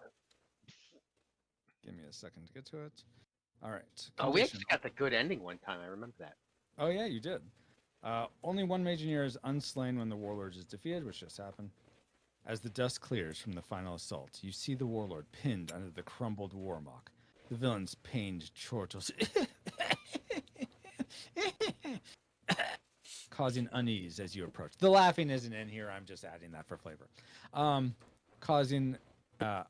S1: Give me a second to get to it. All right.
S5: Oh, we actually got the good ending one time. I remember that.
S1: Oh yeah, you did. Only one Imagineer is unslain when the Warlord is defeated, which just happened. As the dust clears from the final assault, you see the Warlord pinned under the crumbled Warmock. The villain's pained chortles causing unease as you approach. The laughing isn't in here. I'm just adding that for flavor. Causing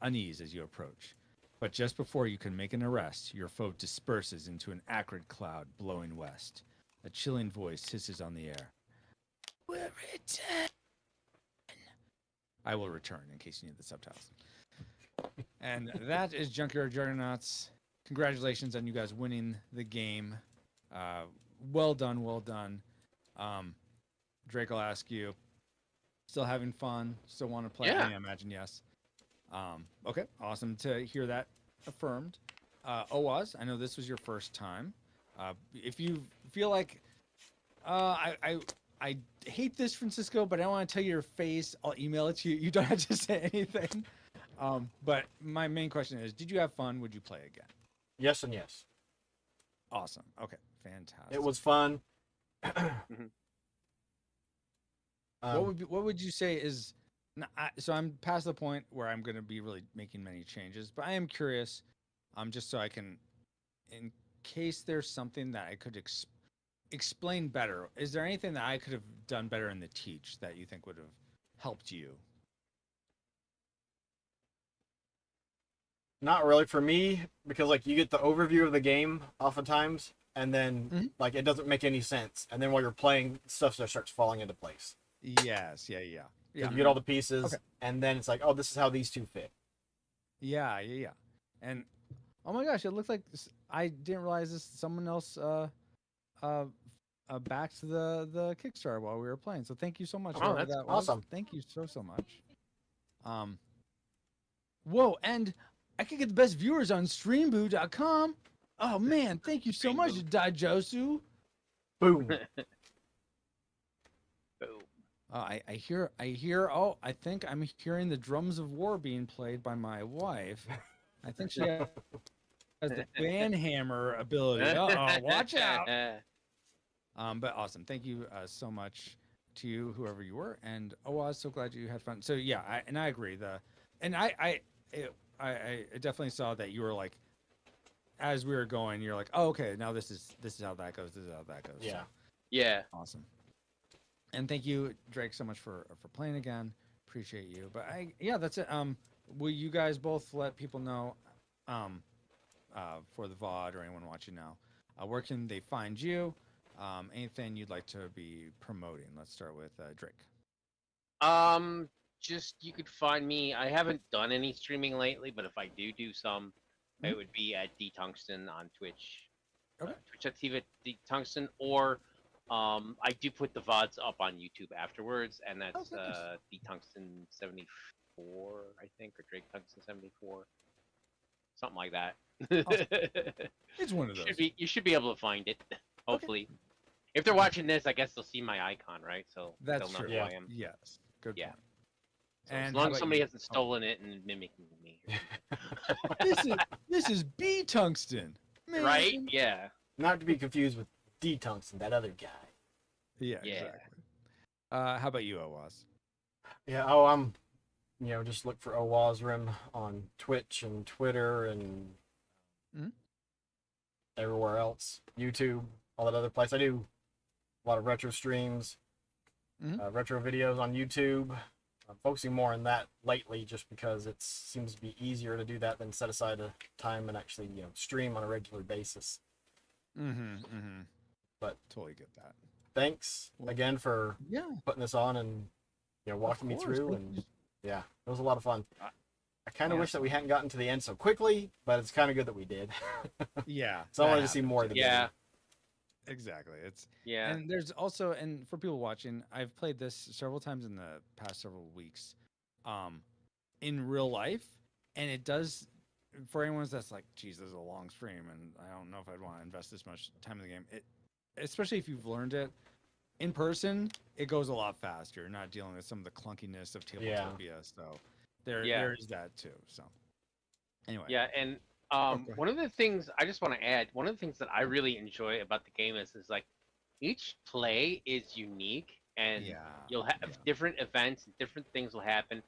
S1: unease as you approach. But just before you can make an arrest, your foe disperses into an acrid cloud blowing west. A chilling voice hisses on the air. We'll return. I will return in case you need the subtitles. And that is Junkyard Juggernauts. Congratulations on you guys winning the game. Well done, well done. Drake, I'll ask you. Still having fun? Still want to play?
S5: Yeah.
S1: I imagine yes. Okay, awesome to hear that affirmed. Oaz, I know this was your first time. If you feel like I hate this, Francisco, but I don't want to tell you your face, I'll email it to you. You don't have to say anything. But my main question is, did you have fun? Would you play again?
S3: Yes and yes.
S1: Awesome. Okay, fantastic.
S3: It was fun.
S1: What would you say is? So I'm past the point where I'm going to be really making many changes, but I am curious, just so I can, in case there's something that I could explain better. Is there anything that I could have done better in the teach that you think would have helped you?
S3: Not really for me, because like you get the overview of the game oftentimes, and then
S1: Mhm.
S3: like it doesn't make any sense, and then while you're playing, stuff just starts falling into place.
S1: Yes. Yeah. Yeah.
S3: 'Cause
S1: Yeah.
S3: you get all the pieces,
S1: Okay.
S3: and then it's like, oh, this is how these two fit.
S1: Yeah. Yeah. Yeah. And oh my gosh, it looks like I didn't realize this. Someone else uh backed the Kickstarter while we were playing. So thank you so much.
S5: Oh,
S1: whoever
S5: that's
S1: that was.
S3: awesome.
S1: Thank you so much. Whoa, and I could get the best viewers on streamboo.com. Oh man, thank you so much,
S5: Streamboo.
S1: Daijosu.
S3: Boom.
S5: Boom.
S1: I hear. Oh, I think I'm hearing the drums of war being played by my wife. I think she has the banhammer ability. Uh-oh, watch out. But awesome. Thank you so much to you, whoever you were, and I was so glad you had fun. So yeah, I agree. I definitely saw that you were like, as we were going, you're like, oh, okay, now this is how that goes. This is how that goes.
S3: Yeah.
S1: So,
S5: Yeah.
S1: awesome. And thank you, Drake, so much for playing again. Appreciate you. But that's it. Will you guys both let people know, for the VOD or anyone watching now, where can they find you? Anything you'd like to be promoting? Let's start with Drake.
S5: Just you could find me. I haven't done any streaming lately, but if I do some,
S1: Mhm.
S5: it would be at DTungsten on Twitch.
S1: Okay.
S5: Twitch.tv at DTungsten, or I do put the VODs up on YouTube afterwards, and that's
S1: Okay, nice.
S5: DTungsten 74, I think, or Drake Tungsten 74, something like that.
S1: It's one of those.
S5: You should be able to find it. Hopefully, if they're watching this, I guess they'll see my icon, right? So
S1: That's
S5: they'll know
S1: true.
S5: who I am.
S1: Yes. Good
S5: Yeah.
S1: point.
S5: So
S1: And
S5: as
S1: how
S5: long as
S1: about
S5: somebody
S1: you?
S5: hasn't stolen it and mimicking me,
S1: This is B Tungsten. Man.
S5: right? Yeah.
S3: Not to be confused with D Tungsten, that other guy.
S1: Yeah,
S5: Yeah.
S1: exactly. How about you, Owas?
S3: Yeah. Oh, I'm. Just look for Owazrim on Twitch and Twitter and
S1: Mhm.
S3: everywhere else. YouTube, all that other place. I do a lot of retro streams,
S1: Mhm.
S3: retro videos on YouTube. I'm focusing more on that lately, just because it seems to be easier to do that than set aside a time and actually stream on a regular basis.
S1: Mm-hmm.
S3: But
S1: totally get that.
S3: Thanks again for
S1: Yeah.
S3: putting this on and walking me through, and yeah, it was a lot of fun. I kind of wish that we hadn't gotten to the end so quickly, but it's kind of good that we did.
S1: Yeah.
S3: So I
S1: that
S3: wanted to see
S1: happens,
S3: more of the
S5: Yeah.
S3: game.
S1: Exactly. It's
S5: Yeah.
S1: and there's also, and for people watching, I've played this several times in the past several weeks, in real life, and it does, for anyone that's like, geez, this is a long stream, and I don't know if I'd want to invest this much time in the game. Especially if you've learned it in person, it goes a lot faster. You're not dealing with some of the clunkiness of Tabletopia, so there is that too. So anyway,
S5: Yeah, and
S1: go ahead.
S5: one of the things I just want to add, one of the things that I really enjoy about the game is like each play is unique, and
S1: Yeah,
S5: you'll have
S1: yeah.
S5: different events and different things will happen.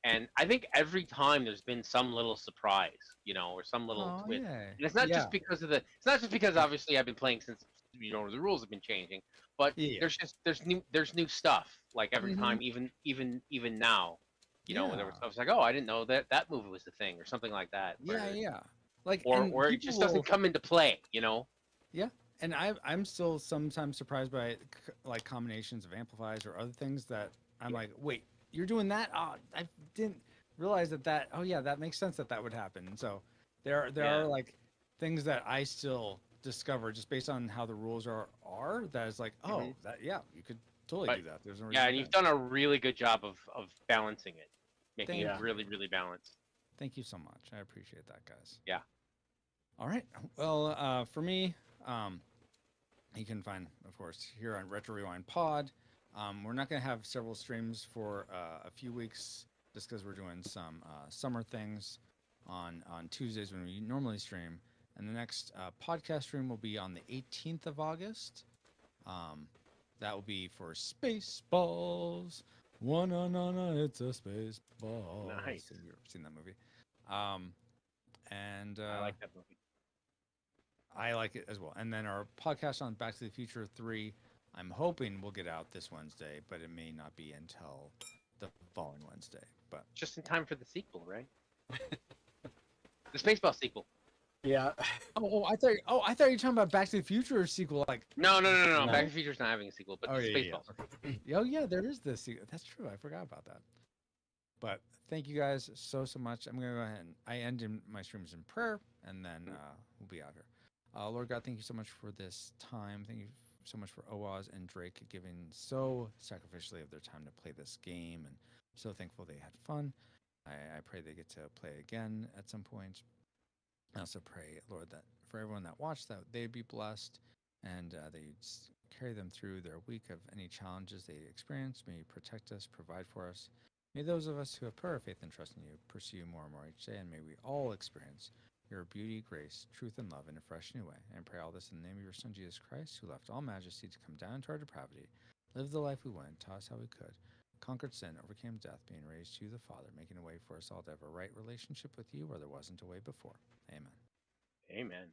S5: And I think every time there's been some little surprise, or some little
S1: Oh,
S5: twist.
S1: yeah.
S5: And it's not
S1: Yeah.
S5: just because of it's not just because obviously I've been playing since the rules have been changing, but
S1: Yeah.
S5: there's new stuff like every
S1: Mhm.
S5: time, even now. When there was
S1: Yeah.
S5: stuff, it's like, oh, I didn't know that movie was the thing, or something like that.
S1: Yeah. Like,
S5: Or
S1: and
S5: it
S1: people
S5: just
S1: will,
S5: doesn't come into play.
S1: Yeah, and I'm still sometimes surprised by like combinations of amplifiers or other things that I'm like, wait, you're doing that? Oh, I didn't realize that. Oh yeah, that makes sense that would happen. And so there
S5: Yeah.
S1: are like things that I still discover just based on how the rules are that is like, oh,
S5: Mhm.
S1: that you could totally
S5: But-
S1: do that. There's no reason
S5: Yeah,
S1: you
S5: and you've
S1: couldn't.
S5: done a really good job of balancing it, making
S1: Thank
S5: it really, really balanced.
S1: Thank you so much. I appreciate that, guys.
S5: Yeah.
S1: All right. Well, for me, you can find, of course, here on Retro Rewind Pod. We're not going to have several streams for a few weeks just because we're doing some summer things on Tuesdays when we normally stream. And the next podcast stream will be on the 18th of August. That will be for Spaceballs. It's a space ball.
S5: Nice.
S1: Have you ever seen that movie? And
S5: I like that movie.
S1: I like it as well. And then our podcast on Back to the Future 3, I'm hoping we'll get out this Wednesday, but it may not be until the following Wednesday. But
S5: Just in time for the sequel, right? The Spaceball sequel.
S3: Yeah.
S1: I thought you were talking about Back to the Future sequel. Like,
S5: No.
S3: No.
S5: Back to the Future's not having a sequel, but
S1: oh
S5: the
S1: yeah.
S5: Spaceballs.
S1: Oh yeah, there is this. That's true. I forgot about that. But thank you guys so much. I'm gonna go ahead and I end in my streams in prayer, and then we'll be out here. Lord God, thank you so much for this time. Thank you so much for Oaz and Drake giving so sacrificially of their time to play this game, and so thankful they had fun. I pray they get to play again at some point. I also pray, Lord, that for everyone that watched, that they'd be blessed, and that you'd carry them through their week of any challenges they experience. May you protect us, provide for us. May those of us who have put our faith and trust in you pursue more and more each day, and may we all experience your beauty, grace, truth, and love in a fresh new way. And pray all this in the name of your Son, Jesus Christ, who left all majesty to come down into our depravity, lived the life we went, taught us how we could, conquered sin, overcame death, being raised to the Father, making a way for us all to have a right relationship with you where there wasn't a way before. Amen.
S5: Amen.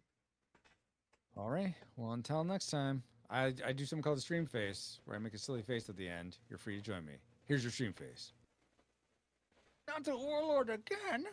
S1: All right. Well, until next time, I do something called the stream face, where I make a silly face at the end. You're free to join me. Here's your stream face. Not the warlord again.